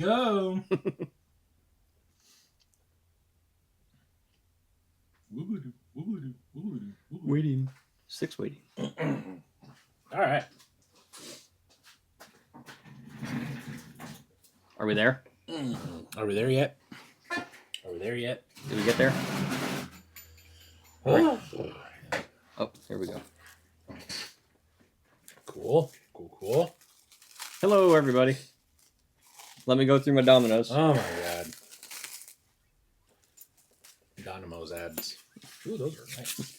go. Waiting. 6 waiting. All right. Are we there? Are we there yet? Are we there yet? Did we get there? Oh, Oh, here we go. Cool. Hello, everybody. Let me go through my dominoes. Oh my god. Dynamo's ads. Ooh, those are nice.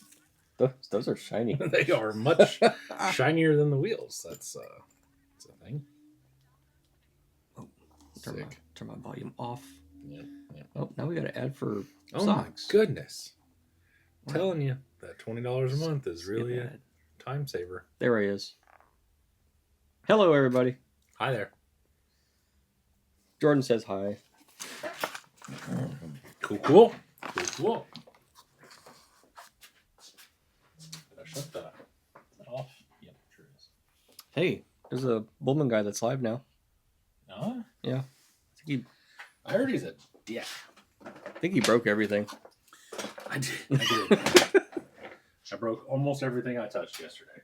Those are shiny. They are much shinier than the wheels. That's a thing. Turn my volume off. Yeah. Oh, now we got to add for Oh socks. my goodness. Wow. Telling you that $20 a month is really a Skip time saver. There he is. Hello, everybody. Hi there. Jordan says hi. Cool. Did I shut that off? Yep, sure is. Hey, there's a Bullman guy that's live now. Yeah. I heard he's a dick. I think he broke everything. I did. I broke almost everything I touched yesterday.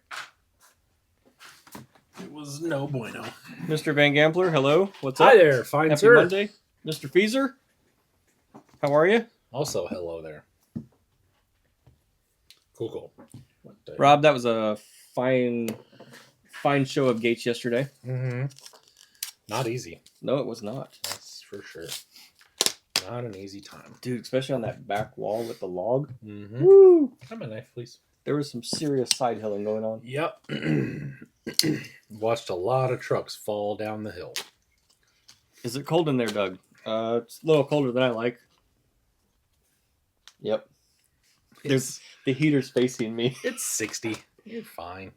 It was no bueno. Mr. Van Gampler, hello. What's up? Hi there, fine Happy sir. Monday. Mr. Feezer, how are you? Also, hello there. Cool. What the- Rob, that was a fine show of Gates yesterday. Mm-hmm. Not easy. No, it was not. That's for sure. Not an easy time. Dude, especially on that back wall with the log. Mm-hmm. Woo! Have a knife, please. There was some serious side hilling going on. Yep. Watched a lot of trucks fall down the hill. Is it cold in there, Doug? It's a little colder than I like. Yep. There's the heater's facing me. It's 60. You're fine.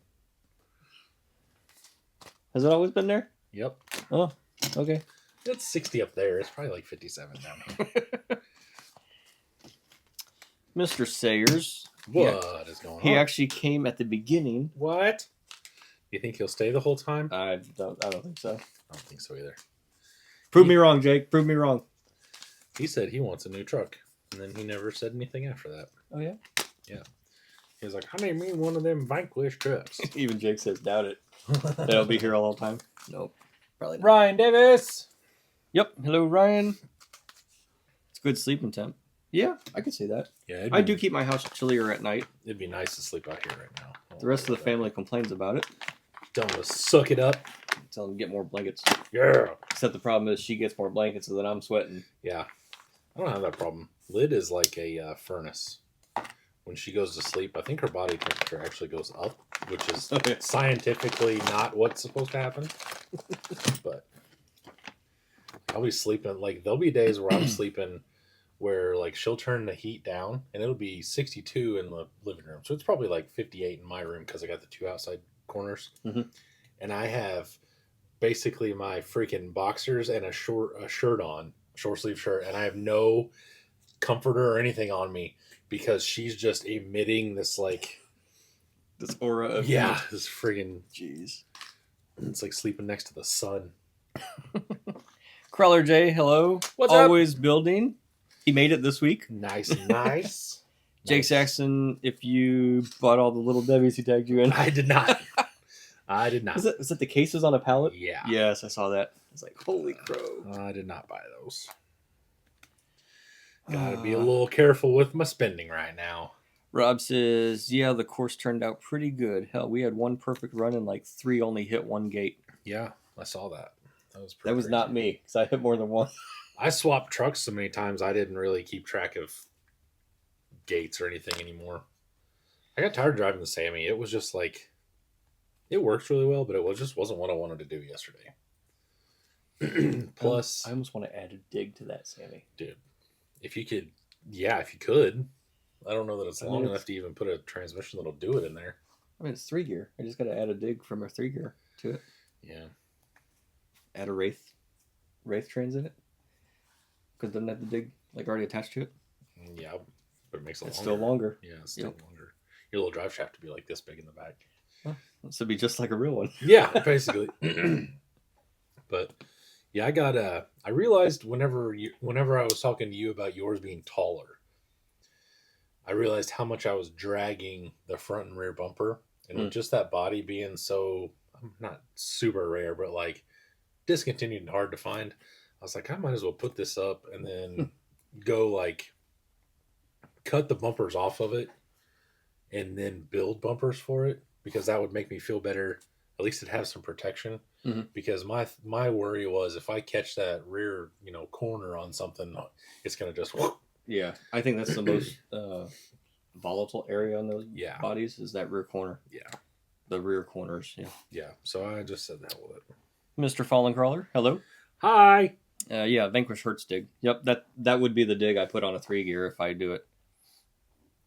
Has it always been there? Yep. Oh, okay. It's 60 up there. It's probably like 57 down here. Mr. Sayers. What is going on? He actually came at the beginning. What? You think he'll stay the whole time? I don't think so. I don't think so either. Prove me wrong, Jake. Prove me wrong. He said he wants a new truck, and then he never said anything after that. Oh, yeah? He was like, I need me one of them Vanquish trucks. Even Jake says doubt it. They'll be here all the time. Nope. Probably not. Ryan Davis. Yep. Hello, Ryan. It's good sleeping temp. Yeah, I can see that. Yeah, I do keep my house chillier at night. It'd be nice to sleep out here right now. The rest of the family complains about it. Tell them to suck it up. Tell them to get more blankets. Yeah. Except the problem is she gets more blankets, so then I'm sweating. Yeah. I don't have that problem. Lid is like a furnace. When she goes to sleep, I think her body temperature actually goes up, which is Okay. scientifically not what's supposed to happen. But I'll be sleeping, like, there'll be days where I'm sleeping where, like, she'll turn the heat down, and it'll be 62 in the living room. So it's probably, like, 58 in my room because I got the 2 outside corners. Mhm. And I have basically my freaking boxers and a shirt on, short sleeve shirt, and I have no comforter or anything on me because she's just emitting this, like, This aura of yeah, heat. this friggin', Jeez. it's like sleeping next to the sun. Crawler J, hello. What's up? Always building. He made it this week. Nice. Jake Nice. Saxon, if you bought all the little Debbie's he tagged you in. I did not. Was it the cases on a pallet? Yeah. Yes, I saw that. I was like, holy crow. I did not buy those. Gotta be a little careful with my spending right now. Rob says, yeah, the course turned out pretty good. Hell, we had one perfect run and like 3 only hit one gate. Yeah, I saw that. That was That was crazy. not me, because I hit more than one. I swapped trucks so many times I didn't really keep track of gates or anything anymore. I got tired of driving the Sammy. It was just like, it works really well, but it just wasn't what I wanted to do yesterday. Plus, I almost want to add a dig to that, Sammy. dude, if you could, if you could. I don't know that it's I long mean, enough to even put a transmission that'll do it in there. I mean, it's 3 gear. I just got to add a dig from a 3 gear to it. Yeah. Add a Wraith trans in it. Because doesn't have the dig like already attached to it. Yeah, but it makes it It's longer. still longer. Yeah, it's still Yep. longer. Your little drive shaft to be like this big in the back. This would be just like a real one. Yeah, basically. But Yeah, I realized whenever I was talking to you about yours being taller, I realized how much I was dragging the front and rear bumper, and with Mm. just that body being so not super rare, but like discontinued and hard to find, I was like, I might as well put this up and then go like cut the bumpers off of it and then build bumpers for it because that would make me feel better. At least it have some protection. Mhm. Because my worry was if I catch that rear corner on something, it's gonna just Yeah, I think that's the most volatile area on those yeah bodies is that rear corner, yeah the rear corners. Yeah. yeah. So I just said that with it. Mr. Fallen Crawler, hello. Hi. Yeah, Vanquish Hertz dig. Yep, that would be the dig I put on a 3-gear if I do it.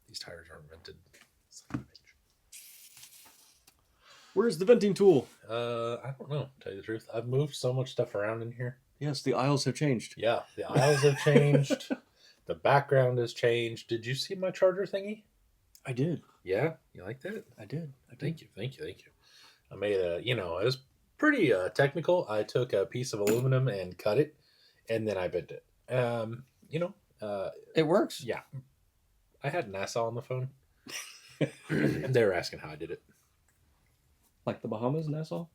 These tires aren't vented. Where's the venting tool? I don't know. To tell you the truth, I've moved so much stuff around in here. Yes, the aisles have changed. Yeah, the aisles have changed. The background has changed. Did you see my charger thingy? I did. Yeah, you like that? I did. Thank you. I made it was pretty technical. I took a piece of aluminum and cut it, and then I bent it. It works. Yeah. I had NASA on the phone. They were asking how I did it. Like the Bahamas, Nassau?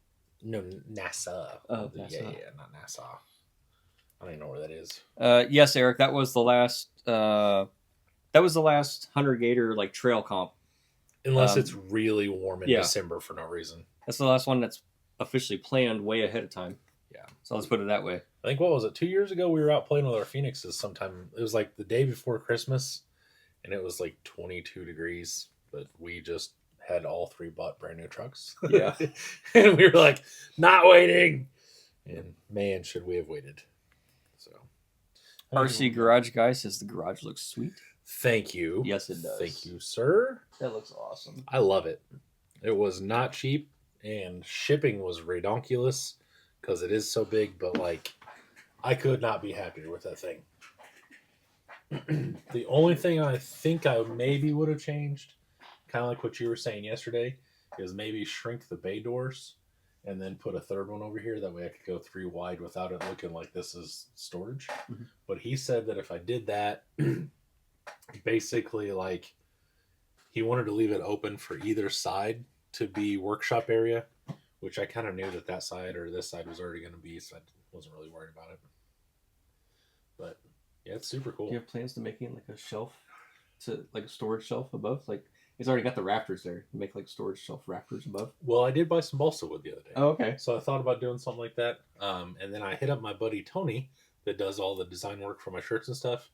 No, NASA. Oh, Yeah, NASA. not NASA. I don't even know where that is. Yes, Eric, that was the last 100 Gator like trail comp. Unless it's really warm in yeah. December for no reason. That's the last one that's officially planned way ahead of time. Yeah. So let's put it that way. I think, what was it, 2 years ago we were out playing with our Phoenixes sometime. It was like the day before Christmas, and it was like 22 degrees, but we just had all three bought brand new trucks. Yeah. And we were like, not waiting. And man, should we have waited. So RC Garage Guy says the garage looks sweet. Thank you. Yes, it does. Thank you, sir. That looks awesome. I love it. It was not cheap, and shipping was redonkulous because it is so big, but like I could not be happier with that thing. The only thing I think I maybe would have changed, kind of like what you were saying yesterday, is maybe shrink the bay doors and then put a third one over here. That way I could go 3 wide without it looking like this is storage. Mhm. But he said that if I did that, basically like he wanted to leave it open for either side to be workshop area, which I kind of knew that side or this side was already going to be, so I wasn't really worried about it. But yeah, it's super cool. Do you have plans to making like a shelf, to like a storage shelf above? Like it's already got the rafters there. You make like storage shelf rafters above. Well, I did buy some balsa wood the other day. Oh, okay. So I thought about doing something like that. And then I hit up my buddy Tony that does all the design work for my shirts and stuff.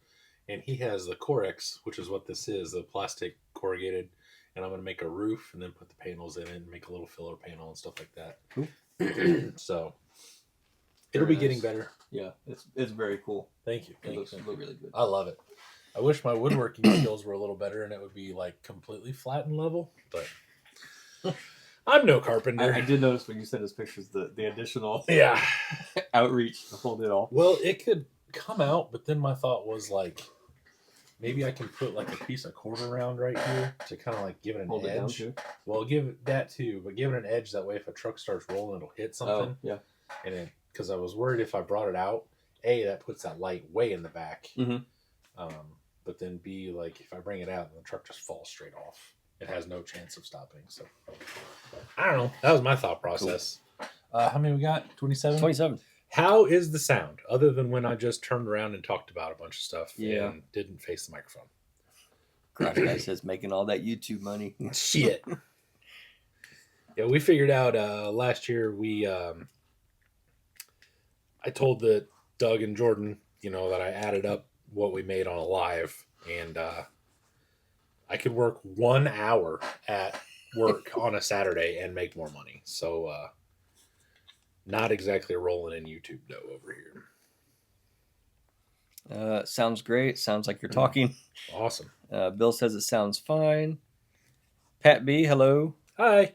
And he has the Corex, which is what this is, the plastic corrugated. And I'm going to make a roof and then put the panels in it and make a little filler panel and stuff like that. Cool. So it'll Very be getting nice. better. Yeah, it's very cool. Thank you. It looks really good. I love it. I wish my woodworking skills were a little better and it would be like completely flat and level, but I'm no carpenter. I did notice when you sent us pictures the additional Yeah. outreach to hold it all. Well, it could come out, but then my thought was like, maybe I can put like a piece of quarter round right here to kind of like give it an Hold it down edge. too. Well, give it that too, but give it an edge that way if a truck starts rolling, it'll hit something. Oh, yeah. And it, because I was worried if I brought it out, A, that puts that light way in the back. Mhm. But then B, like if I bring it out, the truck just falls straight off. It has no chance of stopping. So I don't know. That was my thought process. Cool. How many we got? 27? 27. How is the sound other than when I just turned around and talked about a bunch of stuff and didn't face the microphone? Garage Guy says making all that YouTube money. Shit. Yeah, we figured out last year I told the Doug and Jordan, that I added up what we made on a live, and I could work 1 hour at work on a Saturday and make more money. So not exactly rolling in YouTube dough over here. Sounds great. Sounds like you're talking. Awesome. Bill says it sounds fine. Pat B, hello. Hi.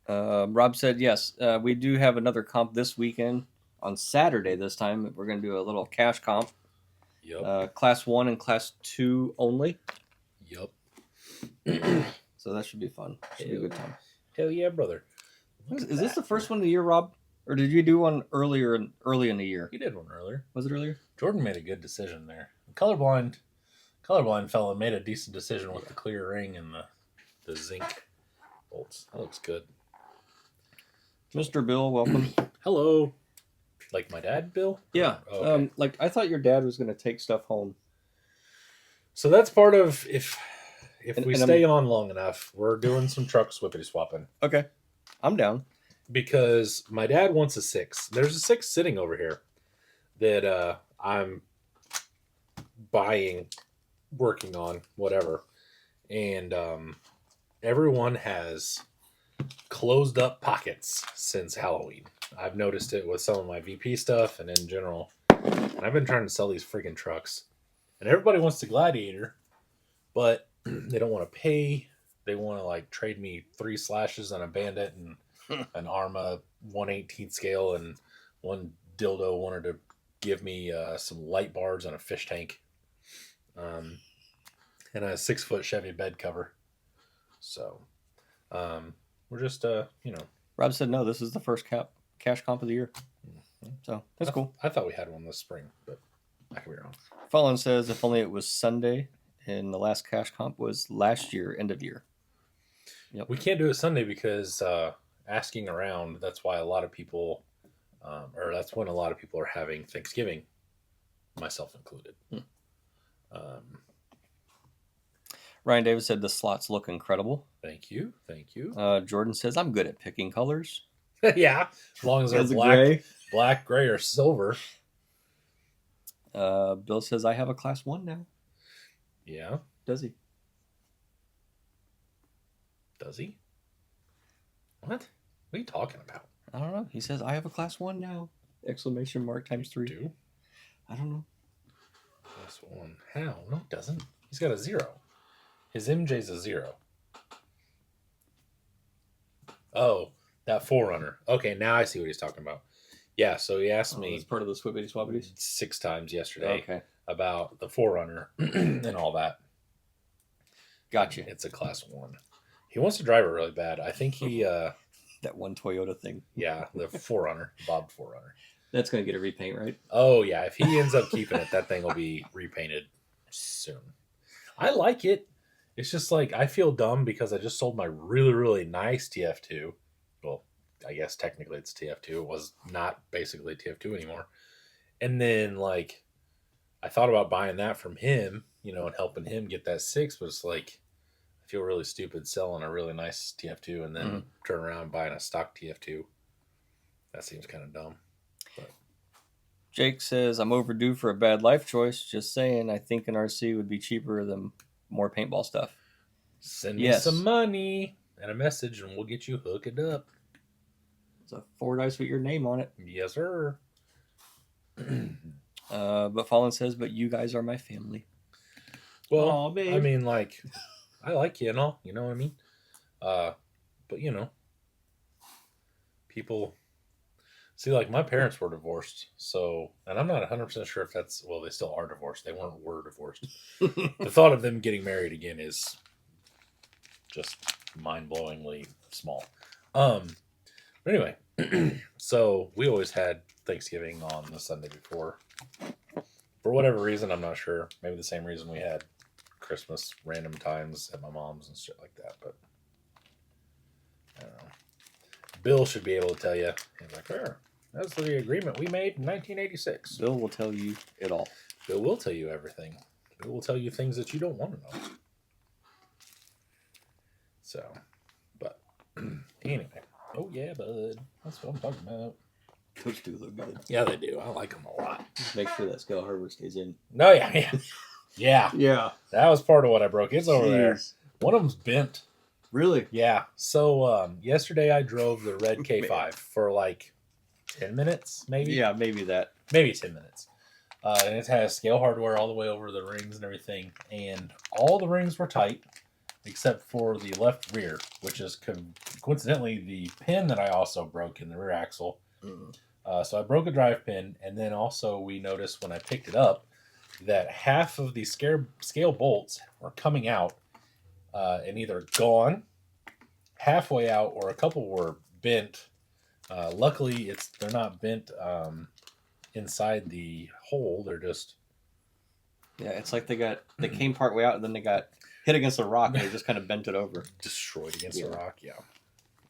Rob said yes. We do have another comp this weekend on Saturday. This time we're going to do a little cash comp. Yep. Class 1 and Class 2 only. Yep. So that should be fun. Should be a good time. Hell yeah, brother. Is this the first one of the year, Rob? Or did you do one early in the year? He did one earlier. Was it earlier? Jordan made a good decision there. Colorblind fella made a decent decision with the clear ring and the zinc bolts. That looks good. Mr. Bill, welcome. Hello. Like my dad, Bill? Yeah. Oh, okay. Like I thought your dad was going to take stuff home. So that's part of if And- we and stay on long enough, we're doing some truck swippity swapping. Okay. I'm down. Because my dad wants a 6. There's a 6 sitting over here that I'm buying, working on, whatever. And everyone has closed up pockets since Halloween. I've noticed it with some of my VP stuff and in general. And I've been trying to sell these freaking trucks. And everybody wants the Gladiator, but they don't want to pay. They want to like trade me 3 slashes on a Bandit and an Arma 1/18 scale, and one dildo wanted to give me some light bars and a fish tank, and a 6-foot Chevy bed cover. So we're just Rob said no. This is the first cash comp of the year. So that's cool. I thought we had one this spring, but I could be wrong. Fallen says if only it was Sunday, and the last cash comp was last year, end of year. Yep. We can't do it Sunday because asking around, that's why a lot of people, or that's when a lot of people are having Thanksgiving, myself included. Ryan Davis said the slots look incredible. Thank you. Jordan says I'm good at picking colors. Yeah, as long as they're As a black, gray, or silver. Bill says I have a class 1 now. Yeah. Does he? Does he? What? What are you talking about? I don't know. He says I have a class 1 now. Exclamation mark times 3. Do? I don't know. Class 1. How? No, it doesn't. He's got a 0. His MJ's a 0. Oh, that Forerunner. Okay, now I see what he's talking about. Yeah, so he asked me It's part of the Swippity Swappities. 6 times yesterday Okay. about the Forerunner and all that. Gotcha. It's a class 1. He wants to drive it really bad. I think he, That one Toyota thing. yeah, the Forerunner, Bob Forerunner. That's going to get a repaint, right? Oh, yeah. If he ends up keeping it, that thing will be repainted soon. I like it. It's just like, I feel dumb because I just sold my really, really nice TF2. Well, I guess technically it's TF2. It was not basically TF2 anymore. And then, like, I thought about buying that from him, and helping him get that 6, but it's like, I feel really stupid selling a really nice TF2 and then turn around and buying a stock TF2. That seems kind of dumb. But Jake says I'm overdue for a bad life choice. Just saying, I think an RC would be cheaper than more paintball stuff. send me some money and a message and we'll get you hooked up. It's a 4 dice with your name on it. Yes, sir. But Fallen says, but you guys are my family. Well, Aw, babe. I mean, like, I like you and all, you know what I mean? But, people, see, like, my parents were divorced, so, and I'm not 100% sure if that's, well, they still are divorced. They were divorced. The thought of them getting married again is just mind-blowingly small. But anyway, so we always had Thanksgiving on the Sunday before. For whatever reason, I'm not sure. Maybe the same reason we had Christmas random times at my mom's and shit like that. But I don't know. Bill should be able to tell you. He's like, that's the agreement we made in 1986. Bill will tell you it all. Bill will tell you everything. Bill will tell you things that you don't want to know. So, but anyway. Oh, yeah, bud. That's what I'm talking about. Those do look good. Yeah, they do. I like them a lot. Just make sure that scale hardware stays in. No, yeah. Yeah. Yeah. That was part of what I broke. It's over there. One of them's bent. Really? Yeah. So yesterday I drove the red K5 for like 10 minutes, maybe. Yeah, maybe that. Maybe 10 minutes. And it has scale hardware all the way over the rings and everything. And all the rings were tight except for the left rear, which is coincidentally the pin that I also broke in the rear axle. So I broke a drive pin, and then also we noticed when I picked it up that half of the scale bolts were coming out and either gone, halfway out, or a couple were bent Luckily, they're not bent inside the hole. They're just Yeah, it's like they came part way out and then they got hit against a rock and they just kind of bent it over. destroyed against the rock. Yeah,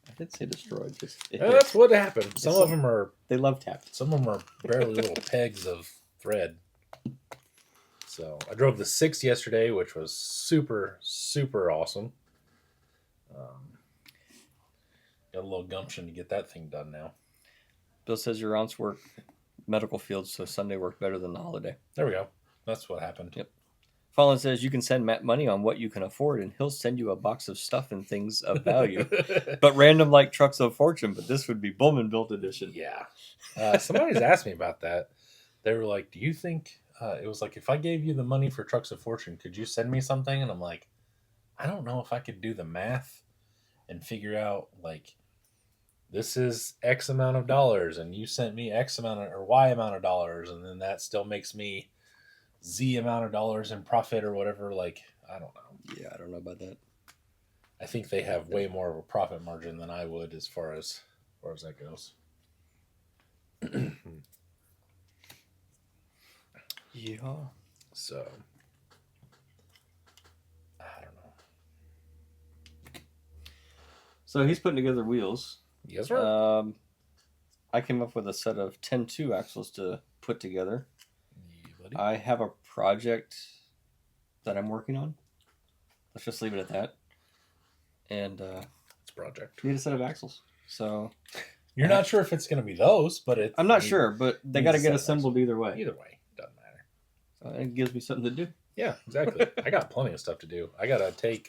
I did say destroyed. Just that's what happened. Some of them are. They love tapping. Some of them are barely little pegs of thread. So I drove the 6 yesterday, which was super, super awesome. Got a little gumption to get that thing done now. Bill says your aunts work medical fields, so Sunday worked better than the holiday. There we go. That's what happened. Yep. Fallon says you can send Matt money on what you can afford, and he'll send you a box of stuff and things of value. But random like trucks of fortune, but this would be Bullman built edition. Yeah. Somebody's asked me about that. They were like, do you think, it was like, if I gave you the money for trucks of fortune, could you send me something? And I'm like, I don't know if I could do the math and figure out, like, this is X amount of dollars, and you sent me X amount of, or Y amount of dollars, and then that still makes me Z amount of dollars in profit or whatever. Like, I don't know. Yeah, I don't know about that. I think they have way more of a profit margin than I would as far as that goes. Yeah. So, I don't know. So he's putting together wheels. Yes, sir. I came up with a set of 10-2 axles to put together. Yeah, buddy. I have a project that I'm working on. Let's just leave it at that. And It's a project. need a set of axles. So You're not sure if it's going to be those, but I'm not sure, but they got to get assembled either way. Either way, doesn't matter. So it gives me something to do. Yeah, exactly. I got plenty of stuff to do. I got to take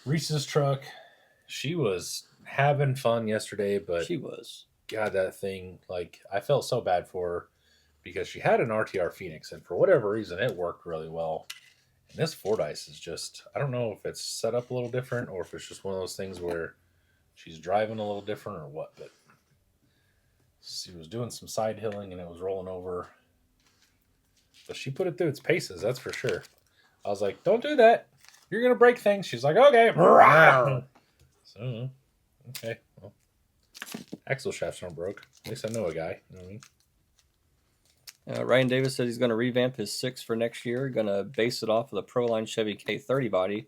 Reese's truck. She was having fun yesterday, but She was. God, that thing, like, I felt so bad for her because she had an RTR Phoenix, and for whatever reason, it worked really well. And this Fordyce is just, I don't know if it's set up a little different or if it's just one of those things where she's driving a little different or what, but she was doing some side hilling and it was rolling over. But she put it through its paces, that's for sure. I was like, don't do that. You're going to break things. She's like, okay. So, okay. Well, axle shafts aren't broke. At least I know a guy. You know what I mean? Ryan Davis said he's going to revamp his 6 for next year. Going to base it off of the Proline Chevy K30 body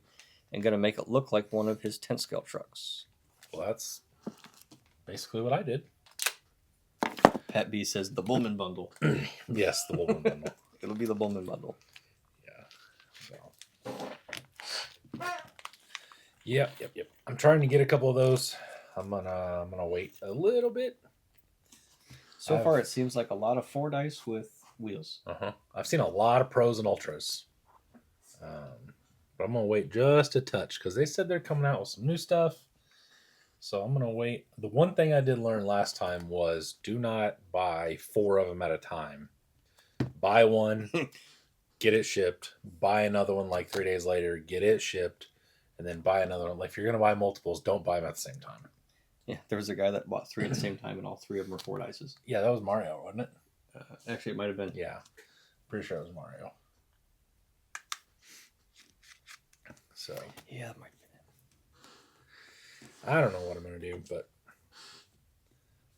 and going to make it look like one of his 10 scale trucks. Well, that's basically what I did. Pat B says the Bullman bundle. Yes, the Wolverine bundle. It'll be the Bullman bundle. Yeah. So. Yep. I'm trying to get a couple of those. I'm gonna wait a little bit. So far, it seems like a lot of Fordyce with wheels. I've seen a lot of pros and ultras, but I'm gonna wait just a touch because they said they're coming out with some new stuff. So I'm gonna wait. The one thing I did learn last time was do not buy 4 of them at a time. Buy one, get it shipped. Buy another one like 3 days later, get it shipped, and then buy another one. Like if you're gonna buy multiples, don't buy them at the same time. Yeah, there was a guy that bought 3 at the same time, and all 3 of them were Fordyces. Yeah, that was Mario, wasn't it? Actually, it might have been. Yeah, pretty sure it was Mario. So Yeah, that might have been it. I don't know what I'm gonna do, but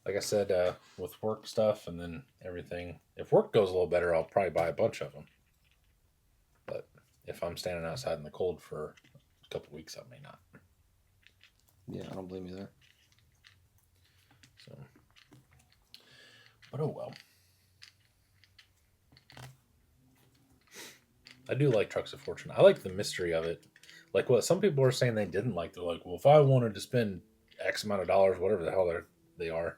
like I said, with work stuff and then everything, if work goes a little better, I'll probably buy a bunch of them. But if I'm standing outside in the cold for a couple weeks, I may not. Yeah, I don't blame you there. So, but oh well. I do like Trucks of Fortune. I like the mystery of it. Like what some people are saying they didn't like. They're like, well, if I wanted to spend X amount of dollars, whatever the hell they are,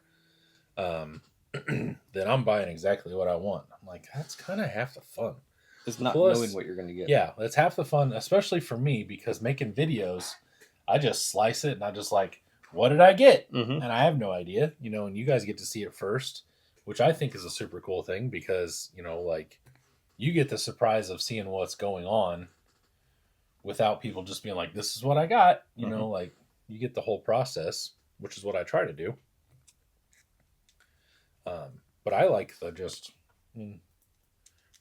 then I'm buying exactly what I want. I'm like, that's kind of half the fun. It's not Plus, knowing what you're going to get. Yeah, that's half the fun, especially for me, because making videos, I just slice it and I just like, what did I get? Mm-hmm. And I have no idea, and you guys get to see it first, which I think is a super cool thing because, like you get the surprise of seeing what's going on without people just being like, this is what I got, like you get the whole process, which is what I try to do. But I like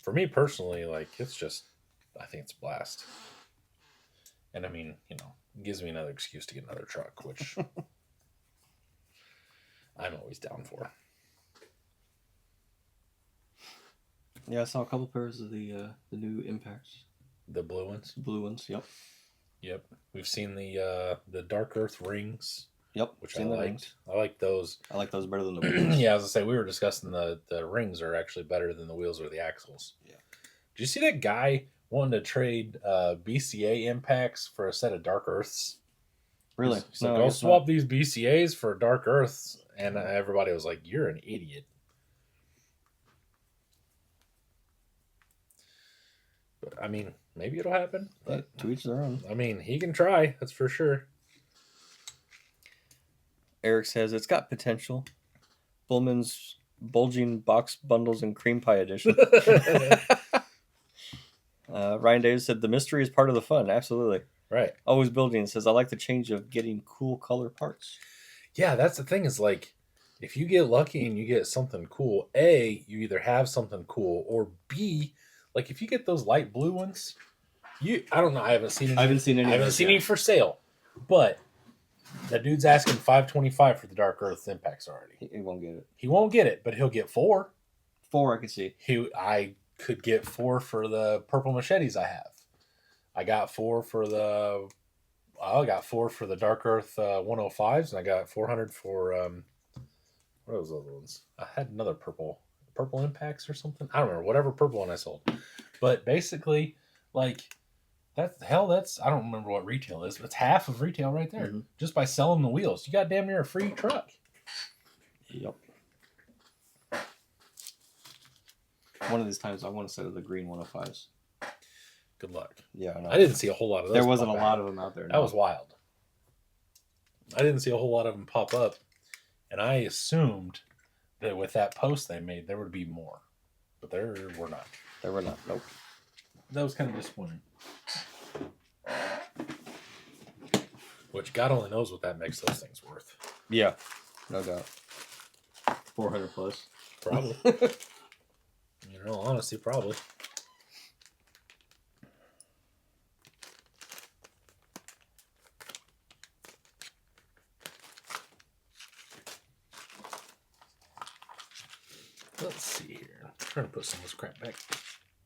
for me personally, like it's just, I think it's a blast. And I mean, it gives me another excuse to get another truck, which I'm always down for. Yeah, I saw a couple pairs of the new Impacts, The blue ones. blue ones. Yep. Yep. We've seen the Dark Earth rings, Yep. which seen I the liked. rings. I like those. I like those better than the wheels. Yeah, as I say, we were discussing the rings are actually better than the wheels or the axles. Yeah. Did you see that guy wanting to trade BCA impacts for a set of Dark Earths? Really? He's like, I I'll guess swap not. these BCAs for Dark Earths, and everybody was like, "You're an idiot." But I mean, maybe it'll happen. Hey, But to each their own. I mean, he can try. That's for sure. Eric says it's got potential. Bullman's bulging box bundles and cream pie edition. Ryan Davis said the mystery is part of the fun. Absolutely. Right. Always building says I like the change of getting cool color parts. Yeah, that's the thing is like, if you get lucky and you get something cool, A, you either have something cool, or B, like if you get those light blue ones, I don't know, I haven't seen any. I haven't seen any. I haven't seen any for sale, but that dude's asking $525 for the Dark Earth impacts already. He won't get it. He won't get it, but he'll get 4. 4 I can see. I could get 4 for the purple machetes I have. I got 4 for the. I got 4 for the Dark Earth 105s, and I got 400 for what are those other ones? I had another purple impacts or something. I don't remember, whatever purple one I sold. But basically, like that's I don't remember what retail is, but it's half of retail right there. Mm-hmm. Just by selling the wheels. You got damn near a free truck. Yep. One of these times I want a set of the green 105s. Good luck. Yeah, I know. I didn't see a whole lot of those. There wasn't a pop lot out. of them out there. That was wild. I didn't see a whole lot of them pop up, and I assumed that with that post they made, there would be more, but there were not. There were not. Nope. That was kind of disappointing. Which God only knows what that makes those things worth. Yeah, no doubt. 400 plus. Probably. Honestly, probably. Let's see here. I'm trying to put some of this crap back.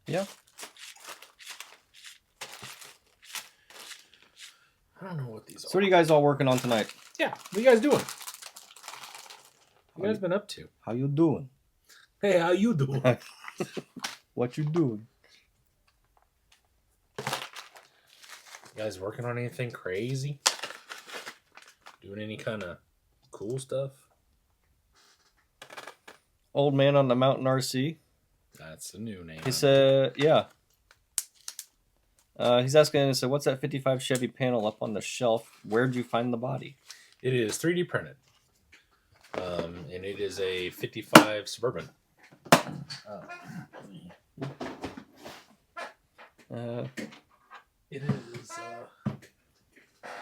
Yeah. I don't know what these are. So what are you guys all working on tonight? Yeah, what are you guys doing? What you guys been up to? How you doing? Hey, how you doing? What you doing? You guys working on anything crazy? Doing any kind of cool stuff? Old man on the mountain RC. That's a new name. He said, yeah. He's asking, he said, what's that 55 Chevy panel up on the shelf? Where'd you find the body? It is 3D printed. And it is a 55 Suburban. It is.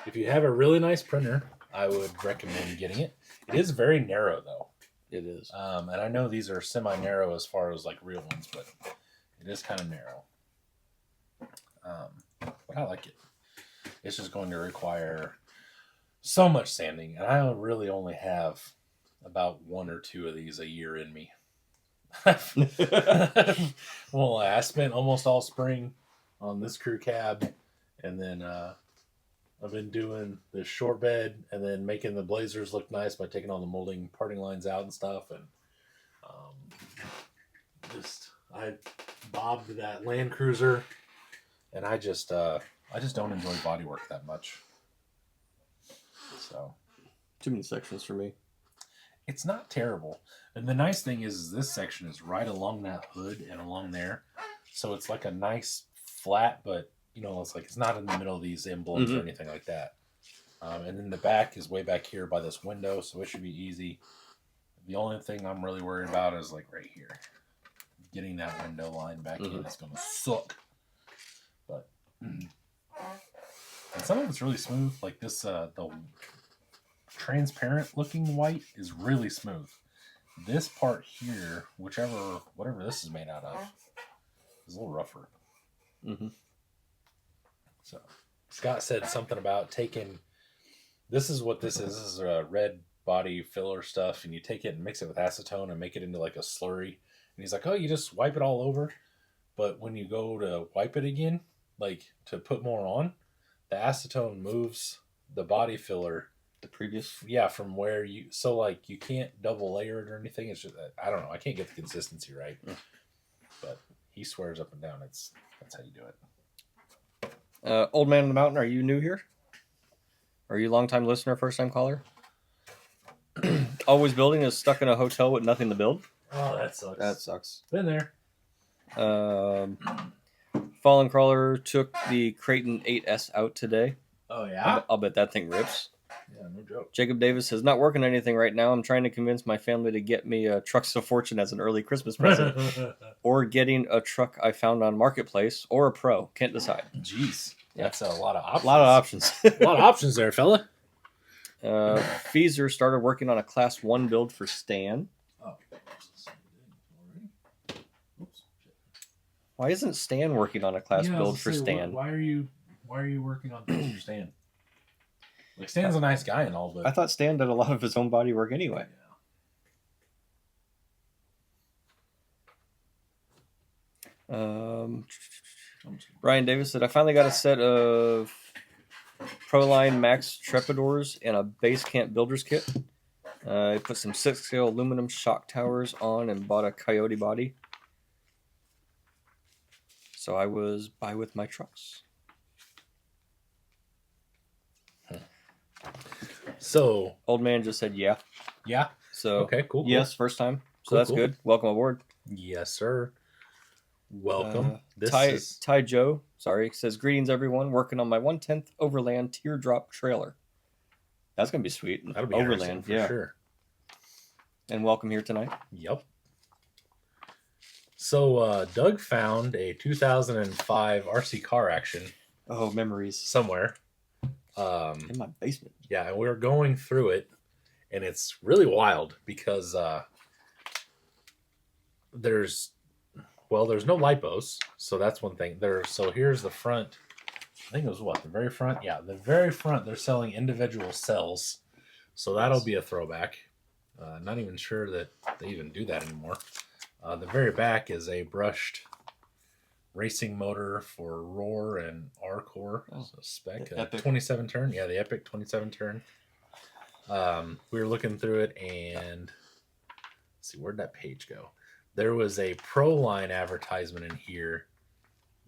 If you have a really nice printer, I would recommend getting it. It is very narrow, though. It is. And I know these are semi-narrow as far as like real ones, but it is kind of narrow. But I like it. It's just going to require so much sanding, and I really only have about 1 or 2 of these a year in me. Well, I spent almost all spring on this crew cab, and then I've been doing the short bed and then making the blazers look nice by taking all the molding parting lines out and stuff, and I bobbed that Land Cruiser, and I just don't enjoy bodywork that much. So Too many sections for me. it's not terrible. And the nice thing is this section is right along that hood and along there. So it's like a nice flat, but it's not in the middle of these emblems or anything like that. And then the back is way back here by this window, so it should be easy. The only thing I'm really worried about is like right here. Getting that window line back in is going to suck. But and some of it's really smooth. Like this, the transparent looking white is really smooth. This part here, whatever this is made out of, is a little rougher. So Scott said something about taking. This is what this is. This is a red body filler stuff, and you take it and mix it with acetone and make it into like a slurry. And he's like, "Oh, you just wipe it all over." But when you go to wipe it again, like to put more on, the acetone moves the body filler. The previous. Yeah, from where you. So, like, you can't double layer it or anything. It's just, I don't know. I can't get the consistency right. But he swears up and down that's how you do it. Old Man on the Mountain, are you new here? Are you a long-time listener, first-time caller? Always Building is stuck in a hotel with nothing to build. Oh, that sucks. That sucks. Been there. Fallen Crawler took the Creighton 8S out today. Oh, yeah? I'll bet that thing rips. Yeah, no joke. Jacob Davis says, not working on anything right now. I'm trying to convince my family to get me a Trucks of Fortune as an early Christmas present. Or getting a truck I found on Marketplace or a Pro. Can't decide. Jeez. Yeah. That's a lot of options. A lot of options. A lot of options there, fella. Feezer started working on a Class 1 build for Stan. Oh. Why isn't Stan working on a class build for Stan? Why are you working on builds for Stan? Like, Stan's a nice guy and all, but I thought Stan did a lot of his own body work anyway. Ryan Davis said, I finally got a set of Proline Max Trepidors and a Base Camp Builder's Kit. I put some 6-scale aluminum shock towers on and bought a Coyote body. So I was by with my trucks. So Old Man just said, yeah. Yeah. So okay, cool. Yes, first time. So Cool, that's cool. good. Welcome aboard. Yes, sir. Welcome. Ty Joe, says, greetings everyone. Working on my 1/10 Overland teardrop trailer. That's gonna be sweet. That'll be Overland, for sure. And welcome here tonight. Yep. So Doug found a 2005 RC car action Oh, memories. somewhere. In my basement. Yeah, and we were going through it, and it's really wild because there's no lipos, so that's one thing. So here's the front. I think it was the very front? Yeah, the very front. They're selling individual cells, so that'll be a throwback. Not even sure that they even do that anymore. The very back is a brushed racing motor for Roar and R-Core. So spec 27 turn. Yeah, the Epic 27 turn. We were looking through it, and let's see, where'd that page go? There was a Proline advertisement in here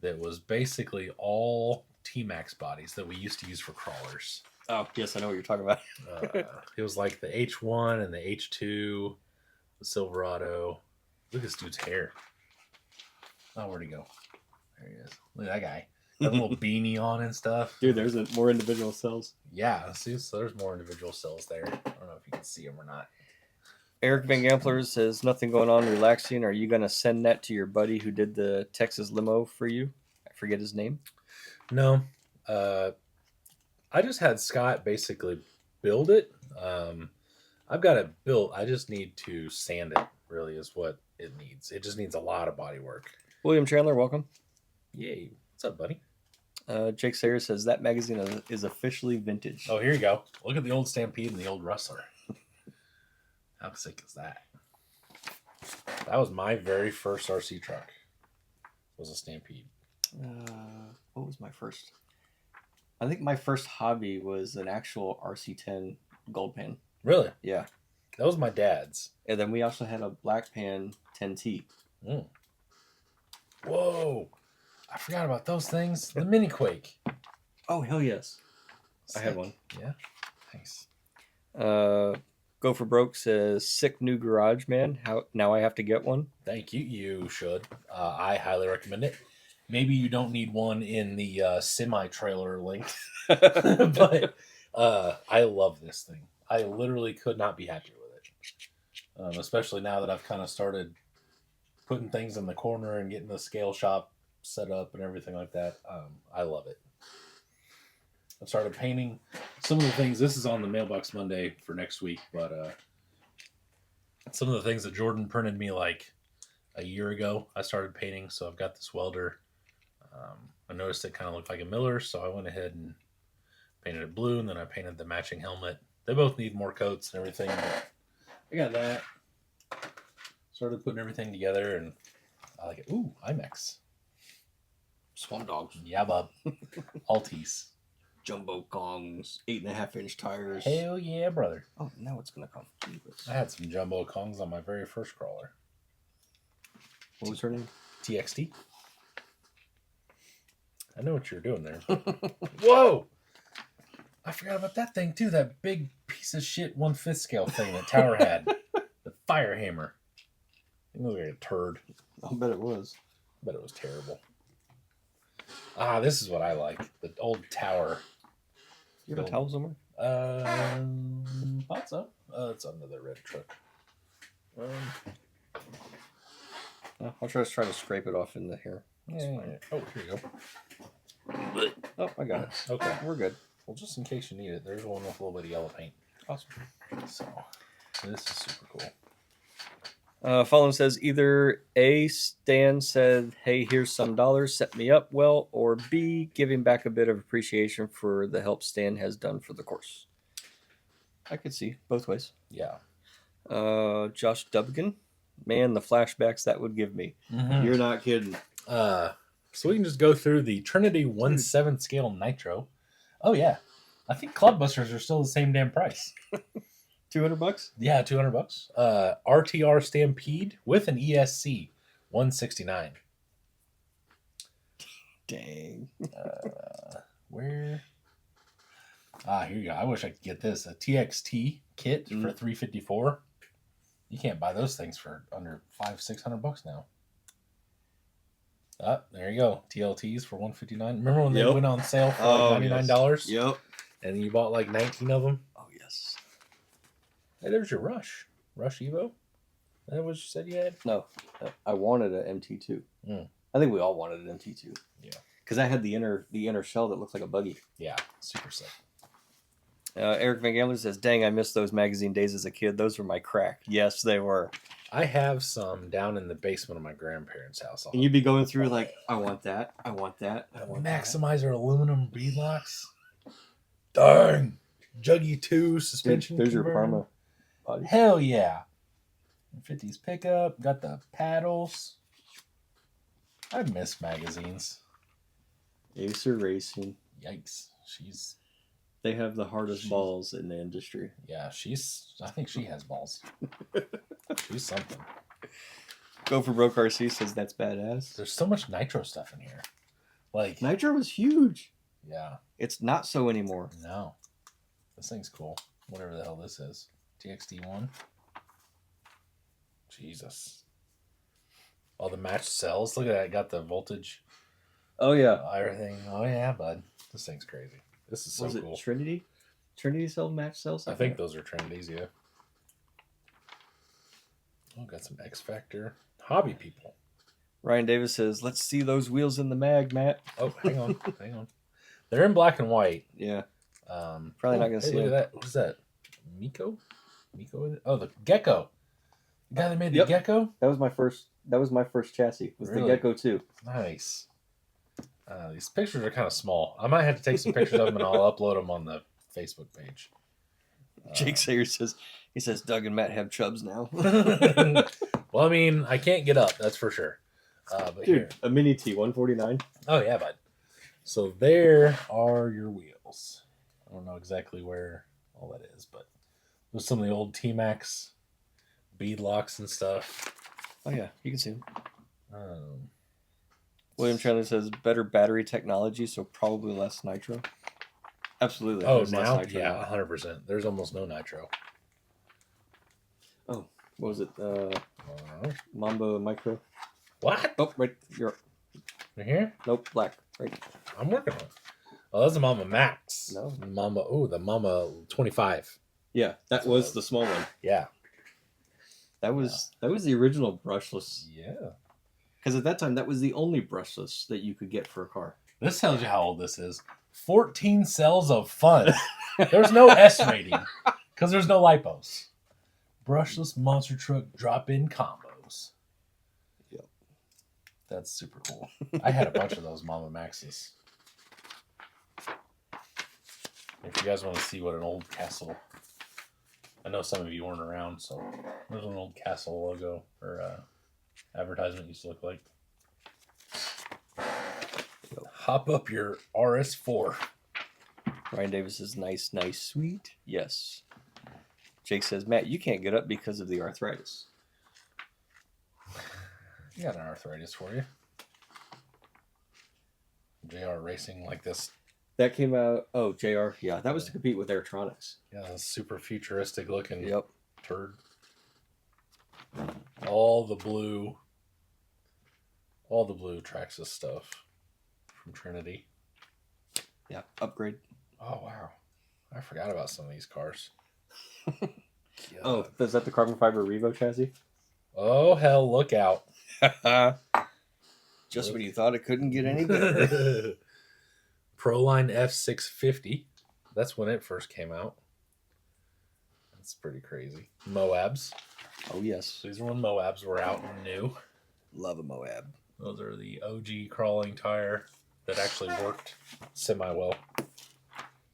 that was basically all T-Max bodies that we used to use for crawlers. Oh, yes, I know what you're talking about. It was like the H1 and the H2, the Silverado. Look at this dude's hair. Oh, where'd he go? There he is. Look at that guy. Got a little beanie on and stuff. Dude, there's more individual cells. Yeah, see, so there's more individual cells there. I don't know if you can see them or not. Eric Van Gampler says, nothing going on, relaxing. Are you going to send that to your buddy who did the Texas limo for you? I forget his name. No. I just had Scott basically build it. I've got it built. I just need to sand it, really, is what it needs. It just needs a lot of body work. William Chandler, welcome. Yay. What's up, buddy? Jake Sayers says, that magazine is officially vintage. Oh, here you go. Look at the old Stampede and the old Rustler. How sick is that? That was my very first RC truck. Was a Stampede. What was my first? I think my first hobby was an actual RC10 gold pan. Really? Yeah. That was my dad's. And then we also had a black pan 10T. Mm. Whoa. I forgot about those things. The Mini Quake. Oh, hell yes. Sick. I had one. Yeah. Nice. Go for Broke says, sick new garage, man. Now I have to get one. Thank you. You should. I highly recommend it. Maybe you don't need one in the semi-trailer link. But I love this thing. I literally could not be happier with it. Especially now that I've kind of started putting things in the corner and getting the scale shop set up and everything like that. I love it. I've started painting some of the things. This is on the Mailbox Monday for next week, but some of the things that Jordan printed me like a year ago, I started painting. So I've got this welder. I noticed it kind of looked like a Miller, so I went ahead and painted it blue, and then I painted the matching helmet. They both need more coats and everything. But I got that. Started putting everything together, and I like it. Ooh, IMAX. Swamp Dogs. Yeah, bub. Altis. Jumbo Kongs. 8.5-inch tires. Hell yeah, brother. Oh, now it's going to come. I had some Jumbo Kongs on my very first crawler. What was her name? TXT. I know what you're doing there. Whoa! I forgot about that thing too. That big piece of shit 1/5 scale thing that Tower had. The fire hammer. It looked like a turd. I'll bet it was. But it was terrible. Ah, this is what I like. The old Tower. You have a towel somewhere? Thought so. It's under the red truck. I'll try to scrape it off in the hair. Yeah. Oh, here you go. Oh, I got it. Okay. We're good. Well, just in case you need it, there's one with a little bit of yellow paint. Awesome. So, this is super cool. Fallon says either A, Stan said, hey, here's some dollars, set me up well, or B, giving back a bit of appreciation for the help Stan has done for the course. I could see both ways. Yeah. Josh Dubkin, man, the flashbacks that would give me. Mm-hmm. You're not kidding. So we can just go through the Trinity 1/7 scale Nitro. Oh, yeah. I think Clubbusters are still the same damn price. $200? Yeah, $200. RTR Stampede with an ESC, $169. Dang. Where? Here you go. I wish I could get this. A TXT kit for $354. You can't buy those things for under $500-$600 now. There you go. TLTs for $159. Remember when they went on sale for $99? Yep. And you bought like 19 of them? Oh, yes. Hey, there's your Rush. Rush Evo? Is that what you said you had? No. I wanted an MT2. I think we all wanted an MT2. Yeah. Because I had the inner shell that looks like a buggy. Yeah, super sick. Eric Van Gambler says, dang, I missed those magazine days as a kid. Those were my crack. Yes, they were. I have some down in the basement of my grandparents' house. And you'd be going through like, I want that. I want that. I want Maximizer aluminum beadlocks. Dang. Juggy 2 suspension. There's your converter. Parma body. Hell yeah. 50s pickup. Got the paddles. I miss magazines. Acer Racing. Yikes. They have the hardest balls in the industry. Yeah, I think she has balls. She's something. Go for Broke RC says that's badass. There's so much Nitro stuff in here. Like, Nitro was huge. yeah. It's not so anymore. No. This thing's cool. Whatever the hell this is. TXT1. Jesus. All the matched cells. Look at that. Got the voltage. Oh, yeah. Everything. Oh, yeah, bud. This thing's crazy. This is so Was it cool. Trinity? Trinity cell match cells? I think those are Trinities, yeah. Oh, got some X Factor. Hobby people. Ryan Davis says, let's see those wheels in the mag, Matt. Oh, hang on. Hang on. They're in black and white. Yeah. Probably not gonna see look it. at that. What is that? Miko? Oh, the Gecko. The guy that made the Gecko? That was my first chassis. Was Really? the Gecko 2. Nice. These pictures are kind of small. I might have to take some pictures of them and I'll upload them on the Facebook page. Jake Sayer says, Doug and Matt have chubs now. Well, I mean, I can't get up, that's for sure. But Dude, here. a Mini T 149. Oh, yeah, bud. So there are your wheels. I don't know exactly where all that is, but there's some of the old T-Max beadlocks and stuff. Oh, yeah, you can see them. Um, William Chandler says, better battery technology, so probably less nitro. Absolutely. oh, there's less now? nitro Yeah, 100%. There's almost no nitro. Oh, what was it? Uh, Mamba Micro. what? Oh, right. You're Right here? nope, black. Right. I'm working on it. Oh, that's a Mama Max. No. Mama. Oh, the Mama 25. Yeah, that was the small one. Yeah. That was the original brushless. Yeah. Because at that time, that was the only brushless that you could get for a car. This tells you how old this is. 14 cells of fun. There's no S rating because there's no lipos. Brushless monster truck drop-in combos. Yep. That's super cool. I had a bunch of those Mama Maxes. If you guys want to see what an old Castle I know some of you weren't around, so there's an old Castle logo or advertisement used to look like. Hop up your RS4. Ryan Davis says, nice, sweet. Yes. Jake says, Matt, you can't get up because of the arthritis. You got an arthritis for you. JR Racing like this. That came out. Oh, JR. Yeah, that was to compete with Airtronics. Yeah, super futuristic looking Yep. turd. All the blue Traxxas stuff from Trinity. Yeah, upgrade. Oh, wow. I forgot about some of these cars. Oh, is that the carbon fiber Revo chassis? Oh, hell, look out. Just when you thought it couldn't get any better. Proline F650. That's when it first came out. That's pretty crazy. Moabs. Oh, yes. These are when Moabs were out and new. Love a Moab. Those are the OG crawling tire that actually worked semi-well.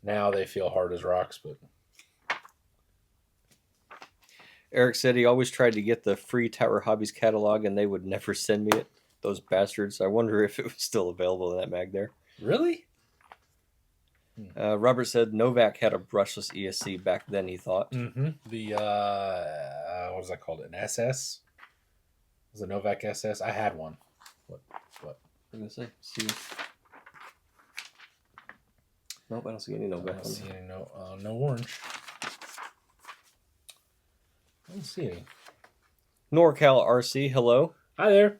Now they feel hard as rocks, but... Eric said he always tried to get the free Tower Hobbies catalog and they would never send me it. Those bastards. I wonder if it was still available in that mag there. Really? Robert said Novak had a brushless ESC back then, he thought. Mm-hmm. The, what was that called? An SS? Was it Novak SS? I had one. What? I'm going to say. See. Nope, I don't see any Novak. I don't see any, no orange. I don't see any. NorCal RC, hello. Hi there.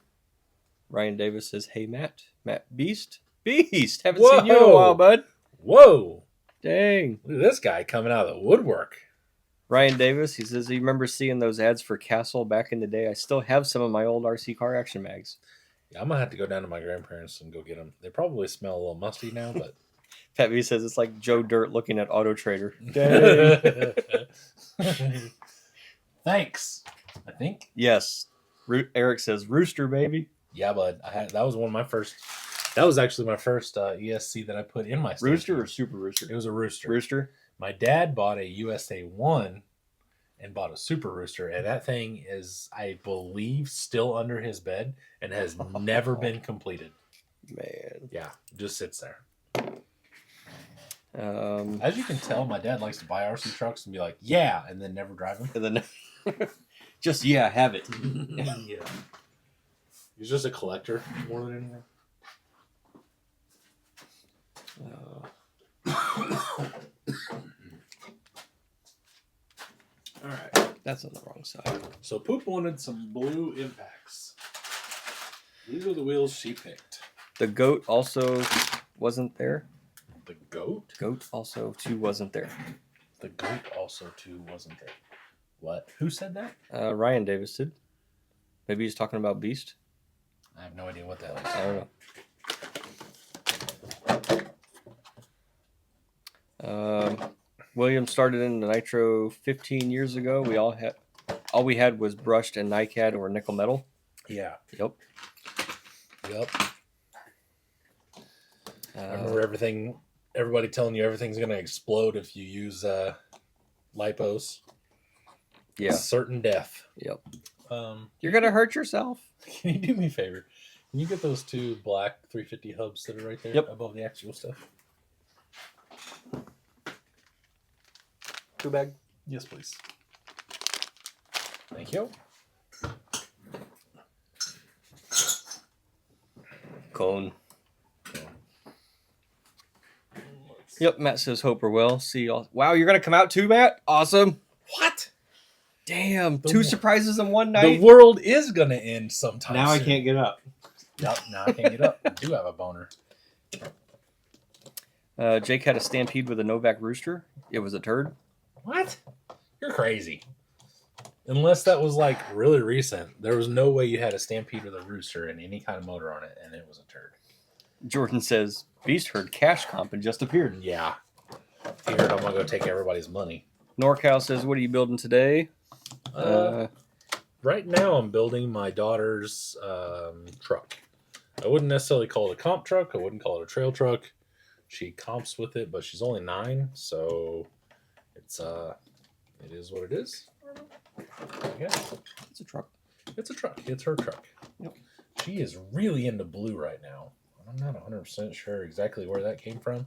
Ryan Davis says, hey, Matt. Matt Beast? Beast! Haven't Whoa! seen you in a while, bud. Whoa! Dang. Look at this guy coming out of the woodwork. Ryan Davis, he says he remembers seeing those ads for Castle back in the day. I still have some of my old RC car action mags. Yeah, I'm going to have to go down to my grandparents and go get them. They probably smell a little musty now, but... Pat V says it's like Joe Dirt looking at Auto Trader. Dang. Thanks, I think. Yes. Eric says Rooster, baby. Yeah, bud. That was one of my first... That was actually my first ESC that I put in my station. Rooster or Super Rooster? It was a Rooster. Rooster? My dad bought a USA 1 and bought a Super Rooster, and that thing is, I believe, still under his bed and has never been completed. Man. Yeah, just sits there. As you can tell, my dad likes to buy RC trucks and be like, yeah, and then never drive them. And then just, yeah, have it. Yeah. He's just a collector more than anything. All right. That's on the wrong side. So Poop wanted some blue impacts. These are the wheels she picked. The goat also wasn't there. The goat? Goat also, too, wasn't there. The goat also, too, wasn't there. What? Who said that? Ryan Davis did. Maybe he's talking about Beast. I have no idea what that is. I don't know. William started in the Nitro 15 years ago. All we had was brushed and NiCad or nickel metal. Yeah. Yep. I remember everybody telling you everything's going to explode if you use lipos. Yeah. Certain death. Yep. You're going to hurt yourself. Can you do me a favor? Can you get those two black 350 hubs that are right there above the actual stuff? Two bag? Yes, please. Thank you. Cone. Yep, Matt says hope we're well. See y'all. Wow, you're going to come out too, Matt? Awesome. What? Damn, two surprises in one night. The world is going to end sometime Now soon. I can't get up. Yep, now I can't get up. I do have a boner. Jake had a stampede with a Novak Rooster. It was a turd. What? You're crazy. Unless that was like really recent, there was no way you had a stampede with a Rooster and any kind of motor on it, and it was a turd. Jordan says Beast heard cash comp and just appeared. Yeah. Figured I'm gonna go take everybody's money. NorCal says, what are you building today? Right now I'm building my daughter's truck. I wouldn't necessarily call it a comp truck. I wouldn't call it a trail truck. She comps with it, but she's only 9, so it's It is what it is. Yeah, It's a truck. it's a truck. It's her truck. Yep. She is really into blue right now. I'm not 100% sure exactly where that came from.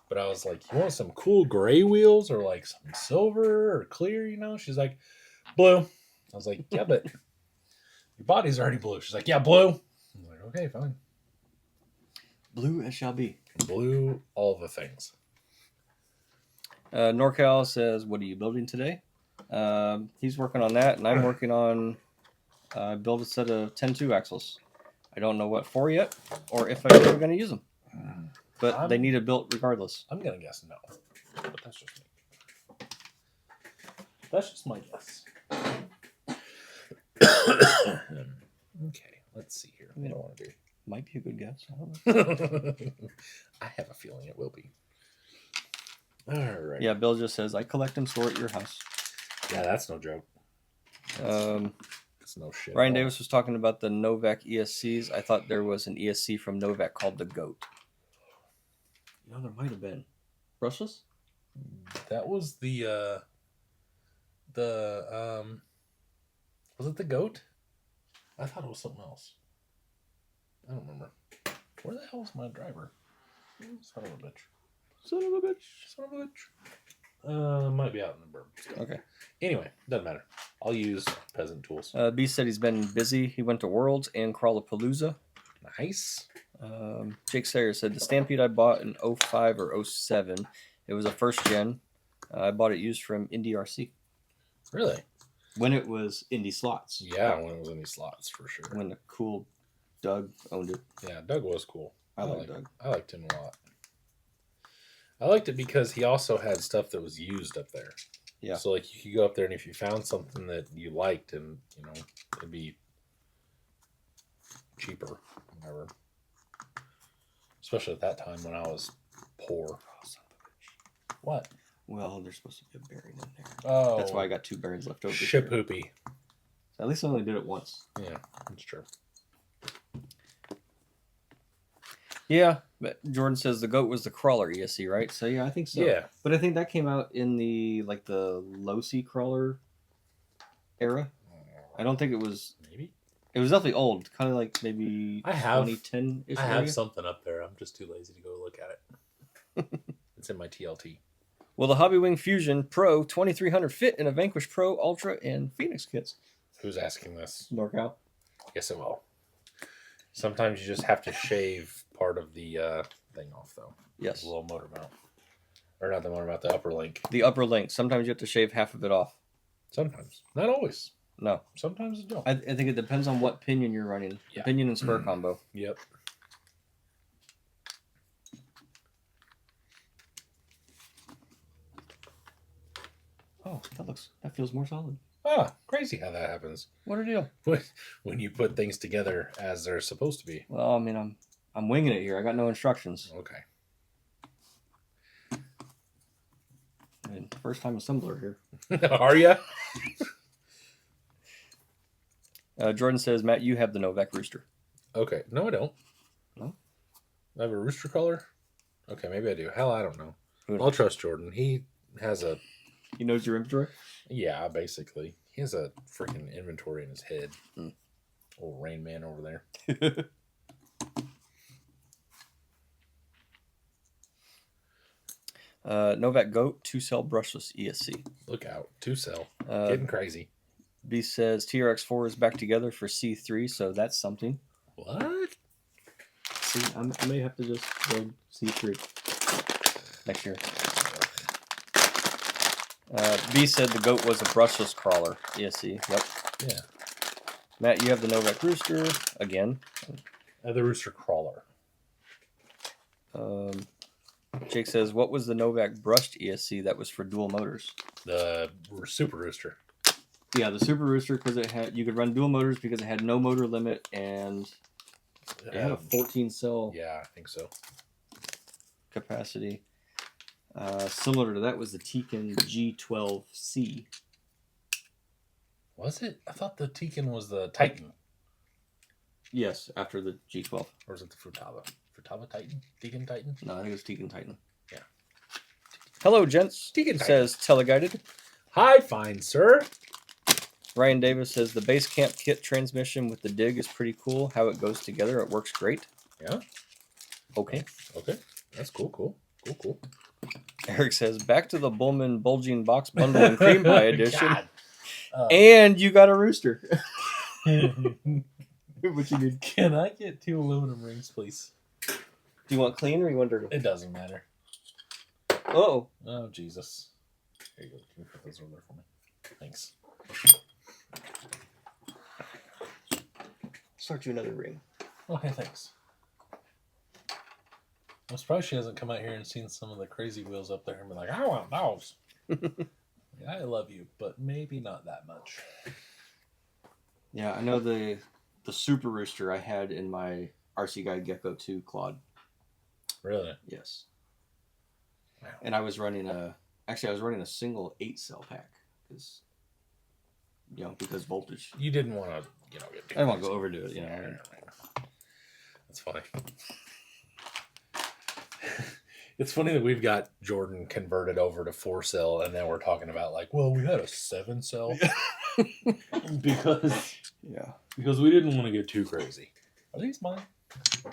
But I was like, you want some cool gray wheels or like some silver or clear, you know? She's like, blue. I was like, yeah, but your body's already blue. She's like, yeah, blue. I was like, okay, fine. Blue as shall be. Blue, all the things. NorCal says, what are you building today? He's working on that, and I'm working on build a set of 10-2 axles. I don't know what for yet, or if I'm ever going to use them. But they need it built regardless. I'm going to guess no. But that's just me. That's just my guess. Okay, let's see here. What do I want to do? Might be a good guess. I don't know. I have a feeling it will be. All right. Yeah, Bill just says, I collect and store at your house. Yeah, that's no joke. It's no shit. Ryan Davis was talking about the Novak ESCs. I thought there was an ESC from Novak called the GOAT. You know, there might have been. Brushless? That was the was it the GOAT? I thought it was something else. I don't remember. Where the hell is my driver? Son of a bitch. Son of a bitch. Son of a bitch. Might be out in the burb. Okay. Anyway, doesn't matter. I'll use peasant tools. B said he's been busy. He went to Worlds and Crawlapalooza. Nice. Jake Sayer said the Stampede I bought in 05 or 07. It was a first gen. I bought it used from Indy RC. Really? When it was Indy Slots. Yeah, when it was in these slots for sure. When the cool Doug owned it. Yeah, Doug was cool. I like Doug. I liked him a lot. I liked it because he also had stuff that was used up there. Yeah. So like you could go up there and if you found something that you liked and you know it'd be cheaper, whatever. Especially at that time when I was poor. Oh, son of a bitch. What? Well, there's supposed to be a bearing in there. Oh, That's why I got 2 bearings left over. Ship hoopy. So at least I only did it once. Yeah, that's true. Yeah, but Jordan says the GOAT was the crawler ESC, right? So yeah, I think so. Yeah. But I think that came out in the low C crawler era. I don't think it was. Maybe. It was definitely old, kind of like maybe I have 2010-ish. I have something up there. I'm just too lazy to go look at it. It's in my TLT. Well, the Hobbywing Fusion Pro 2300 fit in a Vanquish Pro, Ultra, and Phoenix kits. Who's asking this? NorCal. Yes, it will. Sometimes you just have to shave part of the thing off, though. Yes. The little motor mount. Or not the motor mount, the upper link. The upper link. Sometimes you have to shave half of it off. Sometimes. Not always. No. Sometimes it don't. I think it depends on what pinion you're running. Yeah. Pinion and spur combo. Yep. Oh, that feels more solid. Ah, crazy how that happens. What a deal. When you put things together as they're supposed to be. Well, I mean, I'm winging it here. I got no instructions. Okay. I mean, first time assembler here. Are you? Jordan says, Matt, you have the Novak Rooster. Okay. No, I don't. No? I have a rooster color? Okay, maybe I do. Hell, I don't know. Who I'll trust Jordan. He has a... He knows your inventory? Yeah, basically. He has a freaking inventory in his head. Mm. Old Rain Man over there. Novak Goat 2-cell brushless ESC. Look out. 2-cell. Getting crazy. B says TRX4 is back together for C3, so that's something. What? See, I may have to just build C3 next year. B said the GOAT was a brushless crawler ESC. Yep. Yeah. Matt, you have the Novak Rooster again. The Rooster Crawler. Jake says, what was the Novak brushed ESC that was for dual motors? The Super Rooster. Yeah, the Super Rooster, because you could run dual motors because it had no motor limit and it had a 14 cell Yeah, I think so. capacity. Similar to that was the Tekin G12C. Was it? I thought the Tekin was the Titan. Yes, after the G12. Or is it the Futaba? Futaba Titan? Tekin Titan? No, I think it's Tekin Titan. Yeah. Hello, gents. Tekin Titan. Says Teleguided. Hi, fine sir. Ryan Davis says the base camp kit transmission with the dig is pretty cool. How it goes together, it works great. Yeah. Okay. Okay. That's cool. Cool. Eric says back to the Bullman bulging box bundle and cream pie edition. God. And you got a rooster. What you need? Can I get 2 aluminum rings, please? Do you want clean or you want dirty? It doesn't matter. Oh. Oh, Jesus. Here you go. Can you put those over there for me? Thanks. Start you another ring. Okay, thanks. I'm surprised she hasn't come out here and seen some of the crazy wheels up there and been like, I want those. I love you, but maybe not that much. Yeah, I know the Super Rooster I had in my RC Guy Gecko 2 Claude. Really? Yes. Wow. And I was running a single 8-cell pack because voltage. You didn't want to, get I didn't want to go overdo it, That's funny. It's funny that we've got Jordan converted over to 4-cell, and now we're talking about we had a 7-cell because we didn't want to get too crazy. Are these mine?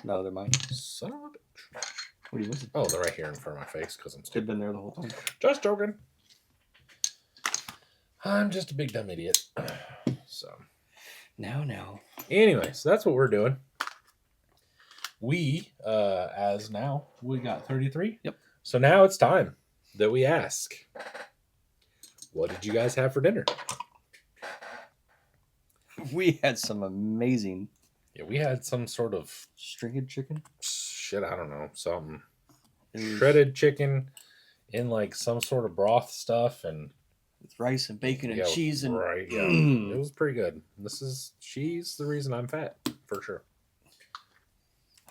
No, they're mine. Son of a bitch. What are you missing? Oh, they're right here in front of my face because I'm They've stupid. been there the whole time. Just joking. I'm just a big dumb idiot. So Now. anyway, so that's what we're doing. We, we got 33. Yep. So now it's time that we ask, what did you guys have for dinner? We had some amazing. Yeah, we had some sort of stringed chicken. Shit, I don't know, some was shredded chicken in some sort of broth stuff and with rice and bacon and cheese and right. Yeah, it was pretty good. She's the reason I'm fat for sure.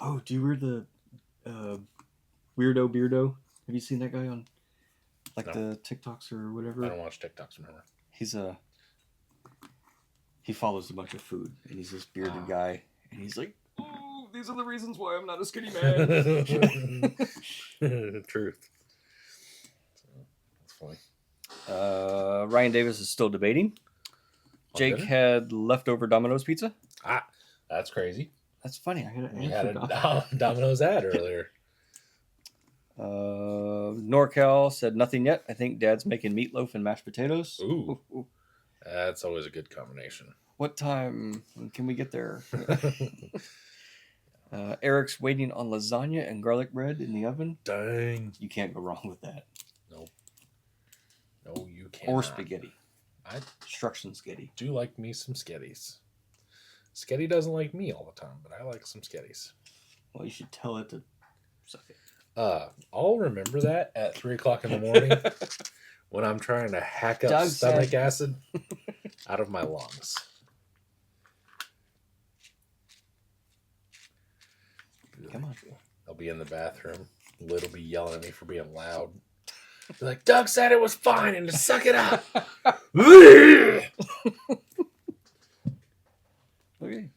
Oh, do you read the Weirdo Beardo? Have you seen that guy on the TikToks or whatever? I don't watch TikToks, remember. He follows a bunch of food, and he's this bearded guy, and he's like, "Oh, these are the reasons why I'm not a skinny man." Truth. That's funny. Ryan Davis is still debating. Jake had leftover Domino's pizza. Ah, that's crazy. That's funny. We had a Domino's ad earlier. NorCal said nothing yet. I think Dad's making meatloaf and mashed potatoes. Ooh. That's always a good combination. What time can we get there? Eric's waiting on lasagna and garlic bread in the oven. Dang. You can't go wrong with that. Nope. No, you can't. Or spaghetti. Instruction spaghetti. Do like me some sketties. Sketty doesn't like me all the time, but I like some sketties. Well, you should tell it to suck it. I'll remember that at 3 o'clock in the morning when I'm trying to hack up stomach acid out of my lungs. Come on. I'll be in the bathroom. Lid will be yelling at me for being loud. Be like, Doug said it was fine and to suck it up. Okay.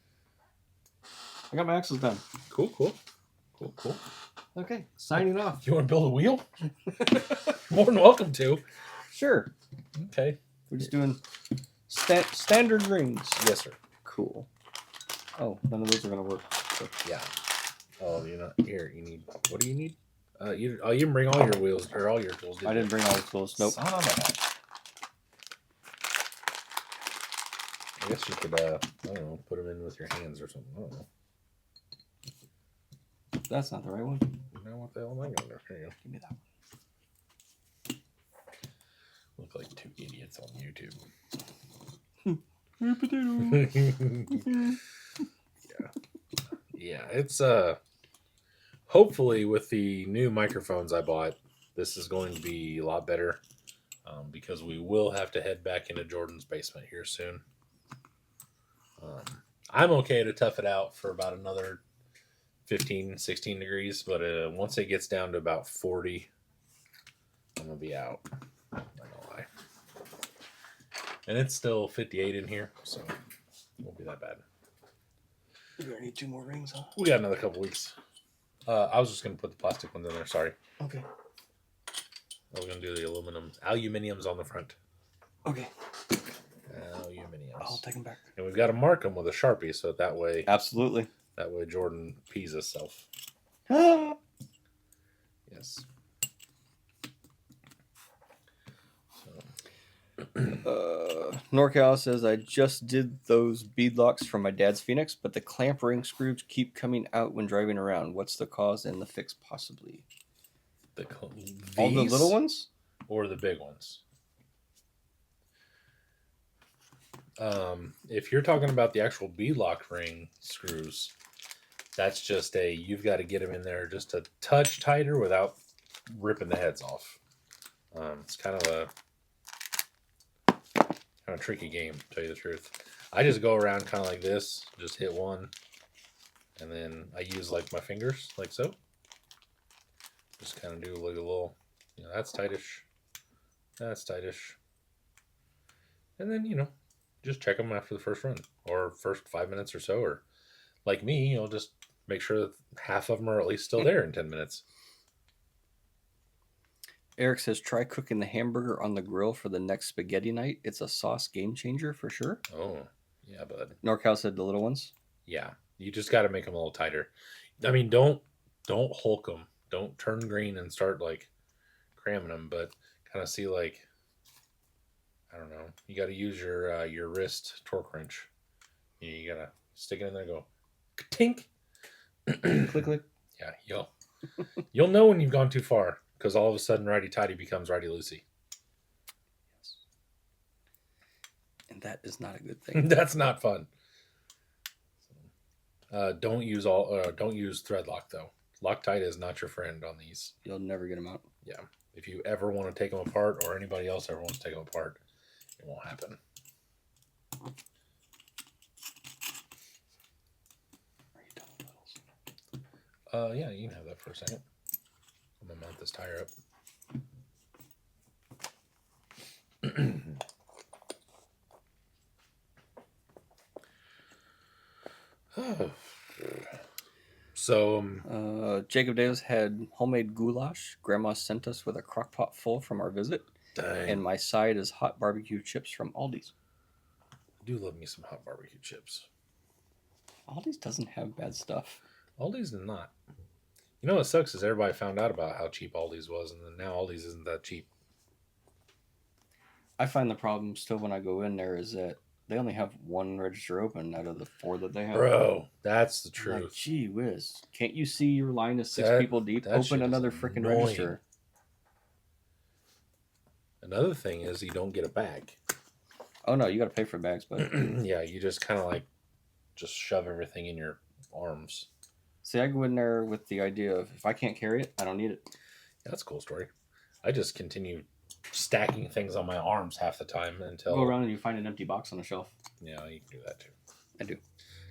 I got my axles done. Cool. Okay, signing off. You want to build a wheel? More than welcome to. Sure. Okay. We're just doing standard rings. Yes, sir. Cool. Oh, none of those are going to work. So. Yeah. Oh, you're not here. You need. What do you need? You didn't bring all your wheels or all your tools. I didn't bring all the tools. Nope. Son of a bitch. I guess you could, I don't know, put them in with your hands or something. I don't know. That's not the right one. Now what the hell am I going to do? Here you go. Give me that one. Look like 2 idiots on YouTube. Potato. Yeah, it's hopefully with the new microphones I bought, this is going to be a lot better because we will have to head back into Jordan's basement here soon. I'm okay to tough it out for about another 15, 16 degrees, but once it gets down to about 40, I'm going to be out. I'm not going to lie. And it's still 58 in here, so it won't be that bad. You're going to need 2 more rings, huh? We got another couple weeks. I was just going to put the plastic ones in there, sorry. Okay. I was going to do the aluminiums on the front. Okay. Aluminium. I'll take them back. And we've got to mark them with a Sharpie, so Absolutely. that way Jordan pees himself. Ah. Yes. NorCal says, I just did those bead locks from my dad's Phoenix, but the clamp ring screws keep coming out when driving around. What's the cause and the fix possibly? All the little ones? Or the big ones? If you're talking about the actual bead lock ring screws, that's just you've got to get them in there just a touch tighter without ripping the heads off. It's kind of a tricky game, to tell you the truth. I just go around kind of like this, just hit one, and then I use like my fingers, like so. Just kind of do like a little, that's tightish. That's tightish. And then, just check them after the first run or first 5 minutes or so. Or like me, just make sure that half of them are at least still there in 10 minutes. Eric says, try cooking the hamburger on the grill for the next spaghetti night. It's a sauce game changer for sure. Oh, yeah, bud. NorCal said the little ones. Yeah, you just got to make them a little tighter. I mean, don't hulk them. Don't turn green and start like cramming them, but kind of see like, I don't know. You got to use your wrist torque wrench. You got to stick it in there and go, tink. Click, click. Yeah, you'll know when you've gone too far, because all of a sudden righty tighty becomes righty loosey. Yes. And that is not a good thing. That's not fun. Don't use thread lock though. Loctite is not your friend on these. You'll never get them out. Yeah. If you ever want to take them apart, or anybody else ever wants to take them apart, it won't happen. Are you done with those? Yeah, you can have that for a second. I'm gonna mount this tire up. So, Jacob Davis had homemade goulash. Grandma sent us with a crock pot full from our visit. dang. And my side is hot barbecue chips from Aldi's. I do love me some hot barbecue chips. Aldi's doesn't have bad stuff. Aldi's is not. You know what sucks is everybody found out about how cheap Aldi's was, and then now Aldi's isn't that cheap. I find the problem still when I go in there is that they only have one register open out of the 4 that they have. Bro, that's the truth. Like, gee whiz. Can't you see your line is 6 people deep? that shit Open is another freaking annoying. register. Another thing is you don't get a bag. Oh, no, you got to pay for bags, but Yeah, you just kind of just shove everything in your arms. see, I go in there with the idea of if I can't carry it, I don't need it. Yeah, that's a cool story. I just continue stacking things on my arms half the time until Go around and you find an empty box on the shelf. Yeah, you can do that too. I do.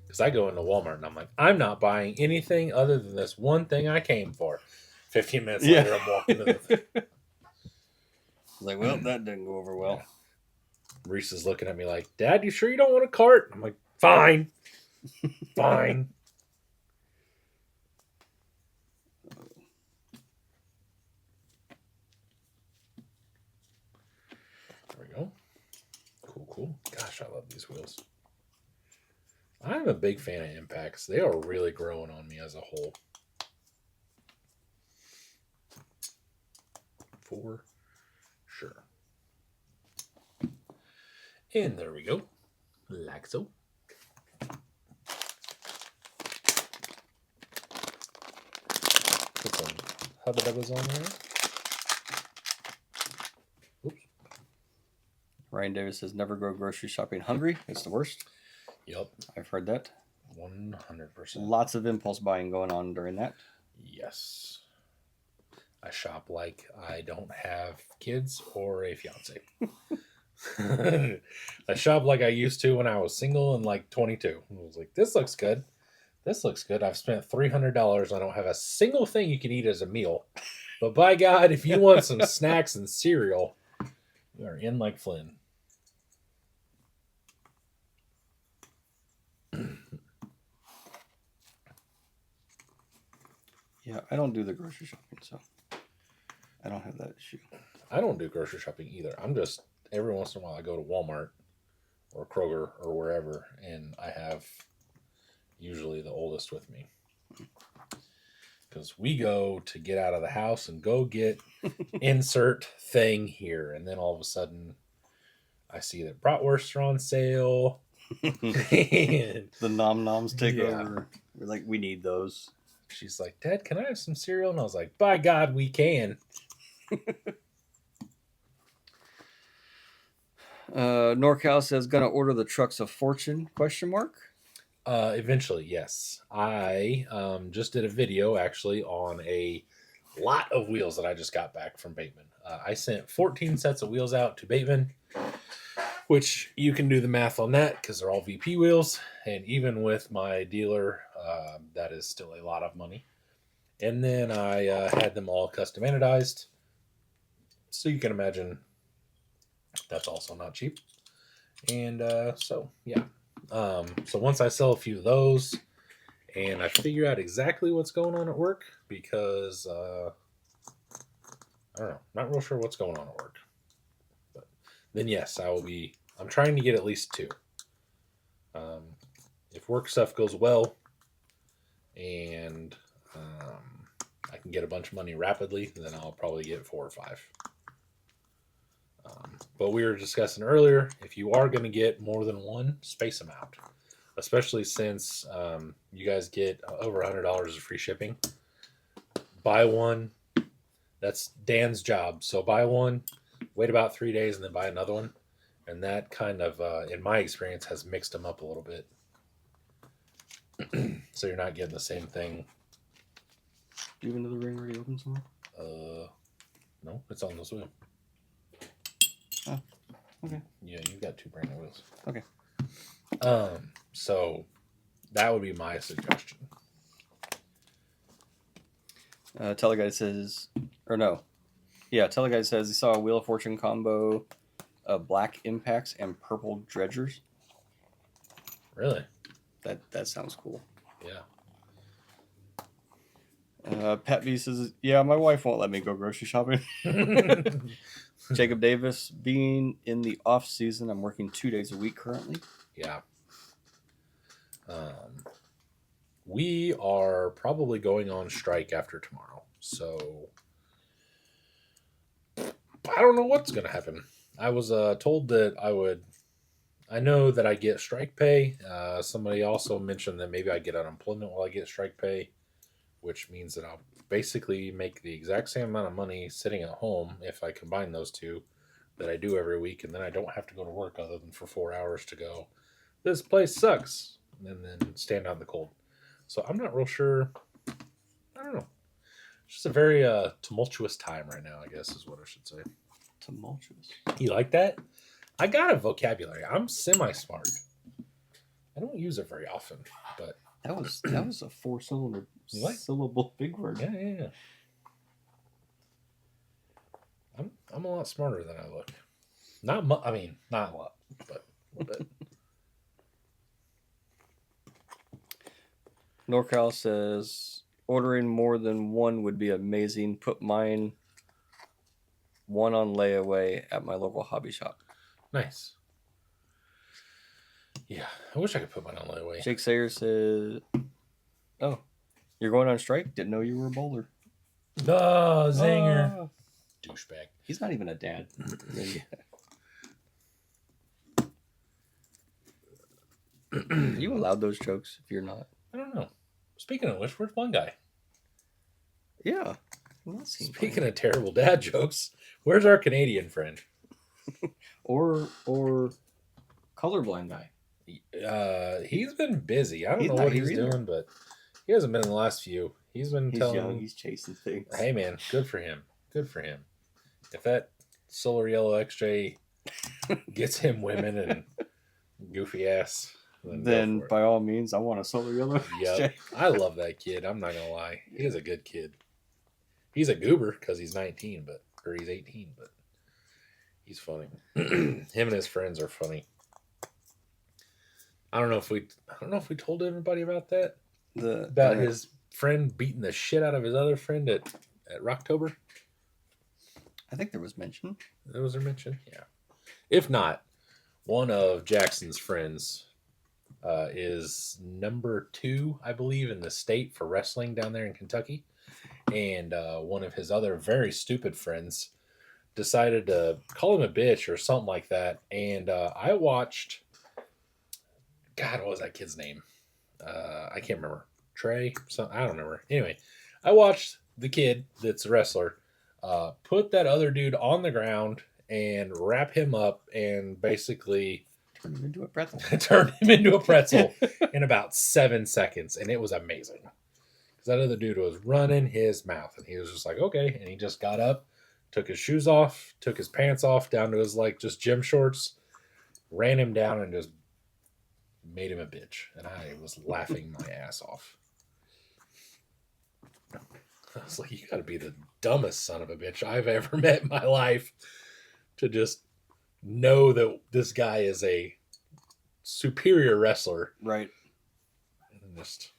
Because I go into Walmart and I'm like, I'm not buying anything other than this one thing I came for. 15 minutes later, I'm walking to the thing. Like, well, that didn't go over well. Yeah. Reese is looking at me like, Dad, you sure you don't want a cart? I'm like, fine. Fine. There we go. Cool. Gosh, I love these wheels. I'm a big fan of Impacts. They are really growing on me as a whole. For sure. And there we go. Like so. Put some Hubba Dubbas on there. Oops. Ryan Davis says, never go grocery shopping hungry. It's the worst. Yep. I've heard that. 100%. Lots of impulse buying going on during that. Yes. I shop like I don't have kids or a fiance. I shop like I used to when I was single and like 22. I was like, this looks good. This looks good. I've spent $300. I don't have a single thing you can eat as a meal. But by God, if you want some snacks and cereal, you are in like Flynn. Yeah, I don't do the grocery shopping, so I don't have that issue. I don't do grocery shopping either. I'm just every once in a while I go to Walmart or Kroger or wherever, and I have usually the oldest with me. Because we go to get out of the house and go get insert thing here. And then all of a sudden, I see that bratwursts are on sale. The nom noms take Yeah. over. We're like, we need those. She's like, Dad, can I have some cereal? And I was like, by God, we can. NorCal says gonna order the trucks of fortune? ? Eventually, yes. I just did a video actually on a lot of wheels that I just got back from Bateman. I sent 14 sets of wheels out to Bateman, which you can do the math on that because they're all VP wheels. And even with my dealer, that is still a lot of money. And then I had them all custom anodized. So you can imagine that's also not cheap. And so, yeah. So once I sell a few of those and I figure out exactly what's going on at work, because I don't know, not real sure what's going on at work, but then yes, I'm trying to get at least 2. If work stuff goes well and I can get a bunch of money rapidly, then I'll probably get 4 or 5. But we were discussing earlier, if you are going to get more than one, space them out. Especially since you guys get over $100 of free shipping. Buy one. That's Dan's job. So buy one, wait about 3 days, and then buy another one. And that kind of, in my experience, has mixed them up a little bit. So you're not getting the same thing. Do you have another ring already open somewhere? No, it's on this wheel. Oh, okay. Yeah, you've got 2 brand new wheels. Okay. So that would be my suggestion. Teleguide says, or no. Yeah, Teleguide says he saw a Wheel of Fortune combo of black impacts and purple dredgers. Really? That sounds cool. Yeah. Pat B says, yeah, my wife won't let me go grocery shopping. Jacob Davis, being in the off season, I'm working 2 days a week currently. Yeah. We are probably going on strike after tomorrow. So I don't know what's going to happen. I was told that I know that I get strike pay. Somebody also mentioned that maybe I get unemployment while I get strike pay, which means that I'll basically make the exact same amount of money sitting at home if I combine those two that I do every week. And then I don't have to go to work other than for 4 hours to go, this place sucks, and then stand out in the cold. So I'm not real sure. I don't know. It's just a very tumultuous time right now, I guess is what I should say. Tumultuous. You like that? I got a vocabulary. I'm semi-smart. I don't use it very often, but That was a 4-cylinder What? syllable big word. yeah. I'm a lot smarter than I look. Not a lot, but a little bit. NorCal says ordering more than one would be amazing. Put mine one on layaway at my local hobby shop. Nice. Yeah, I wish I could put mine on layaway. Jake Sayer says, "Oh, you're going on strike? Didn't know you were a bowler." Oh, zinger. Douchebag. He's not even a dad. Are you allowed those jokes if you're not? I don't know. Speaking of which, where's one guy? Yeah. Well, that seems Speaking of terrible dad jokes, where's our Canadian friend? or colorblind guy. He's been busy. I don't He's know not what here he's either. doing, but he hasn't been in the last few. He's been He's telling. young. He's chasing things. Hey man, good for him. Good for him. If that Solar Yellow XJ gets him women and goofy ass, Then go for by all means, I want a solar yellow. it. Yep. I love that kid. I'm not gonna lie. He is a good kid. He's a goober because he's 19, or he's 18, but he's funny. Him and his friends are funny. I don't know if we told everybody about that. About his friend beating the shit out of his other friend at Rocktober. I think there was mention. That was their mention. Yeah. If not, one of Jackson's friends is number 2, I believe, in the state for wrestling down there in Kentucky. And one of his other very stupid friends decided to call him a bitch or something like that. And I watched, God, what was that kid's name? I can't remember. Trey? I don't remember. Anyway, I watched the kid that's a wrestler put that other dude on the ground and wrap him up and basically Turn him into a pretzel. turn him into a pretzel in about 7 seconds. And it was amazing. Because that other dude was running his mouth. And he was just like, okay. And he just got up, took his shoes off, took his pants off down to his like just gym shorts, ran him down and just made him a bitch. And I was laughing my ass off. I was like, you gotta be the dumbest son of a bitch I've ever met in my life to just know that this guy is a superior wrestler. Right. And just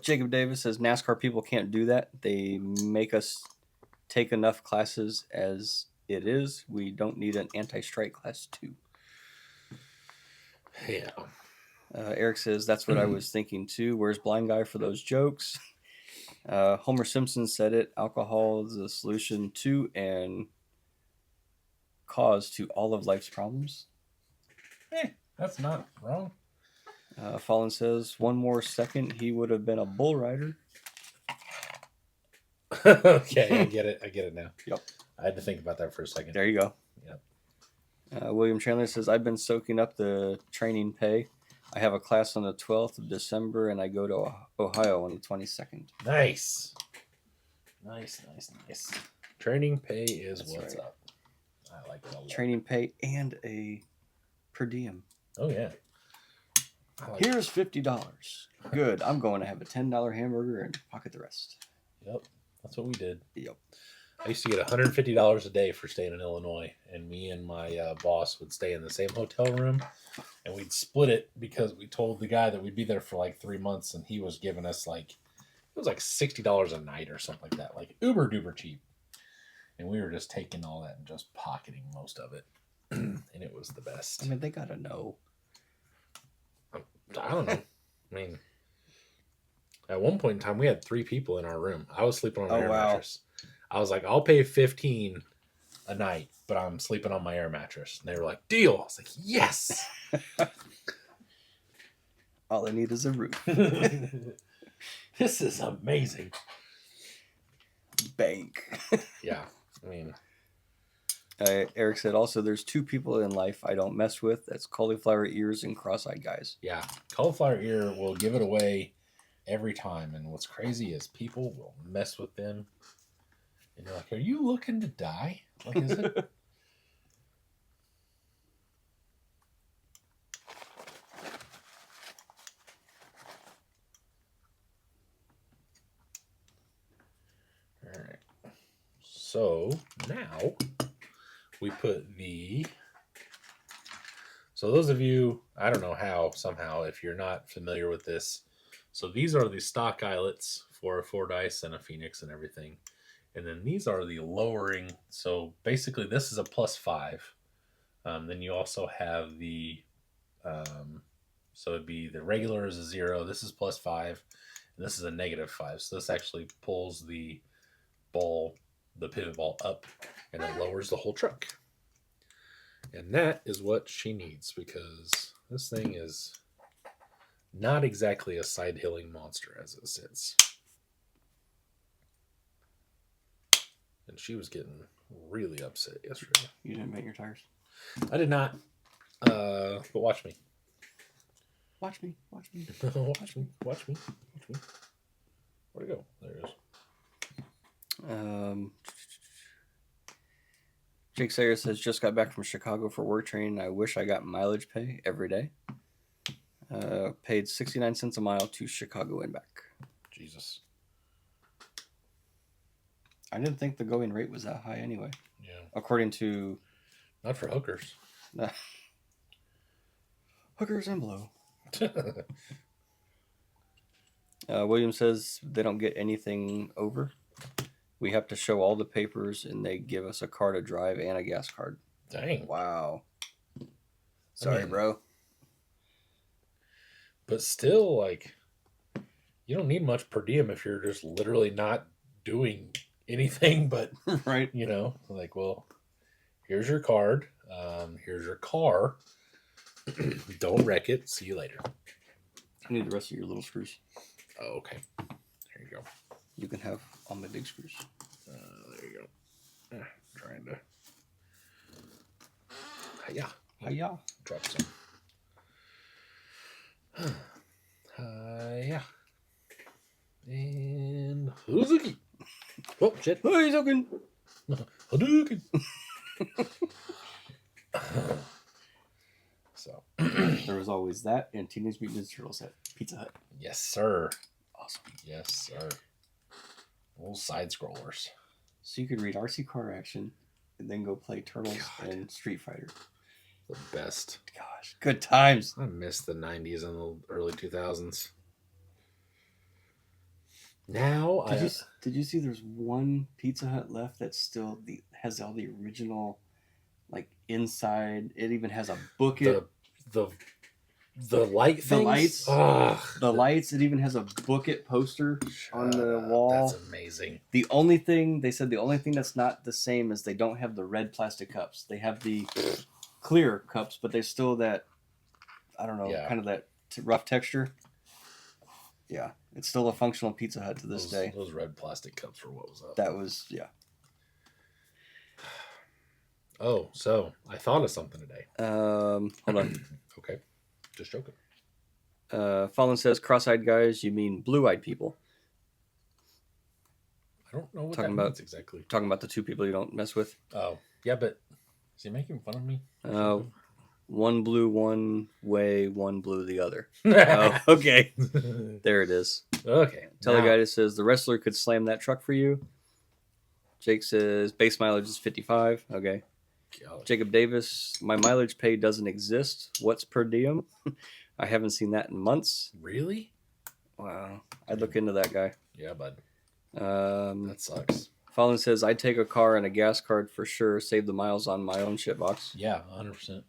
Jacob Davis says NASCAR people can't do that. They make us take enough classes as it is. We don't need an anti-strike class 2. yeah. Eric says that's what I was thinking too. Where's Blind Guy for those jokes? Homer Simpson said it. Alcohol is the solution to and cause to all of life's problems. That's not wrong. Fallen says 1 more second he would have been a bull rider. Okay, I get it now. Yep. I had to think about that for a second. There you go. Yep. William Chandler says I've been soaking up the training pay. I have a class on the 12th of December and I go to Ohio on the 22nd. Nice. Training pay is That's what's right. up. I like it a lot. Training pay and a per diem. Oh yeah. I like Here's $50. Good. I'm going to have a $10 hamburger and pocket the rest. Yep. That's what we did. Yep. I used to get $150 a day for staying in Illinois, and me and my boss would stay in the same hotel room, and we'd split it because we told the guy that we'd be there for like 3 months, and he was giving us like, it was like $60 a night or something like that, like uber duper cheap. And we were just taking all that and just pocketing most of it, and it was the best. I mean, they got to know. I don't know. I mean, at one point in time, we had 3 people in our room. I was sleeping on an air mattress. I was like, I'll pay $15 a night, but I'm sleeping on my air mattress. And they were like, deal. I was like, yes. All I need is a roof. This is amazing. Bank. Yeah. I mean, Eric said also there's 2 people in life I don't mess with. That's cauliflower ears and cross-eyed guys. yeah. Cauliflower ear will give it away every time. And what's crazy is people will mess with them. And you're like, are you looking to die? Like, is it? All right. So now we put the. So those of you, I don't know how, somehow, if you're not familiar with this. So these are the stock eyelets for a 4 dice and a phoenix and everything. And then these are the lowering. So basically, this is a +5. Then you also have the. So it'd be the regular is a 0. This is +5. And this is a -5. So this actually pulls the ball, the pivot ball up, and it lowers the whole truck. And that is what she needs because this thing is not exactly a side-hilling monster as it sits. And she was getting really upset yesterday. You didn't paint your tires. I did not. But watch me. Watch me. Watch me. Watch me. Watch me. Watch me. Where'd it go? There it is. Jake Sayer says just got back from Chicago for work training. I wish I got mileage pay every day. Paid 69 cents a mile to Chicago and back. Jesus. I didn't think the going rate was that high anyway. Yeah. According to Not for hookers. hookers and blow. William says they don't get anything over. We have to show all the papers and they give us a car to drive and a gas card. Dang. Wow. Sorry, mean- bro. But still, like, you don't need much per diem if you're just literally not doing anything but, Right. you know, like, well, here's your card. Here's your car. Don't wreck it. See you later. I need the rest of your little screws. Oh, okay. There you go. You can have all my big screws. There you go. Trying to. Yeah. Yeah. Drop some. Yeah. And Hazuki. Oh shit. Hey, Zokin. Hadouken. So. There was always that and Teenage Mutant Ninja Turtles at Pizza Hut. Yes, sir. Awesome. Yes, sir. Little side scrollers. So you could read RC Car Action and then go play Turtles God. and Street Fighter. The best. Gosh, good times. I miss the 90s and the early 2000s. Now Did you see there's one Pizza Hut left that's still has all the original, like, inside. It even has a bucket. the light things. The lights. Ugh. The lights. It even has a bucket poster on the wall. That's amazing. The only thing they said that's not the same is they don't have the red plastic cups. They have the clear cups, but there's still that, I don't know, Yeah. kind of that rough texture. Yeah, it's still a functional Pizza Hut to this day. Those red plastic cups were what was up. That was, yeah. Oh, so I thought of something today. Hold on. Okay. Just joking. Fallen says, cross-eyed guys, you mean blue-eyed people. I don't know what Talking that about- means exactly. Talking about the two people you don't mess with. Oh, yeah, but is he making fun of me? One blue one way, one blue the other. Oh, okay. There it is. Okay. Teleguided says, the wrestler could slam that truck for you. Jake says, base mileage is 55. Okay. God. Jacob Davis, my mileage pay doesn't exist. What's per diem? I haven't seen that in months. Really? Wow. I'd look into that guy. Yeah, bud. Um, That sucks. Fallon says, I'd take a car and a gas card for sure. Save the miles on my own shitbox. Yeah, 100%.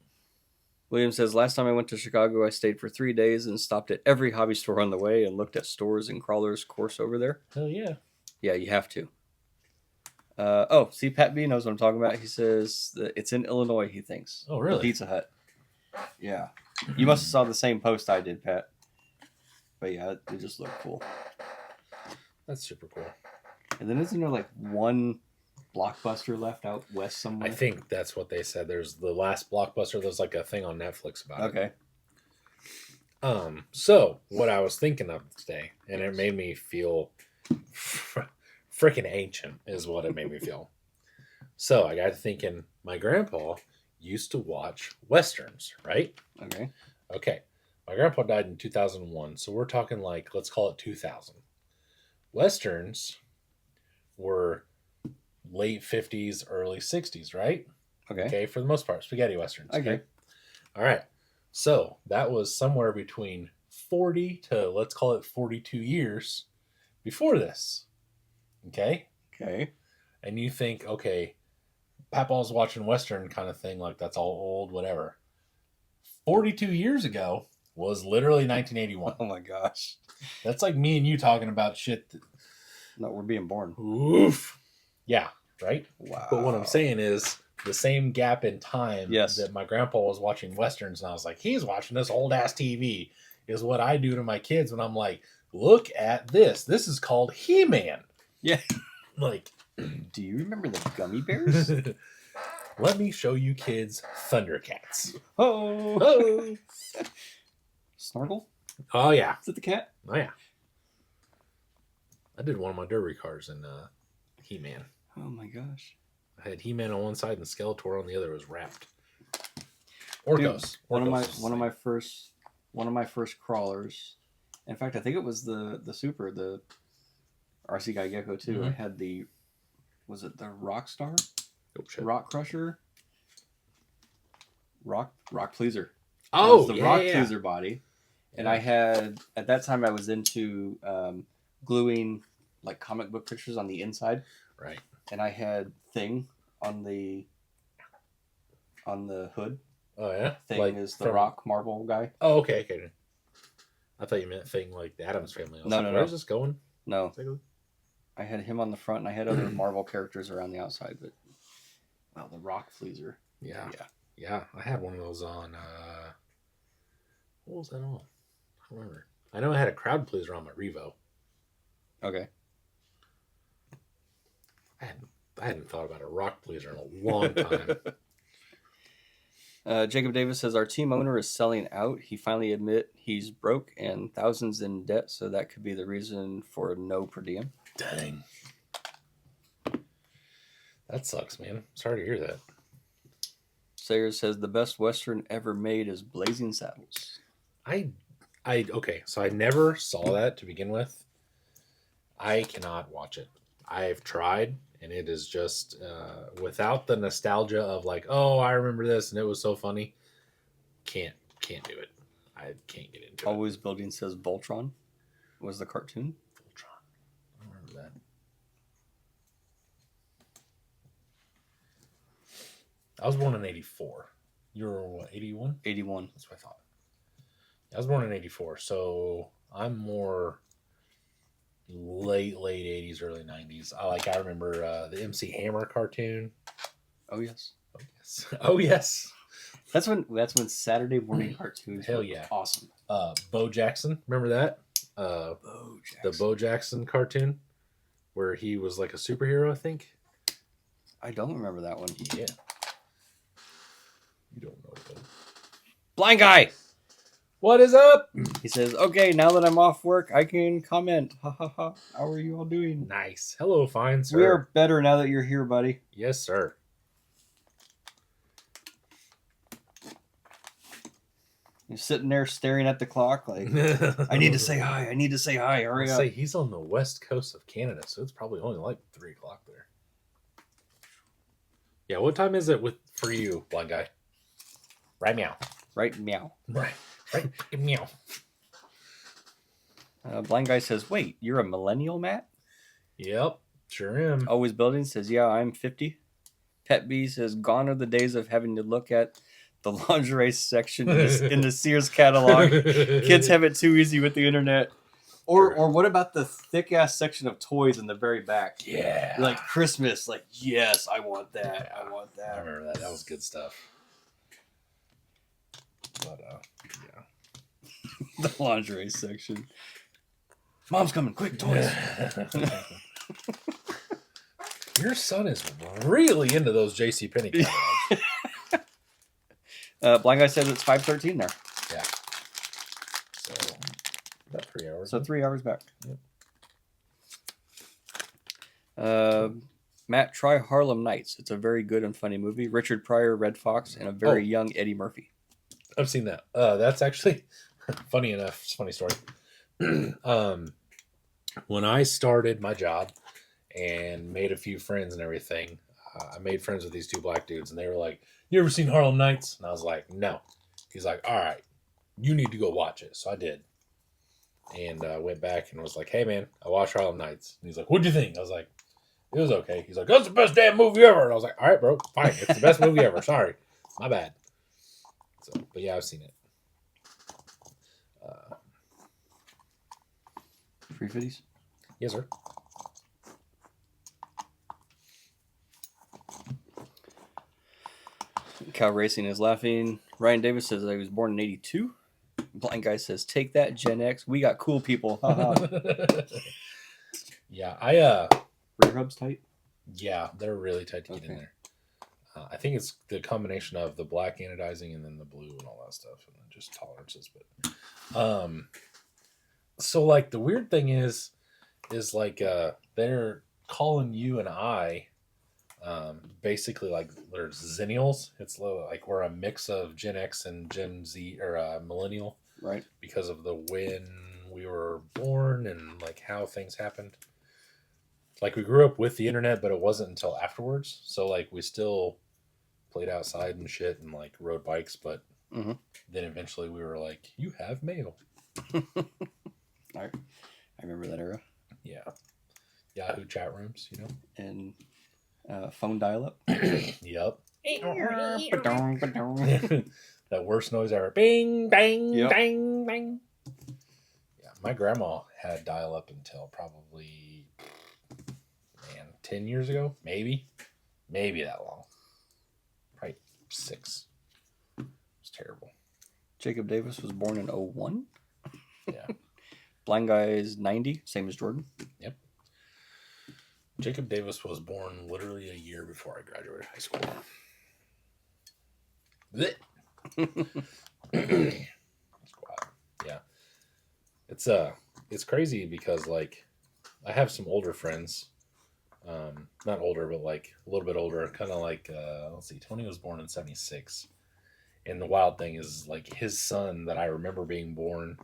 William says, last time I went to Chicago, I stayed for 3 days and stopped at every hobby store on the way and looked at stores and crawlers course over there. Hell yeah. Yeah, you have to. See, Pat B knows what I'm talking about. He says that it's in Illinois, he thinks. Oh, really? Pizza Hut. Yeah. You must have saw the same post I did, Pat. But yeah, it just looked cool. That's super cool. And then isn't there like one Blockbuster left out west somewhere? I think that's what they said. There's the last Blockbuster. There's like a thing on Netflix about Okay. it. So what I was thinking of today, and it made me feel freaking ancient, is what it made me feel. So I got thinking, my grandpa used to watch Westerns, right? Okay. Okay. My grandpa died in 2001, so we're talking like, let's call it 2000. Westerns were late 50s, early 60s, right? Okay. Okay, for the most part, spaghetti westerns. Okay. All right. So that was somewhere between 40 to, let's call it 42 years before this. Okay. Okay. And you think, okay, Papa's watching Western kind of thing, like that's all old, whatever. 42 years ago was literally 1981. Oh my gosh. That's like me and you talking about shit. No, we're being born. Oof. Yeah, right? Wow. But what I'm saying is the same gap in time Yes. that my grandpa was watching Westerns, and I was like, he's watching this old ass TV, is what I do to my kids when I'm like, look at this. This is called He-Man. Yeah. Like, Do you remember the gummy bears? let me show you kids Thundercats. Oh. Oh, Snorkel? oh yeah. Is it the cat? Oh yeah. I did one of my derby cars in He-Man. Oh my gosh. I had He-Man on one side and Skeletor on the other was wrapped. Orcos. One of Orcos. my first crawlers. In fact, I think it was the Super, the RC Guy Gecko too. Mhm. I had was it the Rockstar? Oh, shit. Rock Crusher? Rock Pleaser. It Oh, was the yeah, Rock yeah. Pleaser body. And I had, at that time I was into gluing like comic book pictures on the inside. Right. And I had Thing on the on the hood Oh yeah, thing like is the from- Rock Marvel guy. Oh, okay. I thought you meant thing like the Addams Family. I was No, like, no, where's no. this going? No, Take a look. I had him on the front, and I had other Marvel characters around the outside. But wow, the Rock Fleaser. Yeah, Yeah. yeah. I had one of those on. What was that on? I don't remember. I know I had a crowd pleaser on my Revo. Okay. I hadn't thought about a rock pleaser in a long time. Jacob Davis says our team owner is selling out. He finally admit he's broke and thousands in debt, so that could be the reason for no per diem. Dang. That sucks, man. Sorry to hear that. Sayers says the best Western ever made is Blazing Saddles. Okay, so I never saw that to begin with. I cannot watch it. I've tried, and it is just without the nostalgia of like, oh, I remember this and it was so funny. Can't do it. I can't get into Always Building says Voltron was the cartoon. it. Voltron. I don't remember that. I was born in 84. You were what, 81? 81. That's what I thought. I was born in 84, so I'm more late 80s, early 90s. I remember the MC Hammer cartoon. Oh yes. Oh yes. Oh yes. That's when Saturday morning cartoons Hell were yeah. awesome. Bo Jackson, remember that? Bo The Bo Jackson cartoon where he was like a superhero, I think. I don't remember that one. Yeah. You don't know it. Blind guy. What is up? He says, "Okay, now that I'm off work, I can comment. Ha ha ha. How are you all doing? Nice. Hello, fine sir. We're better now that you're here, buddy." Yes, sir. You're sitting there staring at the clock like, I need to say hi. I need to say hi. Hurry I'll up. say he's on the west coast of Canada, so it's probably only like 3 o'clock there. Yeah, what time is it for you, blind guy? Right meow. Right, meow. Right meow. Blind guy says, "Wait, you're a millennial, Matt?" Yep, sure am. Always Building says, "Yeah, I'm 50." Pet B says, "Gone are the days of having to look at the lingerie section in the Sears catalog. Kids have it too easy with the internet." Or what about the thick ass section of toys in the very back? Yeah. Like Christmas, like, yes, I want that. I want I that. remember that. That was good stuff. But yeah. The lingerie section. Mom's coming, quick, toys. Your son is really into those JCPenney catalogs. Blind guy says it's 5:13 there. Yeah. So about 3 hours. So 3 hours back. Yep. Matt, try Harlem Nights. It's a very good and funny movie. Richard Pryor, Red Fox, and a very young Eddie Murphy. I've seen that. That's actually funny enough. It's a funny story. When I started my job and made a few friends and everything, I made friends with these 2 black dudes, and they were like, "You ever seen Harlem Nights?" And I was like, "No." He's like, "All right, you need to go watch it." So I did, and went back and was like, "Hey man, I watched Harlem Nights." And he's like, "What'd you think?" I was like, "It was okay." He's like, "That's the best damn movie ever." And I was like, "All right, bro, fine. It's the best movie ever. Sorry, my bad." So, but yeah, I've seen it. Free fitties. Yes, sir. Cow Racing is laughing. Ryan Davis says I was born in 82. Blind guy says, "Take that, Gen X. We got cool people." Yeah, Rear hubs tight. yeah, they're really tight to get in Okay. there. I think it's the combination of the black anodizing and then the blue and all that stuff, and then just tolerances. But, so like the weird thing is like they're calling you and I, basically like they're zennials. It's like we're a mix of Gen X and Gen Z or millennial, Right. because of the when we were born and like how things happened. Like we grew up with the internet, but it wasn't until afterwards. So like we still played outside and shit and like rode bikes, but Mhm. then eventually we were like, "You have mail." I remember that era. Yeah. Yahoo chat rooms, you know. And phone dial-up. Yep. That worst noise ever. Bing, bang, Yep. bang, bang. Yeah, my grandma had dial up until probably, 10 years ago, maybe that long, probably 6. It was terrible. Jacob Davis was born in 01. Yeah. Blind Guy is 90, same as Jordan. Yep. Jacob Davis was born literally a year before I graduated high school. Blech. Squad. Yeah. It's crazy because like I have some older friends. Not older, but like a little bit older, kind of like let's see, Tony was born in 76. And the wild thing is like his son that I remember being born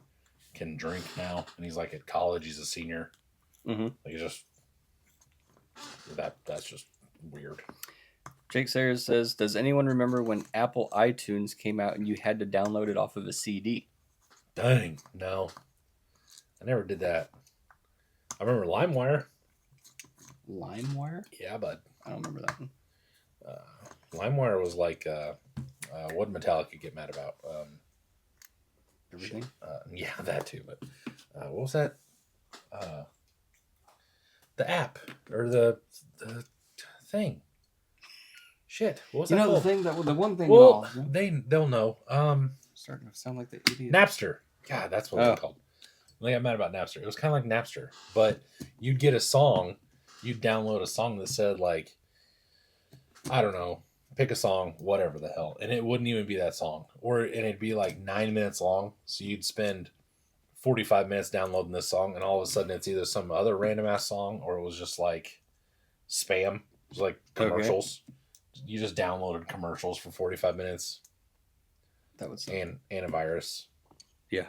can drink now, and he's like at college, he's a senior. Mm-hmm. Like it's just that's just weird. Jake Sayers says, does anyone remember when Apple iTunes came out and you had to download it off of a CD? Dang, no. I never did that. I remember LimeWire. LimeWire? Yeah, but I don't remember that one. LimeWire was like what did Metallica get mad about? Everything? Yeah, that too. But what was that? The app or the thing. Shit, what was You that know, called? the one thing. Well, you know, they'll know. starting to sound like the idiot. Napster. God, that's what Oh. it's called. They got mad about Napster. It was kind of like Napster, but you'd get a song, you'd download a song that said like, I don't know, pick a song, whatever the hell, and it wouldn't even be that song, and it'd be like 9 minutes long. So you'd spend 45 minutes downloading this song, and all of a sudden it's either some other random ass song or it was just like spam. It was like commercials. You just downloaded commercials for 45 minutes. That would suck. And antivirus. Yeah.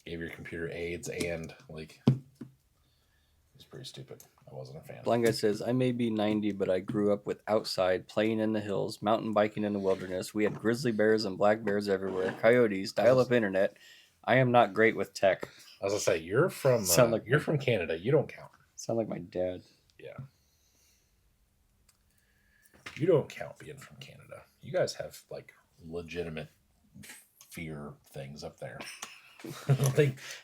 Gave your computer AIDS and like it's pretty stupid. I wasn't a fan. Blind Guy says, I may be 90, but I grew up with outside, playing in the hills, mountain biking in the wilderness. We had grizzly bears and black bears everywhere, coyotes, dial-up internet. I am not great with tech. I was gonna say you're from you're from Canada. You don't count. Sound like my dad. Yeah. You don't count being from Canada. You guys have like legitimate fear things up there.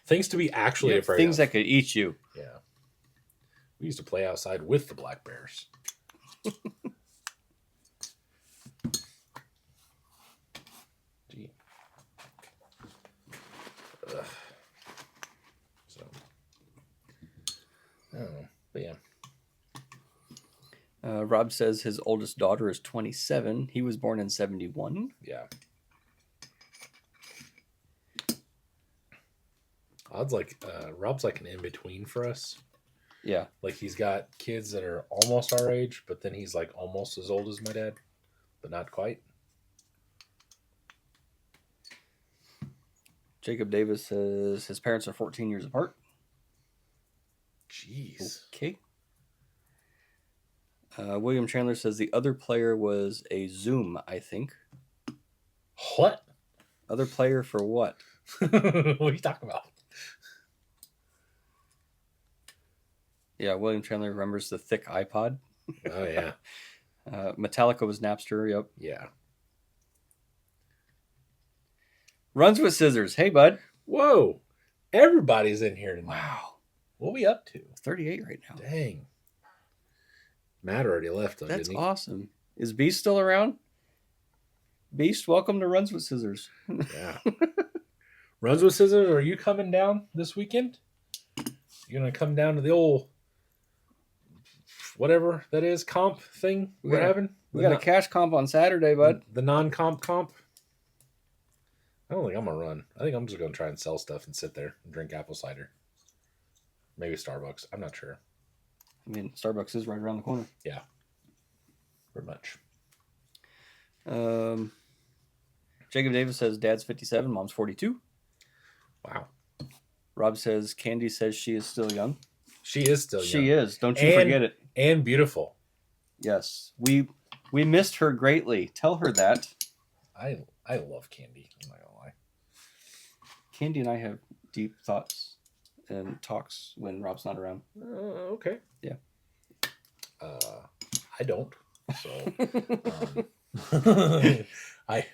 Things to be actually afraid Things of. that could eat you. Yeah. We used to play outside with the black bears. Gee. Ugh. So, I don't know. But yeah. Rob says his oldest daughter is 27. He was born in 71. Yeah. Odds like Rob's like an in-between for us. Yeah. Like he's got kids that are almost our age, but then he's like almost as old as my dad, but not quite. Jacob Davis says his parents are 14 years apart. Jeez. Okay. William Chandler says the other player was a Zoom, I think. What? Other player for what? What are you talking about? Yeah, William Chandler remembers the thick iPod. Oh yeah. Metallica was Napster, yep. Yeah. Runs with Scissors. Hey, bud. Whoa. Everybody's in here tonight. Wow. What are we up to? 38 right now. Dang. Matt already left though, That's didn't he? awesome. Is Beast still around? Beast, welcome to Runs with Scissors. Yeah. Runs with Scissors, are you coming down this weekend? You gonna come down to the old whatever that is comp thing we're having? We got a cash comp on Saturday, bud. The non-comp. I don't think I'm gonna run. I think I'm just gonna try and sell stuff and sit there and drink apple cider. Maybe Starbucks. I'm not sure. I mean, Starbucks is right around the corner. Yeah. Pretty much. Jacob Davis says dad's 57, mom's 42. Wow. Rob says Candy says she is still young. She is still young. She is. Don't you And- forget it. And beautiful. Yes. We missed her greatly. Tell her that. I love Candy. I'm not gonna lie. Candy and I have deep thoughts and talks when Rob's not around. Okay. Yeah. I don't. So I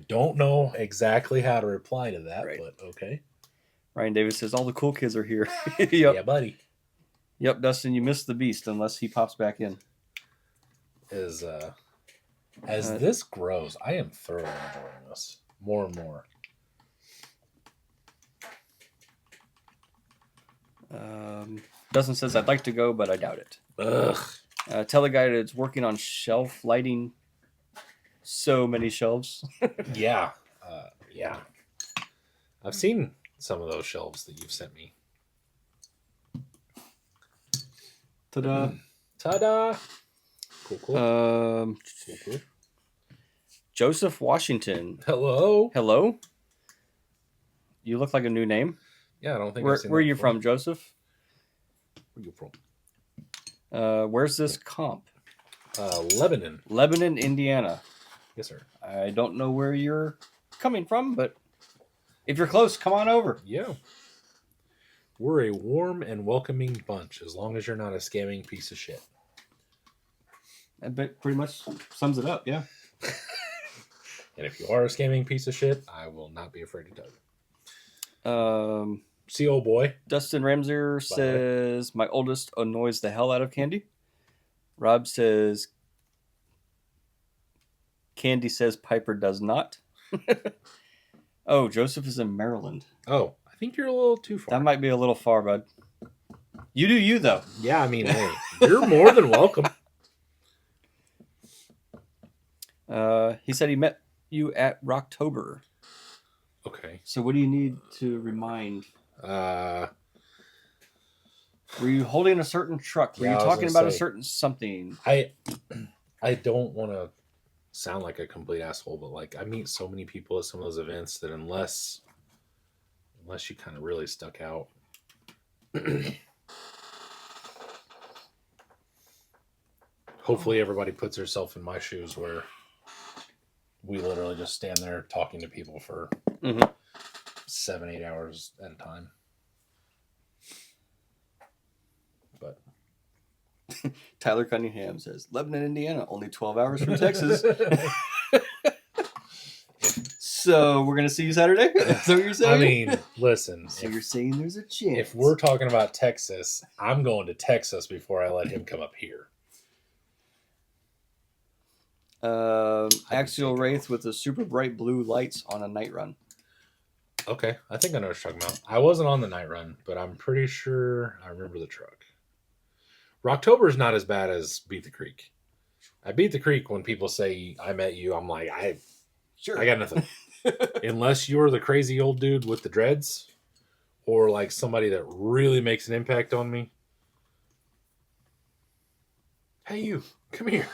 don't know exactly how to reply to that, Right. but okay. Ryan Davis says all the cool kids are here. Yep. Yeah, buddy. Yep, Dustin, you missed the beast unless he pops back in. As Uh, this grows, I am thoroughly enjoying this more and more. Dustin says I'd like to go, but I doubt it. Ugh. Tell the guy that it's working on shelf lighting. So many shelves. Yeah. Yeah. I've seen some of those shelves that you've sent me. Ta-da. Ta-da! Cool, cool. Um, Cool, cool. Joseph Washington. Hello. Hello. You look like a new name. Yeah, I don't think. Where I've seen are that you before. from, Joseph? Where you from? Where's this comp? Lebanon. Lebanon, Indiana. Yes, sir. I don't know where you're coming from, but if you're close, come on over. Yeah. We're a warm and welcoming bunch, as long as you're not a scamming piece of shit. That pretty much sums it up, yeah. And if you are a scamming piece of shit, I will not be afraid to tell you. See, old boy. Dustin Ramser says, my oldest annoys the hell out of Candy. Rob says, Candy says Piper does not. Oh, Joseph is in Maryland. Oh, I think you're a little too far. That might be a little far, bud. You do you, though. Yeah, I mean, hey, you're more than welcome. He said he met you at Rocktober. Okay. So what do you need to remind? Uh, Were you holding a certain truck? Were Yeah, you I was talking gonna about a say. certain something? I don't want to sound like a complete asshole, but like I meet so many people at some of those events that unless you kind of really stuck out. Hopefully everybody puts herself in my shoes where we literally just stand there talking to people for Mhm. 7-8 hours at a time. But Tyler Cunningham says, Lebanon, Indiana, only 12 hours from Texas. So we're going to see you Saturday? Is that what you're saying? I mean, listen, so you're saying there's a chance. if we're talking about Texas, I'm going to Texas before I let him come up here. Axial Wraith with the super bright blue lights on a night run. Okay, I think I know what you're talking about. I wasn't on the night run, but I'm pretty sure I remember the truck. Rocktober is not as bad as Beat the Creek. I Beat the Creek when people say I met you, I'm like, I got nothing. Unless you're the crazy old dude with the dreads, or like somebody that really makes an impact on me. Hey, you, come here.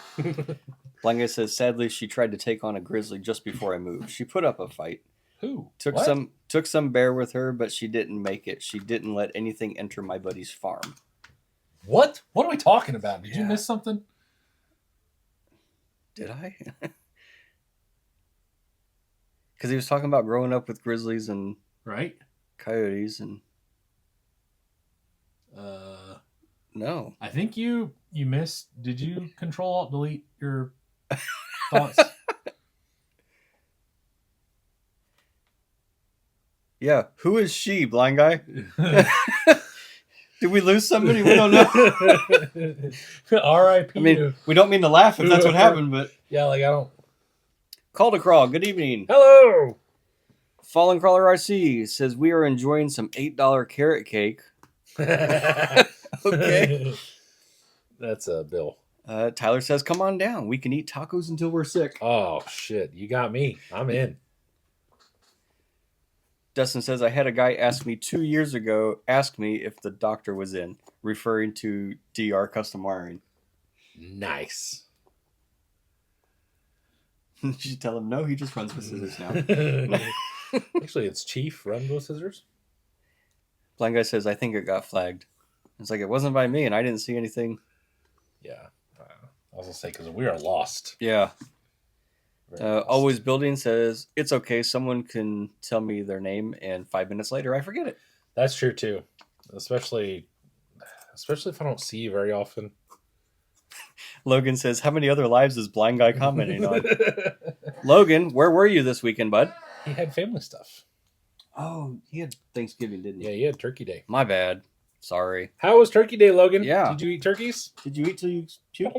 Blanca says, sadly, she tried to take on a grizzly just before I moved. She put up a fight. Who? Took What? some bear with her, but she didn't make it. She didn't let anything enter my buddy's farm. What? What are we talking about? Did you Yeah. miss something? Did I? Because he was talking about growing up with grizzlies and Right? coyotes, and no. I think you missed. Did you Control Alt Delete your thoughts? Yeah, who is she, blind guy? Did we lose somebody? We don't know. R.I.P. I mean, we don't mean to laugh if that's what happened, but yeah, like I don't. Call to Crawl, good evening. Hello. Fallen Crawler RC says we are enjoying some $8 carrot cake. Okay. That's a bill. Tyler says, come on down. We can eat tacos until we're sick. Oh shit! You got me. I'm in. Dustin says, I had a guy ask me 2 years ago, ask me if the doctor was in, referring to DR Custom Wiring. Nice. Did you tell him no? He just runs with scissors now. Actually, it's Chief Run with Scissors. Blind guy says, I think it got flagged. It's like, it wasn't by me, and I didn't see anything. Yeah. I was gonna say because we are lost. Yeah. Very lost. Always Building says, it's okay. Someone can tell me their name, and 5 minutes later, I forget it. That's true too. Especially if I don't see you very often. Logan says, "How many other lives is Blind Guy commenting on?" Logan, where were you this weekend, bud? He had family stuff. Oh, he had Thanksgiving, didn't he? Yeah, he had Turkey Day. My bad. Sorry. How was Turkey Day, Logan? Yeah. Did you eat turkeys? Did you eat till you puke?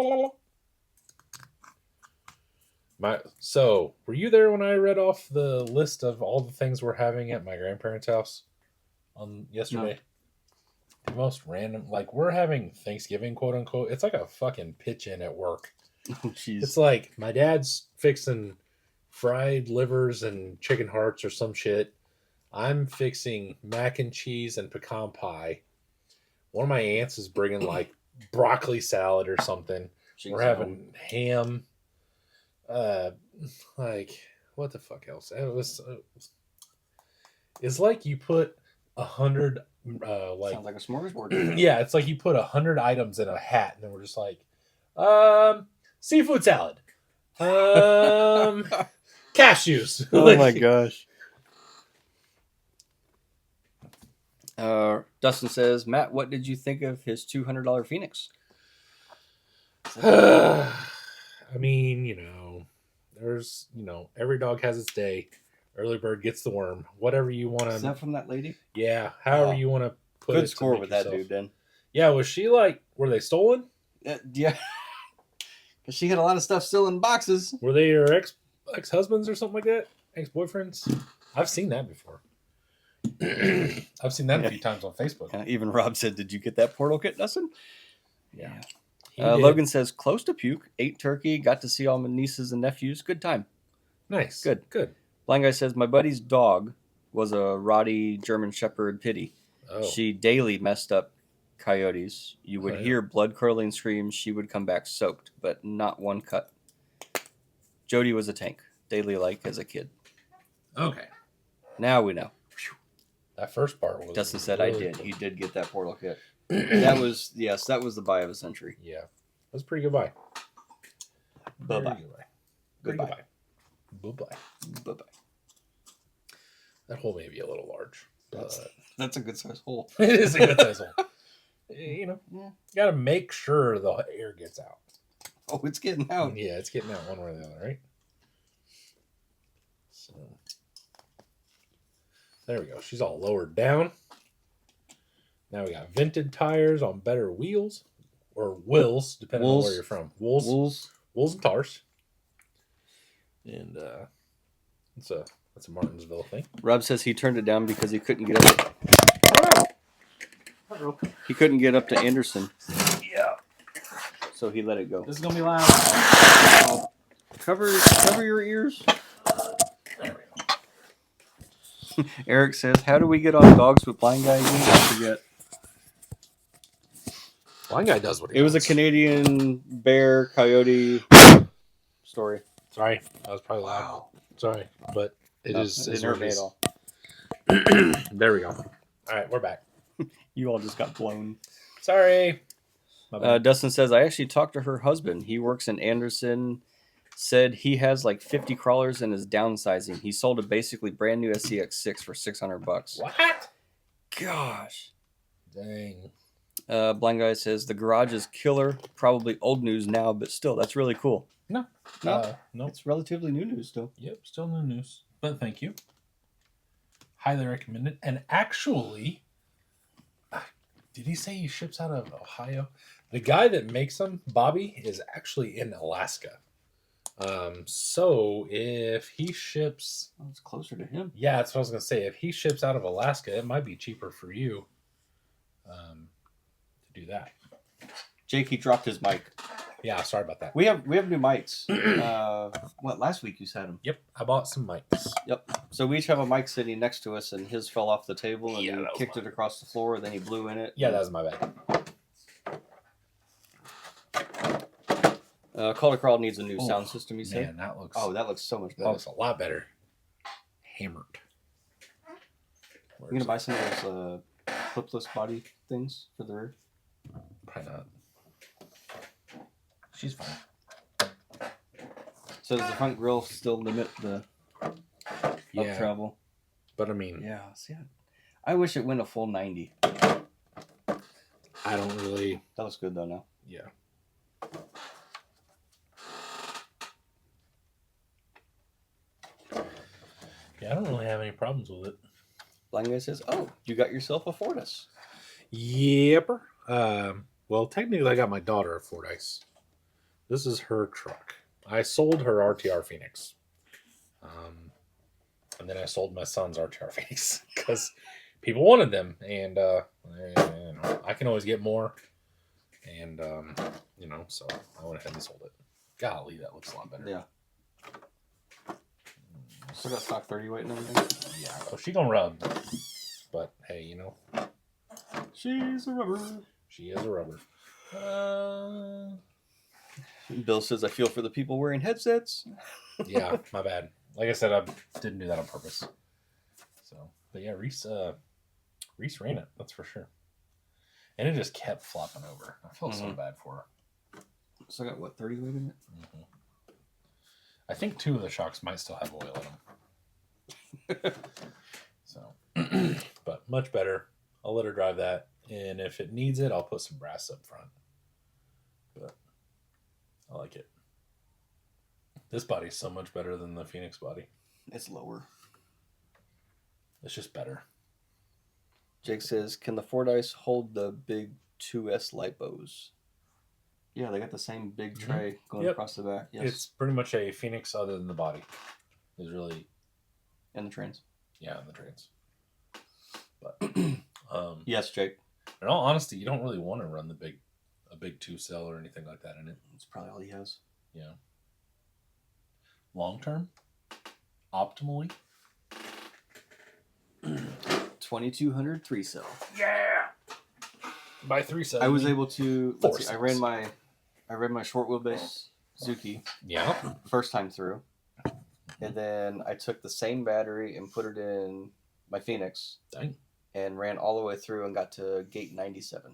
So, were you there when I read off the list of all the things we're having at my grandparents' house on yesterday? The most random, like we're having Thanksgiving, quote unquote. It's like a fucking pitch in at work. Oh, jeez. It's like my dad's fixing fried livers and chicken hearts or some shit. I'm fixing mac and cheese and pecan pie. One of my aunts is bringing like broccoli salad or something. We're having ham. Like what the fuck else? It's like you put 100 like sounds like a smorgasbord. yeah, it's like you put 100 items in a hat, and then we're just like, seafood salad, cashews. Oh my gosh. Dustin says, "Matt, what did you think of his $200 Phoenix?" I mean, there's, every dog has its day. Early bird gets the worm. Whatever you want Is to. that from that lady? Yeah, however Oh. you want to put it. Good to score make with yourself. that dude, then. Yeah, was she like? Were they stolen? Yeah. Because she had a lot of stuff still in boxes. Were they your ex-husbands or something like that? Ex-boyfriends? I've seen that before. I've seen that a few times on Facebook. Even Rob said, "Did you get that portal kit, Dustin?" Yeah. He did. Logan says, "Close to puke. Ate turkey. Got to see all my nieces and nephews. Good time." Nice. Good. Good. Blind Guy says, "My buddy's dog was a Rottie German Shepherd Pitty. Oh. She daily messed up coyotes. You would Oh, yeah. hear blood-curdling screams. She would come back soaked, but not one cut. Jody was a tank. Daily like as a kid. Okay. Now we know." That first part was. Dustin said, really "I did." cool. He did get that portal kit. That was the buy of a century. Yeah. That's a pretty good buy. Very Bye-bye. good buy. Pretty Goodbye. good buy. Bye-bye. Bye-bye. That hole may be a little large. That's a good size hole. It is a good size hole. You Yeah. got to make sure the air gets out. Oh, it's getting out. Yeah, it's getting out one way or the other, right? So there we go. She's all lowered down. Now we got vented tires on better wheels or wheels, depending on where you're from. Wools and tars. And that's a Martinsville thing. Rob says he turned it down because he couldn't get up. He couldn't get up to Anderson, Yeah, so he let it go. this is gonna be loud. Cover your ears. There we go. Eric says, "How do we get on Dogs with Blind Guy again?" I forget. Blind Guy does what he It was a wants. Canadian bear coyote story. Sorry, that was probably loud. Wow. Sorry, but it No, is. it is didn't hurt what me it at is. all. There we go. All right, we're back. You all just got blown. Sorry. My bad. Dustin says, "I actually talked to her husband. He works in Anderson. Said he has like 50 crawlers and is downsizing. He sold a basically brand new SCX6 for $600. What? Gosh." Dang. Blind Guy says, "The garage is killer. Probably old news now, but still, that's really cool." No. No. No. It's relatively new news still. Yep, still no news. But thank you. Highly recommend it. And actually, did he say he ships out of Ohio? The guy that makes them, Bobby, is actually in Alaska. So if he ships, Oh, it's closer to him. yeah, that's what I was gonna say. If he ships out of Alaska, it might be cheaper for you to do that. Jake, he dropped his mic. Yeah, sorry about that. We have new mics. Last week you said them. Yep, I bought some mics. Yep. So we each have a mic sitting next to us, and his fell off the table, and Yeah, he that was kicked mine. it across the floor, and then he blew in it. Yeah, that was my bad. Calder Crawl needs a new Oh, sound system, he said. Man, that looks. Oh, that looks so much that better. looks a lot better. Hammered. You gonna buy some of those clipless body things for the rear? Probably not. She's fine. So does the front grille still limit the up Yeah, travel? but I mean, Yeah. See, I wish it went a full 90. I don't really. That looks good though now. Yeah. Yeah, I don't really have any problems with it. Blind guy says, "Oh, you got yourself a Fortis." Yep. Well, technically, I got my daughter a Fordyce. This is her truck. I sold her RTR Phoenix. And then I sold my son's RTR Phoenix because people wanted them, and I can always get more. And so I went ahead and sold it. Golly, that looks a lot better. Yeah. Still got stock 30 weight and everything. Yeah. Oh, she gonna rub, but hey, She's a rubber. she is a rubber. Bill says, "I feel for the people wearing headsets." Yeah, my bad. Like I said, I didn't do that on purpose. So, but yeah, Reese ran it. That's for sure. And it just kept flopping over. I felt so bad for her. So I got what, 30 weight in it? Mm-hmm. I think 2 of the shocks might still have oil in them. So, but much better. I'll let her drive that, and if it needs it, I'll put some brass up front. But I like it. This body's so much better than the Phoenix body. It's lower. It's just better. Jake says, "Can the Fordyce hold the big 2S lipos?" Yeah, they got the same big tray going across the back. Yes. It's pretty much a Phoenix other than the body. Is really And the trans. Yeah, in the trains. But yes, Jake. in all honesty, you don't really want to run a big 2-cell or anything like that in it. That's probably all he has. Yeah. Long term, optimally. 2200 3-cell. Yeah. By 3-cell. I was able to. Four Let's see, I cells. ran my short wheelbase Zuki Yeah. first time through, and then I took the same battery and put it in my Phoenix. Dang. And ran all the way through and got to gate 97,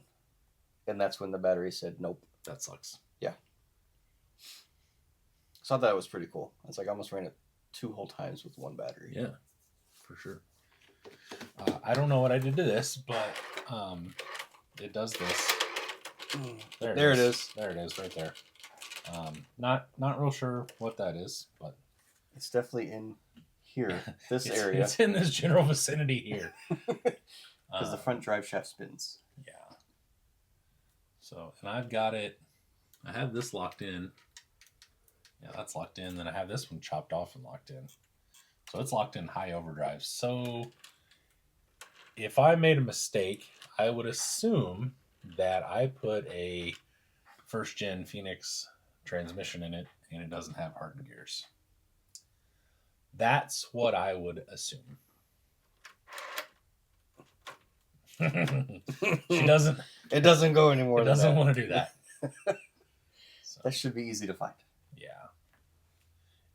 and that's when the battery said nope. That sucks. Yeah. So I thought that was pretty cool. It's like I almost ran it 2 whole times with one battery. Yeah, for sure. I don't know what I did to this, but it does this. There it is. There it is, right there. Not real sure what that is, but It's definitely in here, this it's, area, It's in this general vicinity here. because the front drive shaft spins. Yeah. So, and I've got it. I have this locked in. Yeah, that's locked in. Then I have this one chopped off and locked in. So it's locked in high overdrive. So if I made a mistake, I would assume that I put a first gen Phoenix transmission in it and it doesn't have hardened gears. That's what I would assume. She doesn't. It doesn't go anymore. It doesn't want to do that. So, That should be easy to find. yeah,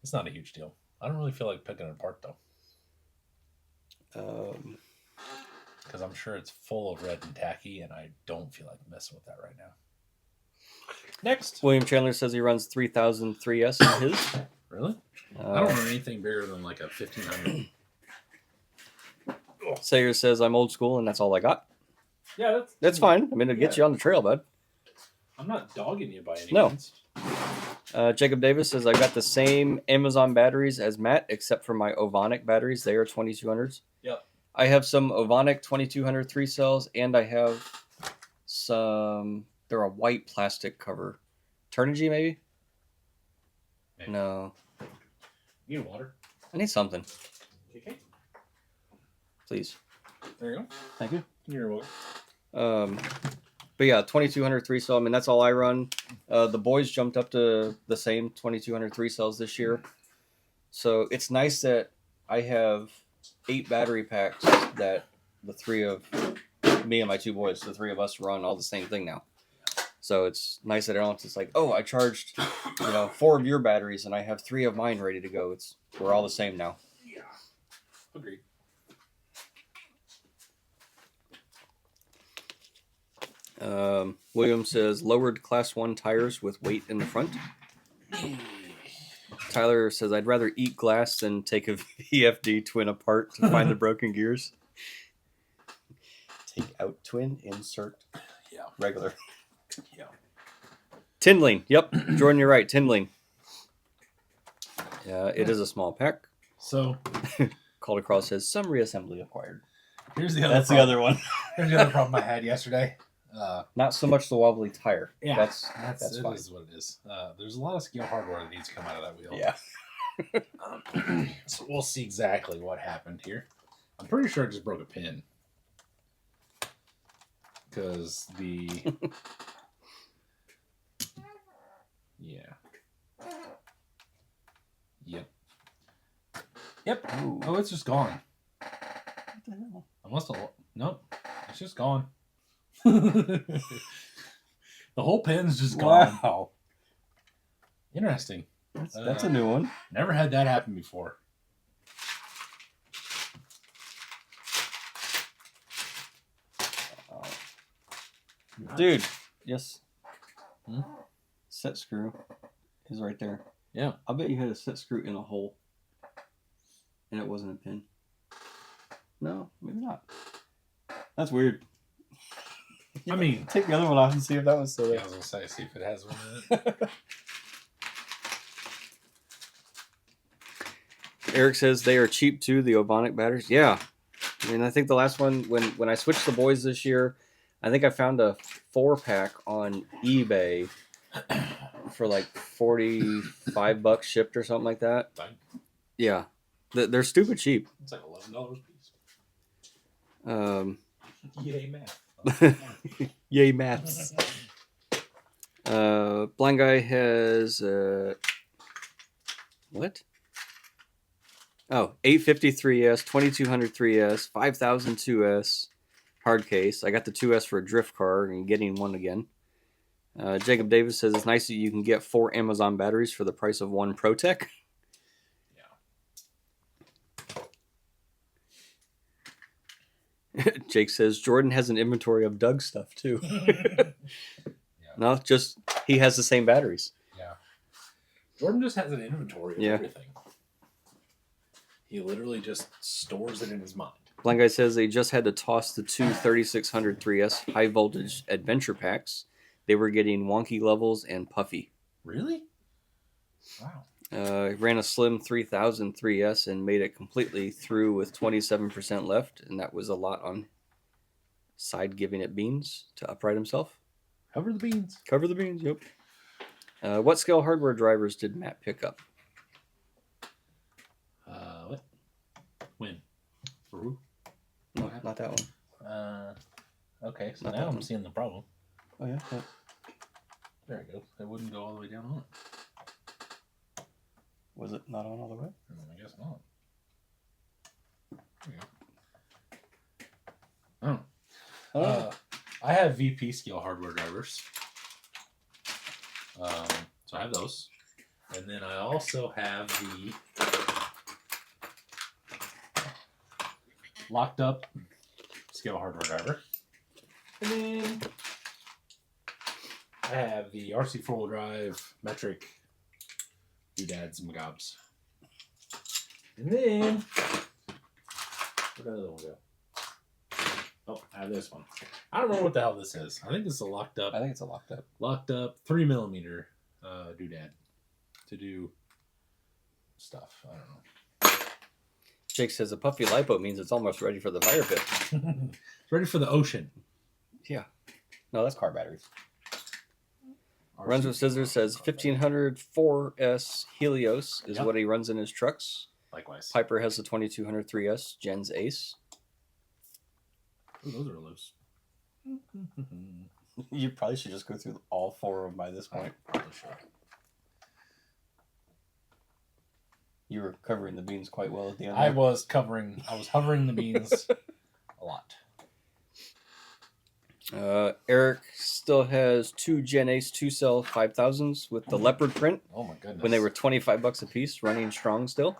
it's not a huge deal. I don't really feel like picking it apart though, because I'm sure it's full of red and tacky, and I don't feel like messing with that right now. Next, William Chandler says he runs 3000 3S in his. really? I don't run anything bigger than like a 1500. Sayer says I'm old school and that's all I got. Yeah, That's fine. I mean, it'll get you on the trail, bud. I'm not dogging you by any No. means. Jacob Davis says I got the same Amazon batteries as Matt, except for my Ovonic batteries. They are 2200s. Yep. I have some Ovonic 2200 3-cells, and I have some. They're a white plastic cover. Turnigy, maybe? Maybe. No. You need water. I need something, Okay. please. There you go. Thank you. You're welcome. But yeah, 2200 3-cell. I mean, that's all I run. The boys jumped up to the same 2200 3-cells this year. So it's nice that I have 8 battery packs that the 3 of me and my 2 boys, the 3 of us run all the same thing now. So it's nice that I don't just like, oh, I charged 4 of your batteries and I have 3 of mine ready to go. We're all the same now. Yeah. Agreed. William says lowered class 1 tires with weight in the front. Tyler says I'd rather eat glass than take a VFD twin apart to find the broken gears. Take out twin, insert Yeah. regular. Yeah. Tinling. Yep. Jordan, you're right. Tinling. Yeah, it is a small pack. So Called Across says some reassembly acquired. Here's the other. That's the problem. other one. Here's the other problem I had yesterday. Not so much the wobbly tire. Yeah, That's it fine. is what it is. There's a lot of scale hardware that needs to come out of that wheel. Yeah. So we'll see exactly what happened here. I'm pretty sure it just broke a pin. Because the... yeah. Yep. Yep. Ooh. Oh, it's just gone. What the hell? I must have... Nope. It's just gone. The whole pin's just gone. Wow. Interesting. That's a new one. Never had that happen before. Dude, yes. Hmm? Set screw is right there. Yeah. I bet you had a set screw in a hole. And it wasn't a pin. No, maybe not. That's weird. I mean, Take the other one off and see if that one's still yeah, there. I was gonna say, see if it has one in it. Eric says they are cheap too, the Ovonic batteries. Yeah. I mean, I think the last one, when I switched the boys this year, I think I found a 4-pack on eBay for like $45 shipped or something like that. Fine. Yeah. They're stupid cheap. It's like $11 a piece. Yay, math. Yay, maths. Blind Guy has what? Oh, 853S, 2203S, 5002S, hard case. I got the 2S for a drift car and getting one again. Jacob Davis says it's nice that you can get 4 Amazon batteries for the price of 1 ProTech. Jake says Jordan has an inventory of Doug stuff too. Yeah. No, just he has the same batteries. Yeah. Jordan just has an inventory of Yeah. everything. He literally just stores it in his mind. Blind Guy says they just had to toss the 2 3600 3S high voltage adventure packs. They were getting wonky levels and puffy. Really? Wow. Ran a slim 3000 3S and made it completely through with 27% left, and that was a lot on side giving it beans to upright himself. Cover the beans. Cover the beans, yep. What scale hardware drivers did Matt pick up? What? When? For who? No, not that one. Okay, so Not now that I'm one. seeing the problem. Oh, yeah. There it goes. It wouldn't go all the way down on it. Was it not on all the way? I guess not. There you go. Oh. I have VP scale hardware drivers. So I have those. And then I also have the locked up scale hardware driver. And then I have the RC 4-wheel drive metric doodads and magobs. And then where'd the other one go? Oh, I have this one. I don't know what the hell this is. I think this is a locked up I think it's a locked up. 3mm doodad to do stuff. I don't know. Jake says a puffy lipo means it's almost ready for the fire pit. It's ready for the ocean. No, that's car batteries. Runs with Scissors says 1500 4S Helios is Yep. what he runs in his trucks. Likewise. Piper has the 2200 3S Gens Ace. Ooh, those are loose. You probably should just go through all 4 of them by this I point. probably should. You were covering the beans quite well at the end. I there. was hovering the beans a lot. Eric still has 2 Gen Ace 2-cell 5000s with the leopard print Oh my goodness. when they were $25 a piece, running strong still.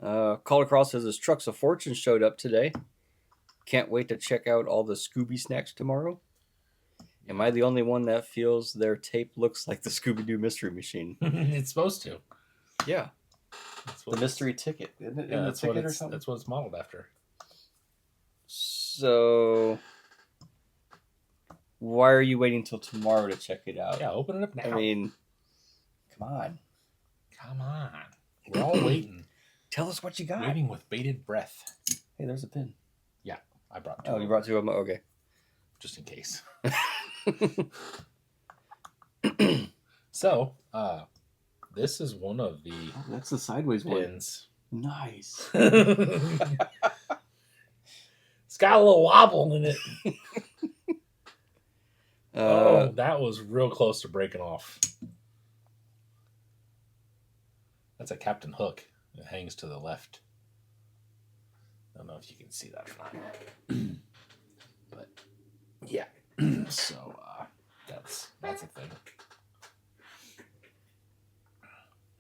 Call Across says his Trucks of Fortune showed up today. Can't wait to check out all the Scooby snacks tomorrow. Am I the only one that feels their tape looks like the Scooby-Doo Mystery Machine? It's supposed to. Yeah. That's the what mystery ticket. Isn't it Yeah, in the that's what ticket or it's. something? That's what it's modeled after. So, why are you waiting till tomorrow to check it out? Yeah, open it up now. I mean, Come on. come on. We're all waiting. Tell us what you got. Waiting with bated breath. Hey, there's a pin. I brought two. Oh, you brought two of them? Okay. Just in case. So, this is one of the Oh, that's the sideways one. pins. Nice. It's got a little wobble in it. Oh, that was real close to breaking off. That's a Captain Hook. It hangs to the left. I don't know if you can see that or not. But yeah. So that's a thing.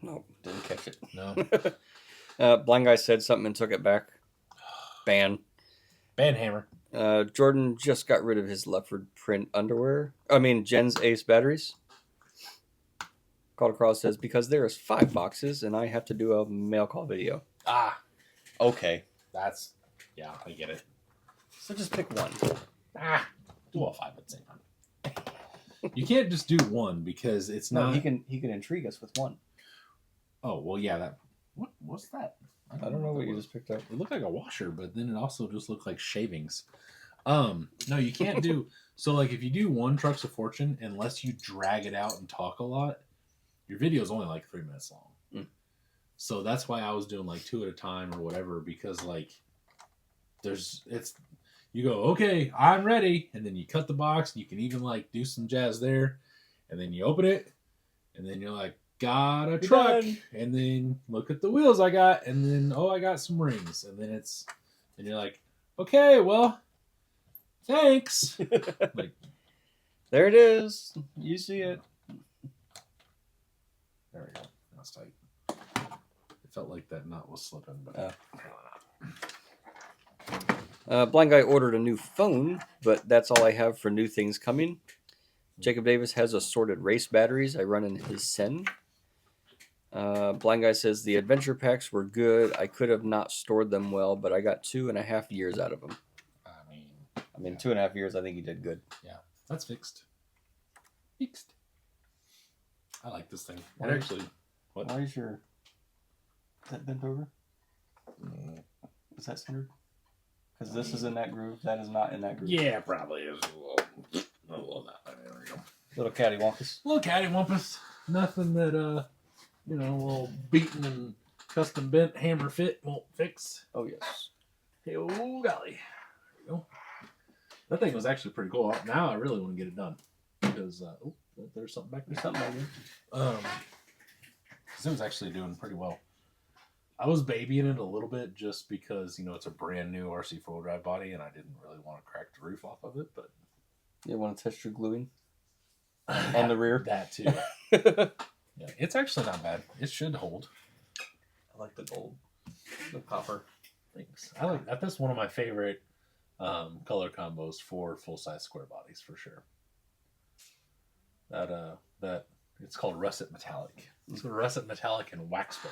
No, didn't catch it. No. Blind Guy said something and took it back. Ban. Bandhammer. Jordan just got rid of his leopard print underwear. I mean, Jen's Ace batteries. Called across says, because there is 5 boxes and I have to do a mail call video. Ah, Okay. that's yeah, I get it. So just pick one. Do all 5 at the same time. You can't just do one because it's No, not. he can intrigue us with one. Oh well, yeah. That what's that? I don't know what you was. just picked up. It looked like a washer, but then it also just looked like shavings. No, you can't do so. Like if you do one Trucks of Fortune, unless you drag it out and talk a lot, your video is only like 3 minutes long. So that's why I was doing like 2 at a time or whatever, because like you go, okay, I'm ready, and then you cut the box, and you can even like do some jazz there, and then you open it, and then you're like, got a truck, and then look at the wheels I got, and then I got some rings, and then you're like, okay, well, thanks. Like, There it is. You see it. there we go. That's tight. It felt like that nut was slipping, but Blind Guy ordered a new phone, but that's all I have for new things coming. Jacob Davis has assorted race batteries I run in his Sen. Blind Guy says the adventure packs were good. I could have not stored them well, but I got 2.5 years out of them. I mean, 2.5 years, I think he did good. Yeah, that's fixed. I like this thing. Why- It actually. What? Why is your... Is that bent over? Is that centered? Because this is in that groove. That is not in that groove. Yeah, probably is a little that. There we go. Little cattywampus. Little cattywampus. Nothing that a little beaten and custom bent hammer fit won't fix. Oh, yes. Hey, oh golly. There we go. That thing was actually pretty cool. Now I really want to get it done because there's something back there. There's something like that. This thing's actually doing pretty well. I was babying it a little bit just because it's a brand new RC 4-wheel drive body and I didn't really want to crack the roof off of it, but You want to test your gluing? On the rear? that too. Yeah, it's actually not bad. It should hold. I like the gold. The copper. Thanks. I like that. That's one of my favorite color combos for full size square bodies for sure. That it's called Russet Metallic. It's a Russet Metallic and Waxberry,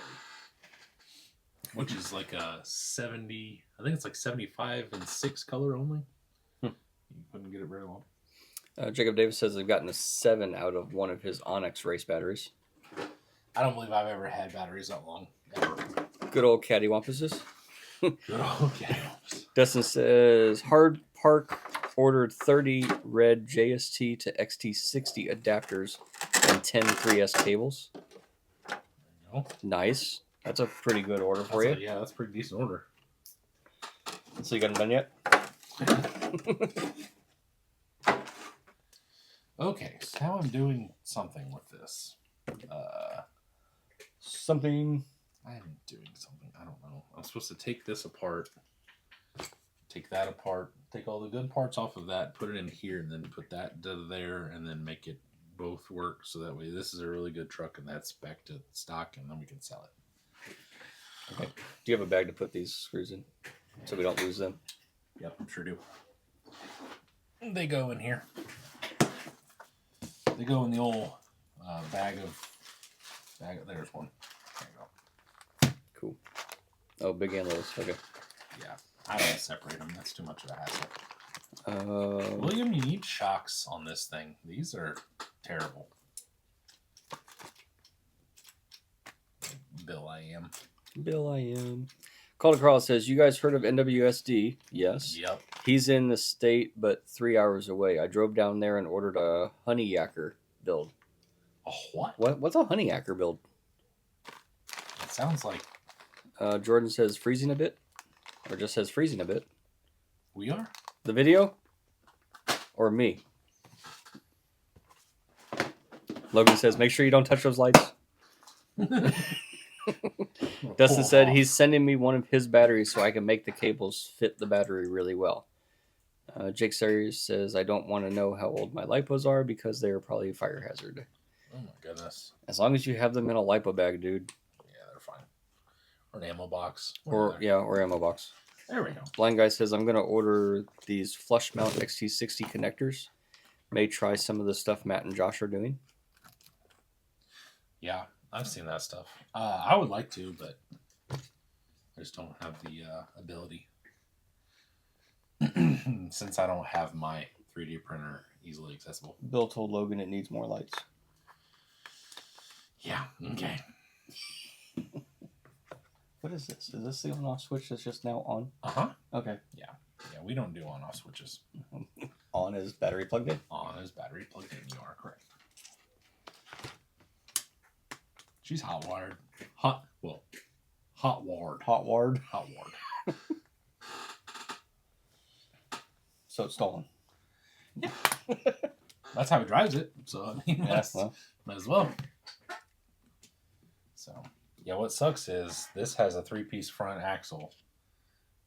which is like a 70. I think it's like 75 and 6 color only. You couldn't get it very long. Jacob Davis says they've gotten a 7 out of one of his Onyx race batteries. I don't believe I've ever had batteries that long. Ever. Good old cattywampus. Good old gas. Dustin says Hard Park ordered 30 red JST to XT60 adapters and 10 3S cables. Nice. That's a pretty good order for you. Yeah, that's a pretty decent order. So you got them done yet? Okay, so now I'm doing something with this. Something. I'm doing something. I don't know. I'm supposed to take this apart, take that apart, take all the good parts off of that, put it in here, and then put that to there, and then make it both work. So that way, this is a really good truck, and that's back to stock, and then we can sell it. Okay. Do you have a bag to put these screws in so we don't lose them? Yep, sure do. They go in here. They go in the old bag of. There's one. There you go. Cool. Oh, big and littles. Okay. Yeah, I don't separate them. That's too much of a hassle. William, you need shocks on this thing. These are terrible. Bill, I am. Bill, I am. Calder Carl says, "You guys heard of NWSD?" Yes. Yep. He's in the state, but 3 hours away. I drove down there and ordered a honey yacker build. A what? What's a honey yacker build? It sounds like Jordan says freezing a bit, or just says freezing a bit. we are. The video, or me? Logan says, "Make sure you don't touch those lights." Dustin said he's sending me one of his batteries so I can make the cables fit the battery really well. Jake Sayers says, "I don't want to know how old my lipos are because they are probably a fire hazard." Oh my goodness. As long as you have them in a lipo bag, dude. Yeah, they're fine. Or an ammo box. Or ammo box. There we go. Blind Guy says, "I'm going to order these flush mount XT60 connectors. May try some of the stuff Matt and Josh are doing." Yeah, I've seen that stuff. I would like to, but I just don't have the ability. Since I don't have my 3D printer easily accessible. Bill told Logan it needs more lights. Yeah, okay. What is this? Is this the on-off switch that's just now on? Uh-huh. Okay. Yeah, we don't do on-off switches. On is battery plugged in? On is battery plugged in. You are correct. She's hot wired. Hot wired. Hot ward. Hot wired. So it's stolen. That's how he drives it. So, I mean, Yeah, well. might as well. So, yeah, what sucks is this has a 3-piece front axle,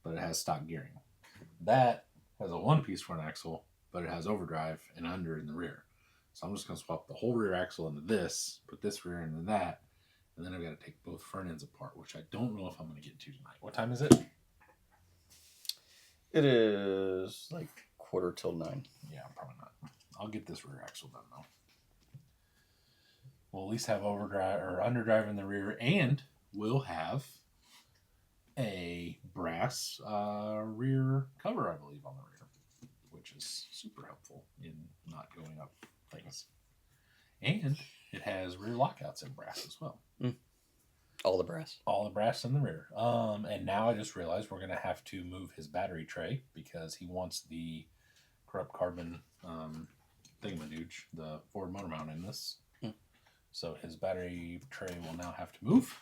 but it has stock gearing. That has a 1-piece front axle, but it has overdrive and under in the rear. So I'm just going to swap the whole rear axle into this, put this rear into that, and then I've got to take both front ends apart, which I don't know if I'm going to get to tonight. What time is it? It is like 8:45. Yeah, probably not. I'll get this rear axle done, though. We'll at least have overdrive or underdrive in the rear, and we'll have a brass rear cover, I believe, on the rear, which is super helpful in not going up things. And it has rear lockouts in brass as well. All the brass. All the brass in the rear. And now I just realized we're going to have to move his battery tray because he wants the corrupt carbon thingamadooge, the Ford motor mount in this. So his battery tray will now have to move.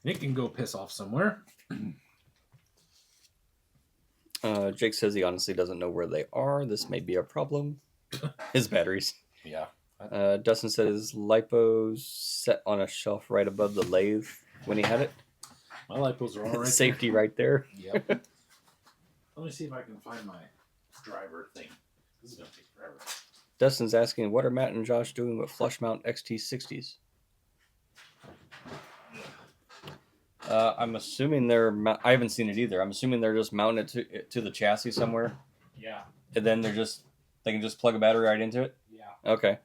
It can go piss off somewhere. Jake says he honestly doesn't know where they are. This may be a problem. His batteries. Yeah. Dustin said his lipo's set on a shelf right above the lathe when he had it. My lipos are all right. Safety right there. Yep. Let me see if I can find my driver thing. This is going to take forever. Dustin's asking, what are Matt and Josh doing with flush mount XT60s? I'm assuming they're... I haven't seen it either. I'm assuming they're just mounting it to the chassis somewhere. Yeah. And then they can just plug a battery right into it? Yeah. Okay.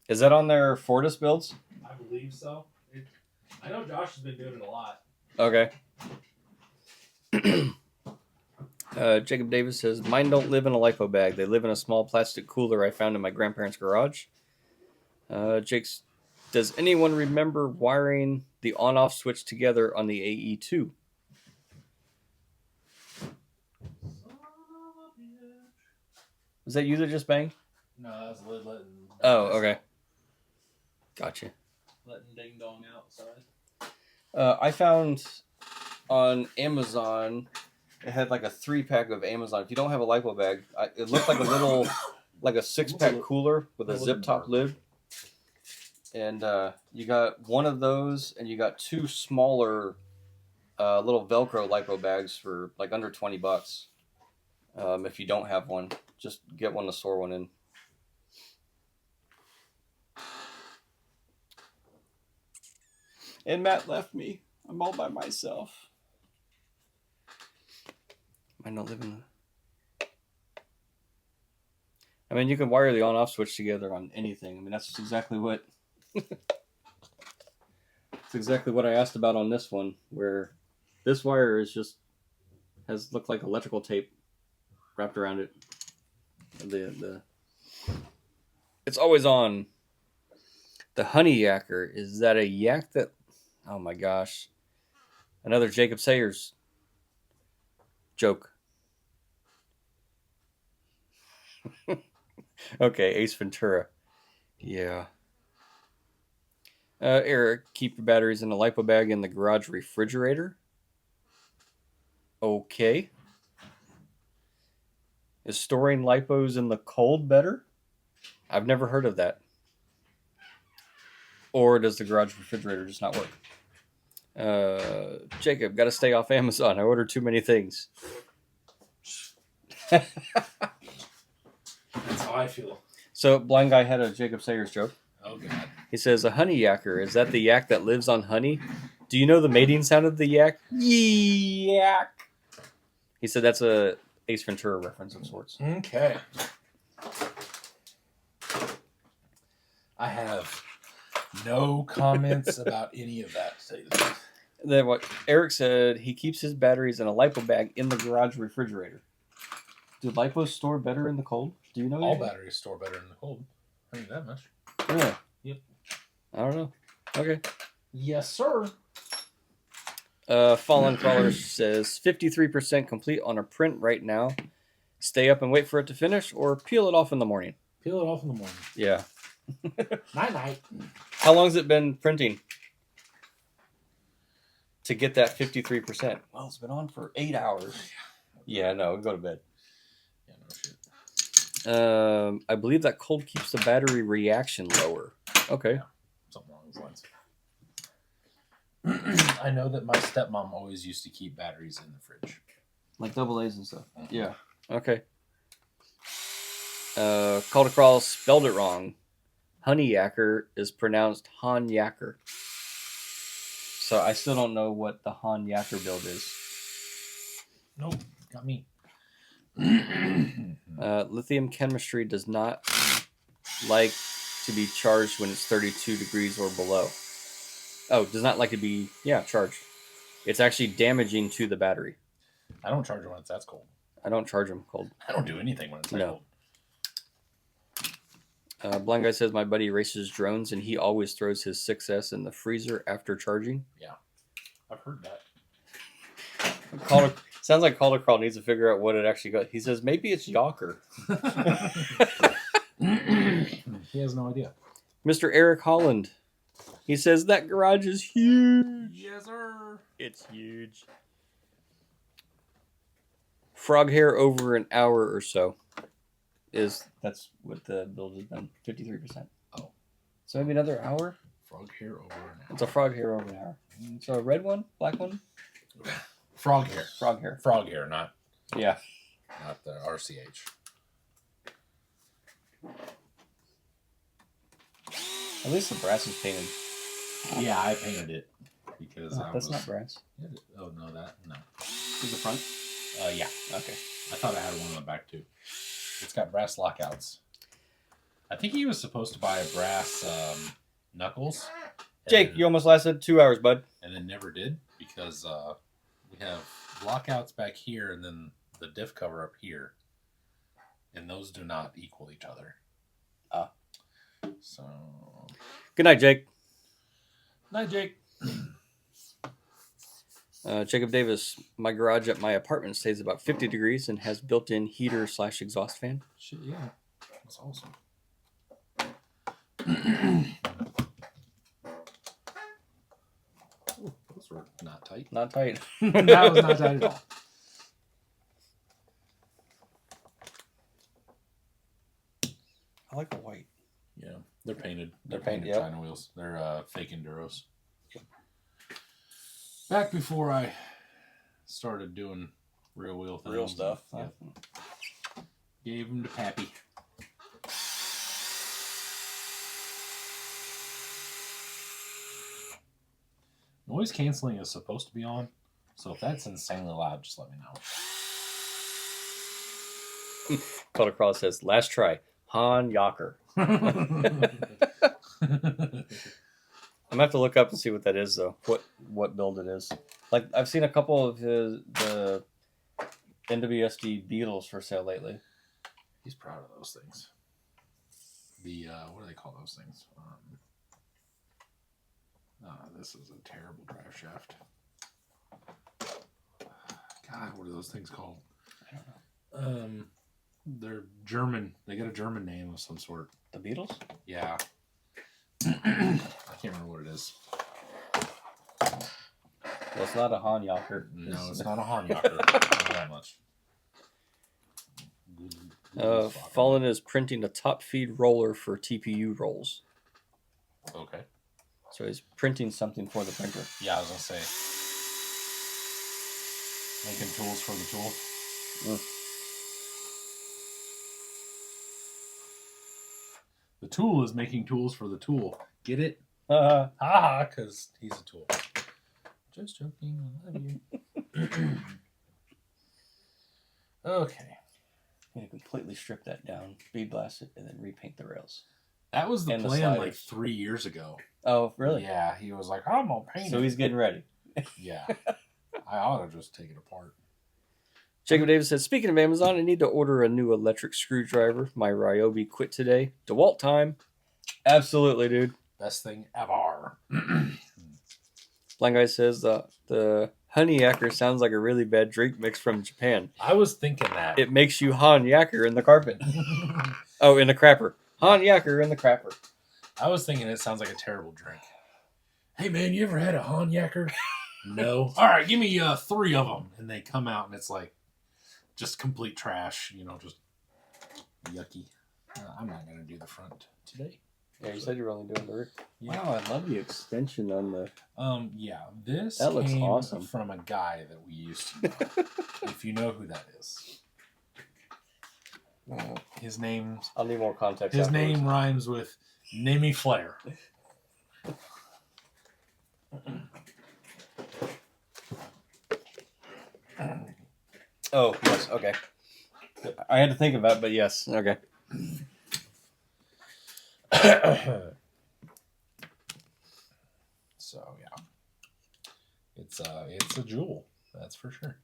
Is that on their Fortis builds? I believe so. I know Josh has been doing it a lot. Okay. Jacob Davis says, mine don't live in a lipo bag. They live in a small plastic cooler I found in my grandparents' garage. Jake's, does anyone remember wiring the on-off switch together on the AE2? Was that you that just banged? No, that was Lid letting. Oh, okay. Gotcha. Letting ding dong outside. I found on Amazon, it had like a 3-pack of Amazon. If you don't have a lipo bag, it looked like a little, like a 6-pack cooler with a zip top lid. And you got one of those, and you got 2 smaller little Velcro lipo bags for like under $20. If you don't have one, just get one to store one in. And Matt left me. I'm all by myself. I not living. I mean, you can wire the on-off switch together on anything. I mean, that's exactly what. It's exactly what I asked about on this one, where this wire has looked like electrical tape wrapped around it. It's always on. The honey yacker, is that a yak that Oh my gosh. Another Jacob Sayers joke. Okay, Ace Ventura. Yeah. Eric, keep your batteries in a lipo bag in the garage refrigerator. Okay. Is storing lipos in the cold better? I've never heard of that. Or does the garage refrigerator just not work? Jacob, got to stay off Amazon. I ordered too many things. That's how I feel. So, Blind Guy had a Jacob Sayers joke. Oh god. He says, a honey yacker, is that the yak that lives on honey? Do you know the mating sound of the yak? Yak. He said that's a Ace Ventura reference of sorts. Okay. I have no comments about any of that. Then what Eric said, he keeps his batteries in a lipo bag in the garage refrigerator. Do lipos store better in the cold? Do you know? All anything? batteries store better in the cold. I mean that much. Really? Yep. I don't know. Okay. Yes, sir. Fallen Crawler says 53% complete on a print right now. Stay up and wait for it to finish, or peel it off in the morning. Peel it off in the morning. Yeah. Night night. How long's it been printing to get that 53%? Well, it's been on for 8 hours. Yeah, no, go to bed. Yeah, no shit. I believe that cold keeps the battery reaction lower. Okay. Yeah. Something along those lines. I know that my stepmom always used to keep batteries in the fridge. Like double A's and stuff. Yeah. Okay. Call to Crawl spelled it wrong. Honey Yacker is pronounced Han Yacker. So I still don't know what the Han Yacker build is. Nope, got me. Lithium chemistry does not like to be charged when it's 32 degrees or below. Oh, does not like to be, charged. It's actually damaging to the battery. I don't charge it when it's that cold. I don't charge them cold. I don't do anything when it's that No. cold. Blind Guy says my buddy races drones and he always throws his 6S in the freezer after charging. I've heard that. Sounds like Calder Crawl needs to figure out what it actually got. He says maybe it's Yacker. He has no idea. Mr. Eric Holland. He says that garage is huge. Yes, sir. It's huge. Frog hair over an hour or so. That's what the build has been. 53%. Oh. So maybe another hour? Frog hair over an hour. It's a frog hair over an hour. So a red one? Black one? Frog hair. Frog hair. Frog hair, not Yeah. the RCH. At least the brass is painted. Yeah, I painted it because That's not brass. Oh no, no. Is the front? Yeah. Okay. I thought I had one on the back too. It's got brass lockouts. I think he was supposed to buy a brass knuckles. Jake, you almost lasted 2 hours, bud. And then never did because we have lockouts back here and then the diff cover up here, and those do not equal each other. So. Good night, Jake. Night, Jake. Jacob Davis, my garage at my apartment stays about 50 degrees and has built-in heater/exhaust fan. Shit, yeah. That's awesome. Ooh, those were not tight. Not tight. That was not tight at all. I like the white. Yeah, they're painted. They're They're painted painted, yep. China wheels. They're fake Enduros. Back before I started doing real wheel things. Real stuff. Yep. Gave them to Pappy. Noise canceling is supposed to be on, so if that's insanely loud, just let me know. Calder Cross says, last try. Han Yacker. I'm gonna have to look up and see what that is, though. What build it is. Like I've seen a couple of the NWSD Beetles for sale lately. He's proud of those things. The what do they call those things? This is a terrible drive shaft. God, what are those things called? I don't know. They're German. They got a German name of some sort. The Beatles? Yeah. I can't remember what it is. Well, it's not a Hanyaker. No, it's not a Hanyaker. Not that much. Fallen is printing a top feed roller for TPU rolls. Okay. So he's printing something for the printer. Yeah, I was gonna say. Making tools for the tool. The tool is making tools for the tool. Get it? Haha, because he's a tool. Just joking. I love you. Okay. I'm going to completely strip that down, bead blast it, and then repaint the rails. That was the And the plan like sliders. 3 years ago. Oh, really? Yeah, he was like, I'm going to paint So it. he's getting ready. Yeah. I ought to just take it apart. Jacob Davis says, speaking of Amazon, I need to order a new electric screwdriver. My Ryobi quit today. DeWalt time. Absolutely, dude. Best thing ever. Blind Guy says the honey yacker sounds like a really bad drink mix from Japan. I was thinking that. It makes you Han yacker in the carpet. Oh, in the crapper. Han yacker in the crapper. I was thinking it sounds like a terrible drink. Hey, man, you ever had a Hanyaker? No. All right, give me 3 of them. And they come out and it's like just complete trash, just yucky. I'm not going to do the front today. Yeah, you said you were only doing the rear. Yeah. Wow, I love the extension on the... Yeah, this That looks came awesome. from a guy that we used to know. If you know who that is. His name I'll need more context. His afterwards. name rhymes with Name Flair. Oh, yes, okay. I had to think about it, but yes, okay. So yeah, it's a jewel, that's for sure.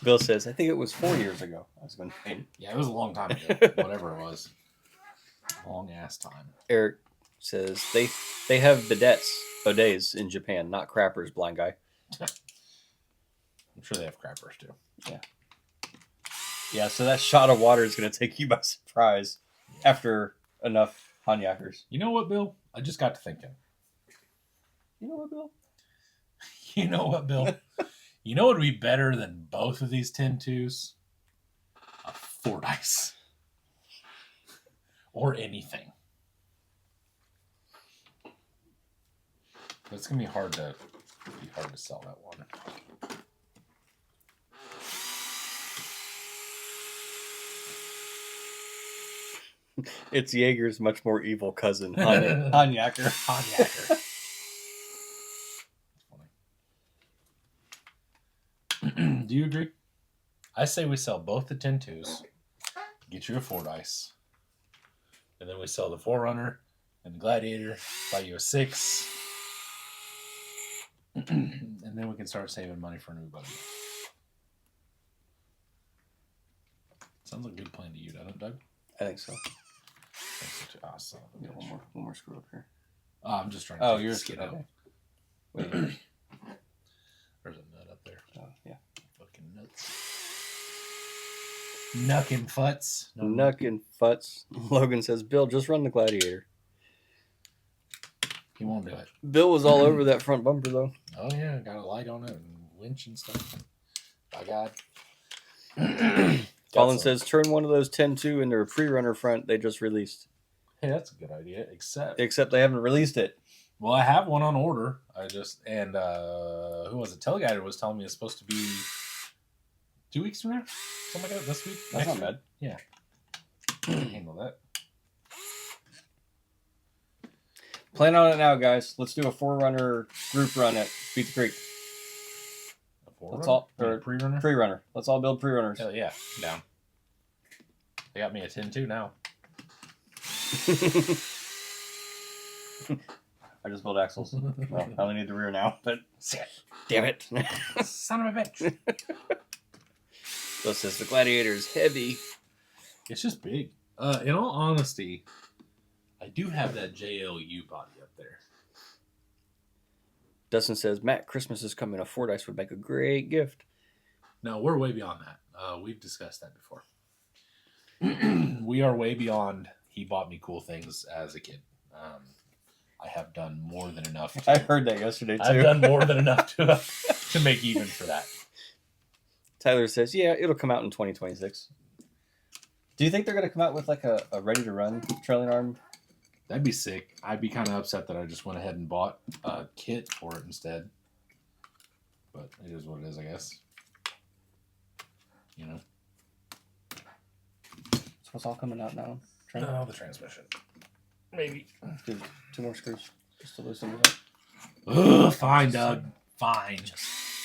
Bill says, I think it was 4 years ago. I was going to paint. Yeah, it was a long time ago. Whatever it was, long ass time. Eric says, they have bidets in Japan, not crappers, blind guy. I'm sure they have crappers too. Yeah, so that shot of water is going to take you by surprise after enough Hanyakers. You know what, Bill? I just got to thinking. You know what, Bill? You know what, Bill? You know what would be better than both of these 10-2s? A Fordyce. Or anything. But it's gonna be hard to sell that one. It's Jaeger's much more evil cousin, Hanyaker. Hanyaker. Do you agree? I say we sell both the 10-2s, get you a Fordyce, and then we sell the Forerunner and the Gladiator, buy you a 6, and then we can start saving money for a new buddy. Sounds like a good plan to you, doesn't it, Doug? I think so. Awesome. Get one more screw up here. I'm just trying to Oh, take you're the skin out. okay. Wait. There's a nut up there. Oh, yeah. Fucking nuts. Nuckin' futs. Nuck and Futz. Logan says, Bill, just run the Gladiator. He won't do it. Bill was all over that front bumper, though. Oh, yeah. Got a light on it and winch and stuff. By God. Colin says, turn one of those 10-2 into a pre-runner front they just released. Hey, that's a good idea. Except they haven't released it. Well, I have one on order. And who was it? Teleguider was telling me it's supposed to be 2 weeks from now? Something like that. This week? That's Next not week? bad. Yeah. I can handle that. Plan on it now, guys. Let's do a 4-runner group run at Beat the Creek. Let's all- or pre-runner? Pre-runner. Let's all build pre-runners. Hell yeah. Down. They got me a 10-2 now. I just built axles. Well, I only need the rear now, but Shit. damn it. Son of a bitch. Bill says the Gladiator is heavy. It's just big. In all honesty, I do have that JLU body up there. Dustin says, Matt, Christmas is coming. A Fordyce would make a great gift. No, we're way beyond that. We've discussed that before. We are way beyond. He bought me cool things as a kid. I have done more than enough. I heard that yesterday, too. I've done more than enough to make even for that. Tyler says, yeah, it'll come out in 2026. Do you think they're going to come out with like a ready-to-run trailing arm? That'd be sick. I'd be kind of upset that I just went ahead and bought a kit for it instead. But it is what it is, I guess. You know? So it's all coming out now. No, the transmission. Maybe. Dude, 2 more screws just to loosen it up. Ugh, fine, Doug. Fine.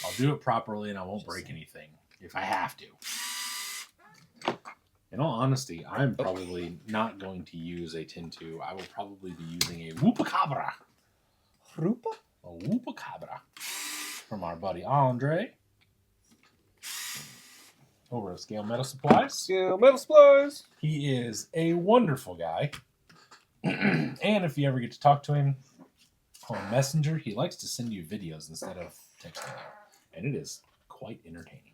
I'll do it properly and I won't break anything if I have to. In all honesty, I'm probably not going to use a Tin 2. I will probably be using a Whoopacabra. Rupa? A Whoopacabra. From our buddy Andre. Over at Scale Metal Supplies. Yeah, metal supplies. He is a wonderful guy. And if you ever get to talk to him on Messenger, he likes to send you videos instead of texting you. And it is quite entertaining.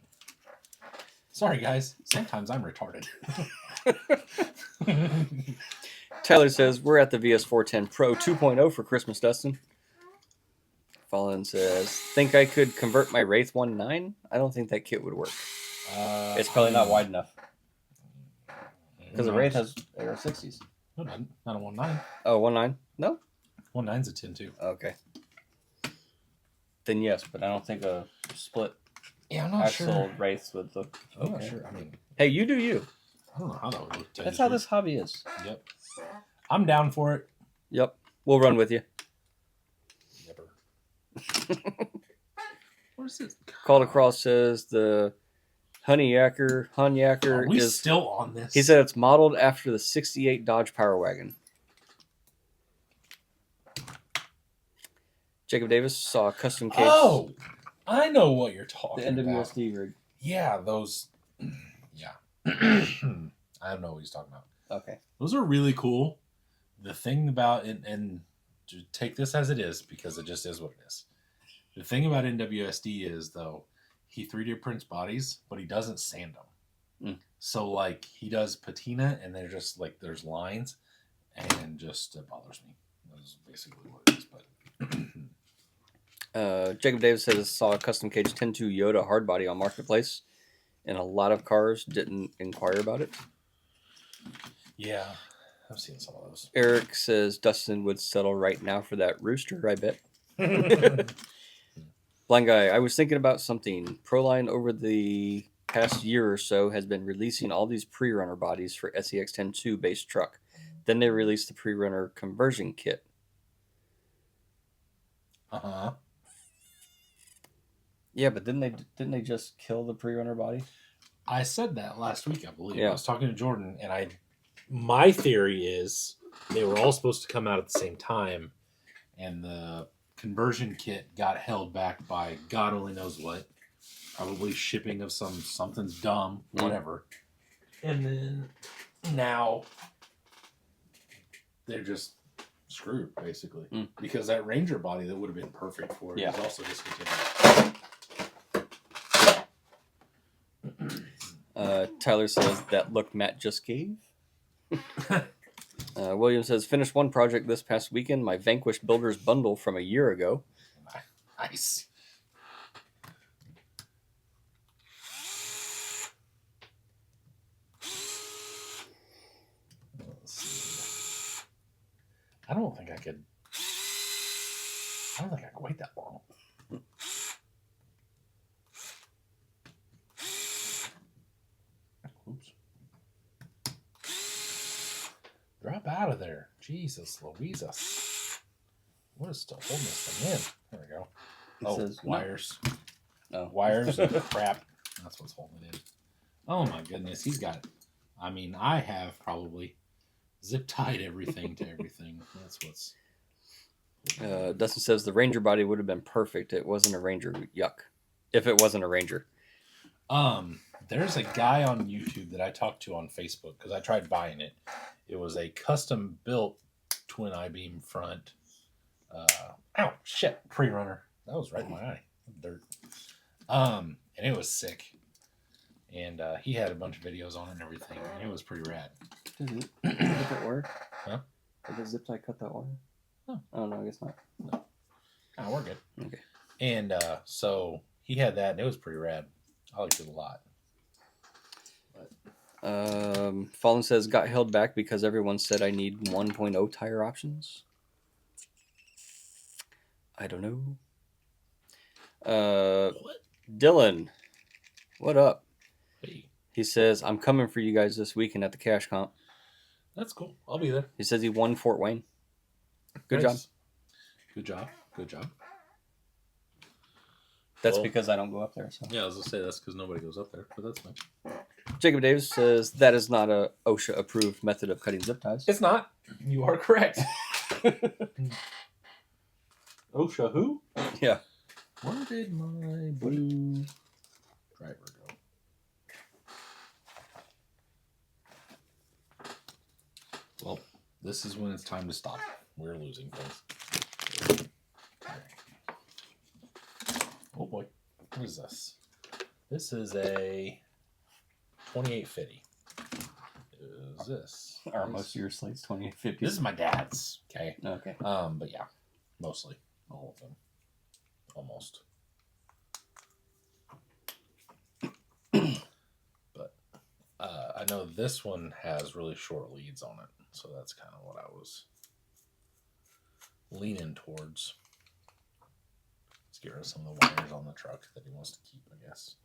Sorry, guys. Sometimes I'm retarded. Tyler says, we're at the VS410 Pro 2.0 for Christmas, Dustin. Fallon says, think I could convert my Wraith 1.9? I don't think that kit would work. It's probably not wide enough. Because the Wraith has AR-60s. No, not a 1.9. Oh, 1.9? No? 1.9's a 10 2. Okay. Then yes, but I don't think a split Yeah, I'm not axle sure. Wraith would look. I'm not sure. I mean, Hey, you do you. I don't know how that would look. That's how this hobby is. Yep. I'm down for it. Yep. We'll run with you. Never. What is this? Called Across says the Hun Yacker Are we is. still on this? He said it's modeled after the 68 Dodge Power Wagon. Jacob Davis saw a custom case. Oh, I know what you're The talking about. NWSD rig. Yeah, those. Yeah. I don't know what he's talking about. Okay. Those are really cool. The thing about it, and to take this as it is, because it just is what it is. The thing about NWSD is, though, he 3D prints bodies, but he doesn't sand them. So, like, he does patina, and they're just, like, there's lines, and just it bothers me. That's basically what it is, but... Jacob Davis says saw a custom cage 10.2 Yoda hardbody on Marketplace, and a lot of cars didn't inquire about it. Yeah, I've seen some of those. Eric says Dustin would settle right now for that rooster, I bet. Blind Guy, I was thinking about something. Proline over the past year or so has been releasing all these pre-runner bodies for SEX 10.2 base truck. Then they released the pre-runner conversion kit. Uh-huh. Yeah, but didn't they just kill the pre-runner body? I said that last week, I believe. Yeah. I was talking to Jordan, and my theory is they were all supposed to come out at the same time, and the conversion kit got held back by God only knows what. Probably shipping of something's dumb, whatever. And then now they're just screwed, basically. Because that Ranger body that would have been perfect for it is also discontinued. Tyler says that look Matt just gave. William says finished one project this past weekend. My Vanquish Builders bundle from a year ago. Nice. Let's see. I don't think I could wait that long. Oops. Drop out of there. Jesus Louisa. What is still holding this thing in? There we go. It says wires. No. Wires and crap. That's what's holding it in. Oh my goodness. He's got, I mean, I have probably zip tied everything to everything. That's what's. Dustin says the Ranger body would have been perfect. It wasn't a Ranger. Yuck. If it wasn't a Ranger. There's a guy on YouTube that I talked to on Facebook because I tried buying it. It was a custom built twin I-beam front. Pre-runner. That was right in my eye. Dirt. And it was sick. And he had a bunch of videos on it and everything. And it was pretty rad. Did that work? Huh? Did the zip tie cut that wire? No. Oh, no, I guess not. No. Oh, we're good. Okay. And so he had that, and it was pretty rad. I liked it a lot. Fallen says, got held back because everyone said I need 1.0 tire options. I don't know. What? Dylan, what up? Hey, He says, I'm coming for you guys this weekend at the cash comp. that's cool. I'll be there. He says he won Fort Wayne. Good Nice. job. Good job. Good job. That's Well- because I don't go up there. So Yeah, I was going to say that's because nobody goes up there, but that's fine. Jacob Davis says that is not a OSHA approved method of cutting zip ties. It's not. You are correct. OSHA who? Yeah. Where did my blue driver go? Well, this is when it's time to stop. We're losing things. Oh boy. What is this? This is a 2850. Is this? Are most of your slates 2850? This is my dad's. Okay. Okay. But yeah, mostly all of them, almost. But I know this one has really short leads on it, so that's kind of what I was leaning towards. Let's get rid of some of the wires on the truck that he wants to keep, I guess.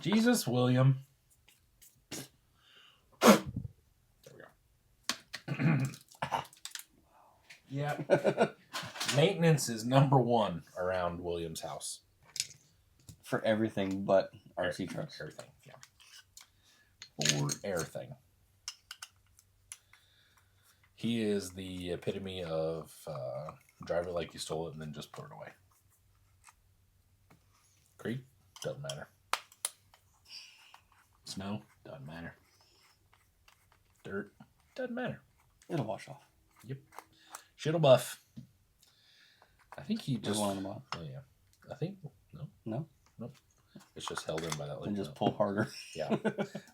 Jesus, William. Yeah. Maintenance is number one around William's house. For everything but RC trucks. Everything, yeah. For everything. He is the epitome of drive it like you stole it and then just put it away. Creek? Doesn't matter. Snow? Doesn't matter. Dirt? Doesn't matter. It'll wash off. Yep. Shit'll buff. I think he Just just. one on the bottom. Oh yeah. I think no. No? Nope. It's just held in by that. And Like, just pull harder. Yeah.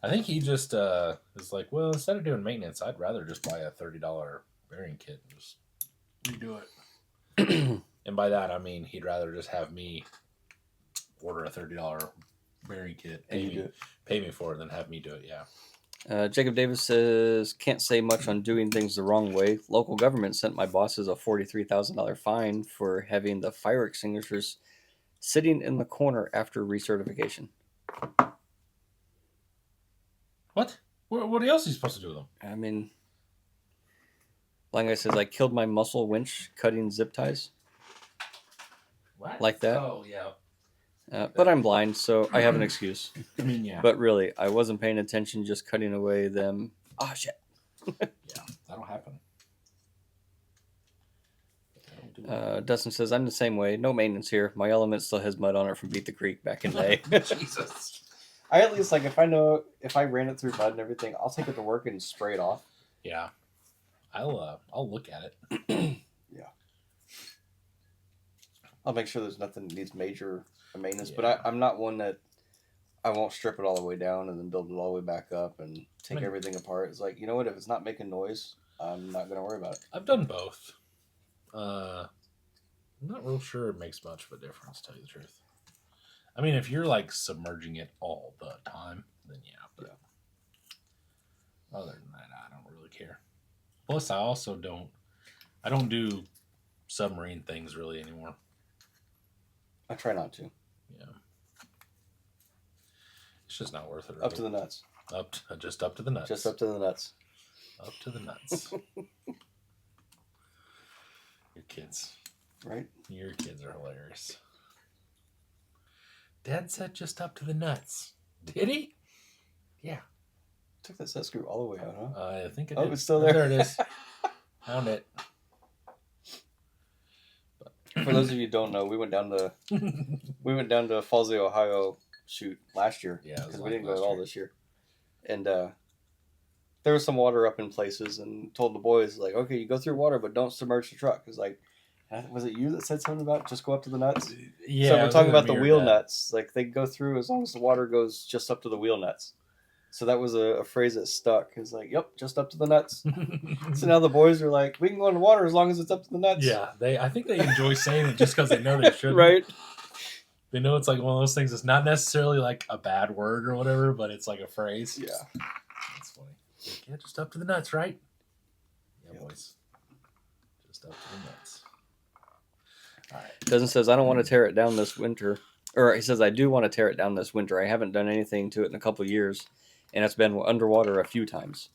I think he just is like, well, instead of doing maintenance, I'd rather just buy a $30 bearing kit and just redo it. And by that I mean he'd rather just have me order a $30 bearing kit, And you do it. pay me for it, than have me do it. Yeah. Jacob Davis says, can't say much on doing things the wrong way. Local government sent my bosses a $43,000 fine for having the fire extinguishers sitting in the corner after recertification. What? What else are you supposed to do with them? I mean, like I says, I killed my muscle winch cutting zip ties. What? Like that? Oh yeah. But I'm blind, so I have an excuse. I mean, yeah. But really, I wasn't paying attention, just cutting away them. Ah, shit. Yeah, that'll happen. Dustin says, I'm the same way. No maintenance here. My element still has mud on it from Beat the Creek back in the day. Jesus. I at least, like, if I know, if I ran it through mud and everything, I'll take it to work and spray it off. Yeah. I'll look at it. Yeah. I'll make sure there's nothing that needs major maintenance, Yeah. but I'm not one that I won't strip it all the way down and then build it all the way back up and take I mean- everything apart. It's like, you know what? If it's not making noise, I'm not going to worry about it. I've done both. I'm not real sure it makes much of a difference, to tell you the truth. I mean, if you're like submerging it all the time, then yeah. But other than that, I don't really care. Plus, I also don't do submarine things really anymore. I try not to. Yeah. It's just not worth it. Up to the nuts. Just up to the nuts. Just up to the nuts. Up to the nuts. Your kids. Right? Your kids are hilarious. Dad said just up to the nuts. Did he? Yeah. Took that set screw all the way out, huh? I think it Oh, did. it's still there. There it is. Found it. For those of you who don't know, we went down to Fallsley, Ohio shoot last year. Yeah, it was Because like we didn't go last at all year. this year. And there was some water up in places, and told the boys, like, okay, you go through water, but don't submerge the truck. Because, like, Was it you that said something about just go up to the nuts? Yeah, So I we're was talking gonna about the mirror wheel that. nuts. Like they go through as long as the water goes just up to the wheel nuts. So that was a phrase that stuck. It's like, yep, just up to the nuts. So now the boys are like, we can go in the water as long as it's up to the nuts. Yeah, I think they enjoy saying it just because they know they shouldn't. Right. They know it's like one of those things. It's not necessarily like a bad word or whatever, but it's like a phrase. Yeah. That's funny. Like, yeah, just up to the nuts, right? Yeah, Yep. boys. Just up to the nuts. All right. Doesn't says I don't want to tear it down this winter, or he says I do want to tear it down this winter. I haven't done anything to it in a couple of years, and it's been underwater a few times.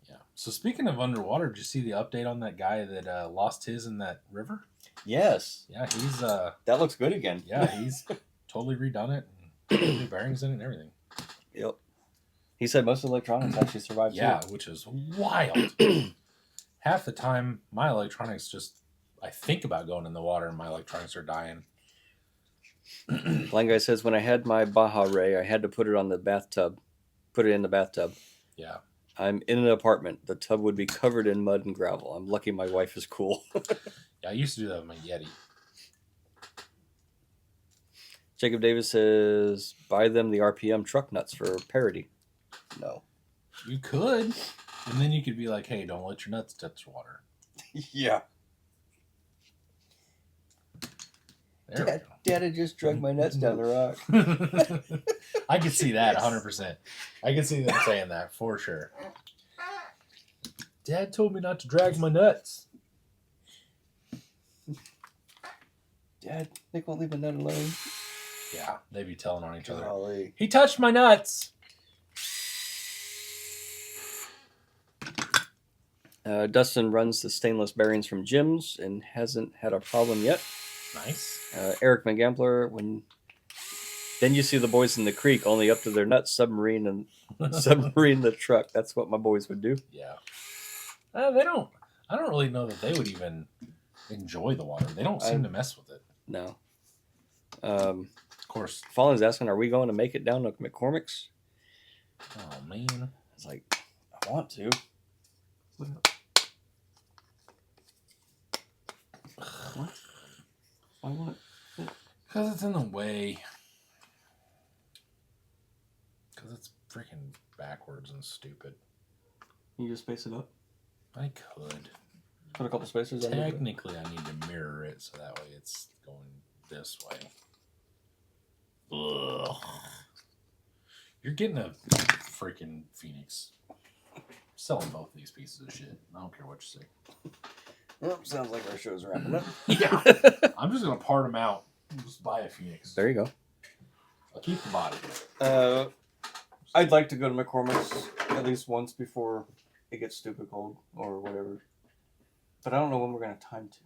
Yeah. So speaking of underwater, did you see the update on that guy that lost his in that river? Yes. Yeah, he's That looks good again. he's totally redone it and put new bearings in it and everything. Yep. He said most electronics actually survived. Yeah, too. which is wild. Half the time, my electronics I think about going in the water and my electronics are dying. Blind guy says when I had my Baja Ray, I had to put it on the bathtub, put it in the bathtub. Yeah. I'm in an apartment. The tub would be covered in mud and gravel. I'm lucky my wife is cool. Yeah, I used to do that with my Yeti. Jacob Davis says buy them the RPM truck nuts for parody. No. You could. And then you could be like, hey, don't let your nuts touch water. Yeah. There we go. Dad just dragged my nuts down the rock. I could see that 100%. I can see them saying that for sure. Dad told me not to drag my nuts. Dad, Nick won't leave a nut alone. Yeah, they be telling on each other. Golly. He touched my nuts. Dustin runs the stainless bearings from Jim's and hasn't had a problem yet. Nice. Eric McGampler, then you see the boys in the creek, only up to their nuts, submarine the truck. That's what my boys would do. Yeah. They don't. I don't really know that they would even enjoy the water. They don't seem to mess with it. No. Of course. Fallen's asking, are we going to make it down to McCormick's? Oh man. It's like, I want to. What? Why won't it? Because it's in the way. Because it's freaking backwards and stupid. You just space it up? I could. Put a couple spacers on it. Technically, I need to mirror it so that way it's going this way. Ugh. You're getting a freaking Phoenix. Selling both these pieces of shit. I don't care what you say. Well, sounds like our show's wrapping up. Yeah. I'm just going to part them out and just buy a Phoenix. There you go. I'll keep the body. I'd like to go to McCormick's at least once before it gets stupid cold or whatever. But I don't know when we're going to have time to.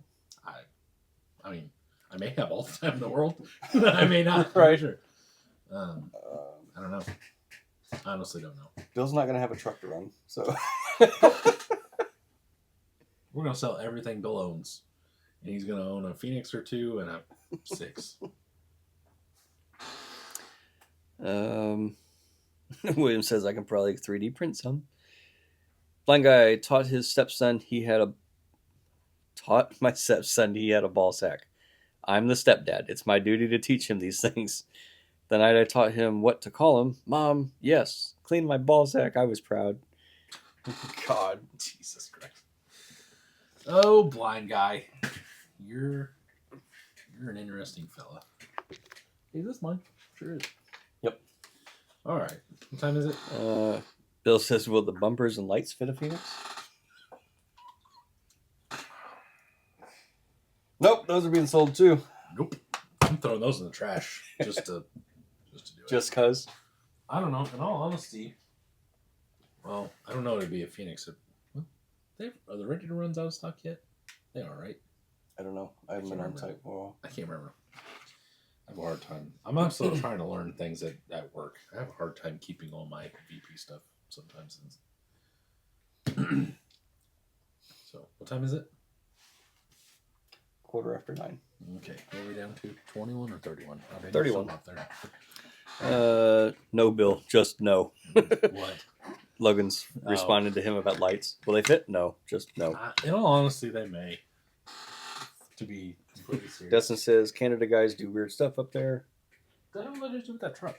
I mean, I may have all the time in the world. I may not. Right. Sure. I don't know. I honestly don't know. Bill's not going to have a truck to run, so. We're going to sell everything Bill owns. And he's going to own a Phoenix or two and a 6. William says I can probably 3D print some. Blind guy taught my stepson he had a ball sack. I'm the stepdad. It's my duty to teach him these things. The night I taught him what to call him, Mom, yes, clean my ball sack. I was proud. God. Jesus Christ. Oh, blind guy. You're an interesting fella. Is this mine? Sure is. Yep. All right. What time is it? Bill says, will the bumpers and lights fit a Phoenix? Nope, those are being sold too. Nope. I'm throwing those in the trash just to do it. Just cause. I don't know. In all honesty, well, I don't know. It'd be a Phoenix. Well, are the ready to runs out of stock yet? They are, right? I don't know. I haven't been on site for a while. I can't remember. I have a hard time. I'm also trying to learn things at work. I have a hard time keeping all my VP stuff sometimes. So, what time is it? 9:15. Okay, what are we down to? 21 or 31? Oh, they 31. have some up there. No, Bill, just no. What? Logan's Oh. responded to him about lights. Will they fit? No, just no. In all honesty, they may. to be completely serious. Dustin says Canada guys do weird stuff up there. What the hell did I do with that truck?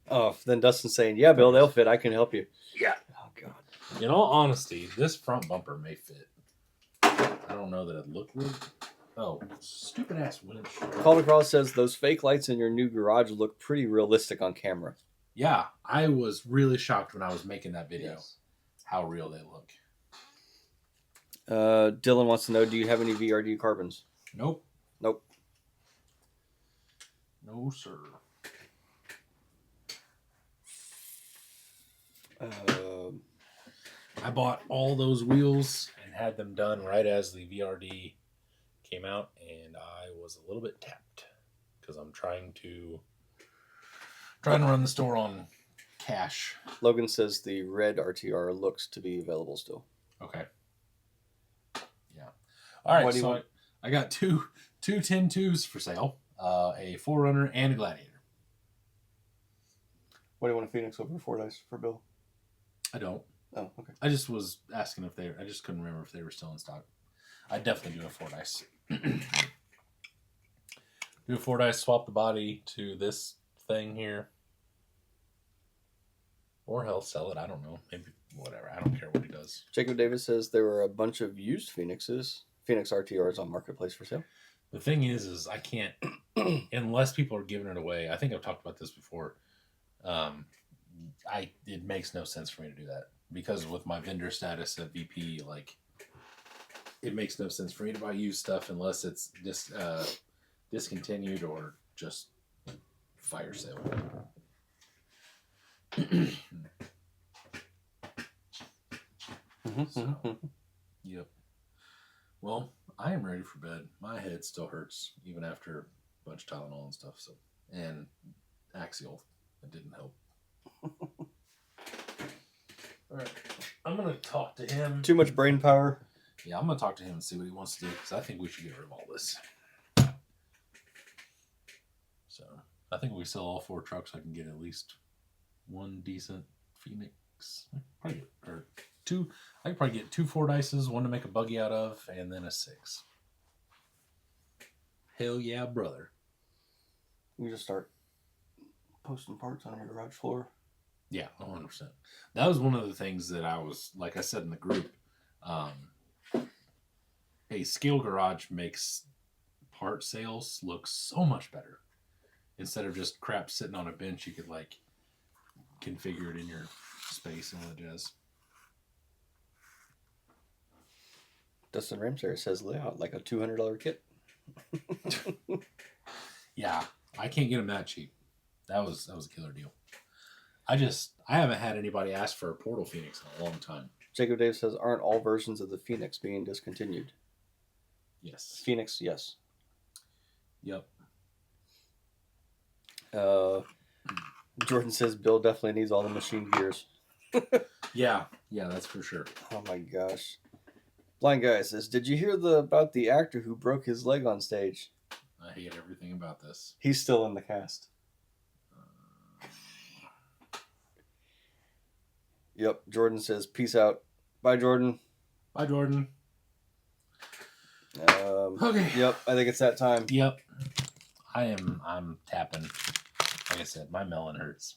Oh, then Dustin's saying, "Yeah, Bill, they'll fit. I can help you." Yeah. Oh God. In all honesty, this front bumper may fit. I don't know that it looked good. Oh, stupid ass winch. Calder Cross says those fake lights in your new garage look pretty realistic on camera. Yeah, I was really shocked when I was making that video. How real they look. Dylan wants to know, do you have any VRD carbons? Nope. Nope. No, sir. I bought all those wheels and had them done right as the VRD came out, and I was a little bit tapped because I'm trying to run the store on cash. Logan says the red RTR looks to be available still. Okay. Yeah. All right. What do you So want? I got two 10-2s for sale, a 4Runner and a Gladiator. What do you want a Phoenix over 4 dice for Bill? I don't. Oh, okay. I just was asking if I just couldn't remember if they were still in stock. I definitely do a 4 dice. Do a 4 dice, swap the body to this thing here. Or hell, sell it. I don't know. Maybe whatever. I don't care what he does. Jacob Davis says there were a bunch of used Phoenix RTRs on Marketplace for sale. The thing is I can't, unless people are giving it away. I think I've talked about this before. It makes no sense for me to do that because with my vendor status at VP, like it makes no sense for me to buy used stuff unless it's discontinued or just fire sale. So, yep. Well, I am ready for bed. My head still hurts even after a bunch of Tylenol and stuff. So, and Axial, it didn't help. All right, I'm gonna talk to him. Too much brain power. Yeah, I'm gonna talk to him and see what he wants to do because I think we should get rid of all this. So I think if we sell all 4 trucks, I can get at least one decent Phoenix. I could probably get 2 4 dices, one to make a buggy out of, and then a 6. Hell yeah, brother! You just start posting parts on your garage floor. Yeah, 100%. That was one of the things that I was, like I said in the group, a scale garage makes part sales look so much better. Instead of just crap sitting on a bench, you could like configure it in your space and all that jazz. Dustin Ramsey says layout like a $200 kit. Yeah, I can't get them that cheap. That was a killer deal. I haven't had anybody ask for a Portal Phoenix in a long time. Jacob Davis says, aren't all versions of the Phoenix being discontinued? Yes. Phoenix, yes. Yep. Jordan says Bill definitely needs all the machine gears. Yeah, that's for sure. Oh my gosh. Blind Guy says, did you hear about the actor who broke his leg on stage? I hate everything about this. He's still in the cast. Yep. Jordan says, peace out. Bye, Jordan. Bye, Jordan. Okay. Yep. I think it's that time. Yep. I'm tapping. Like I said, my melon hurts.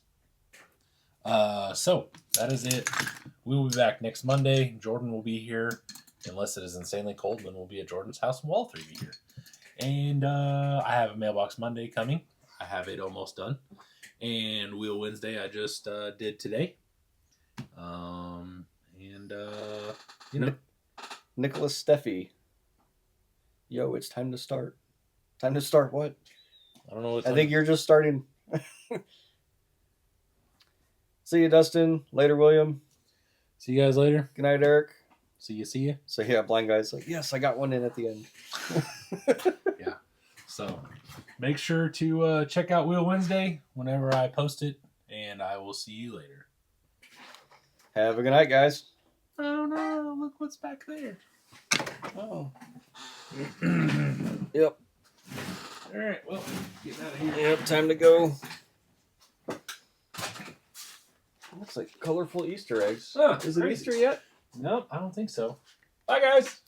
So that is it. We will be back next Monday. Jordan will be here. Unless it is insanely cold, then we'll be at Jordan's house and we'll all 3 be here. And I have a Mailbox Monday coming. I have it almost done. And Wheel Wednesday I just did today. Nicholas Steffi. Yo, it's time to start. Time to start what? I don't know what I think you're just starting. See you, Dustin. Later, William. See you guys later. Good night, Eric. See you. So yeah, Blind Guy's like, yes, I got one in at the end. Yeah. So make sure to check out Wheel Wednesday whenever I post it, and I will see you later. Have a good night, guys. Oh no, look what's back there. Oh. Yep. All right, well, getting out of here. Yep, time to go. Looks like colorful Easter eggs. Huh, Is it crazy. Easter yet? Nope, I don't think so. Bye, guys.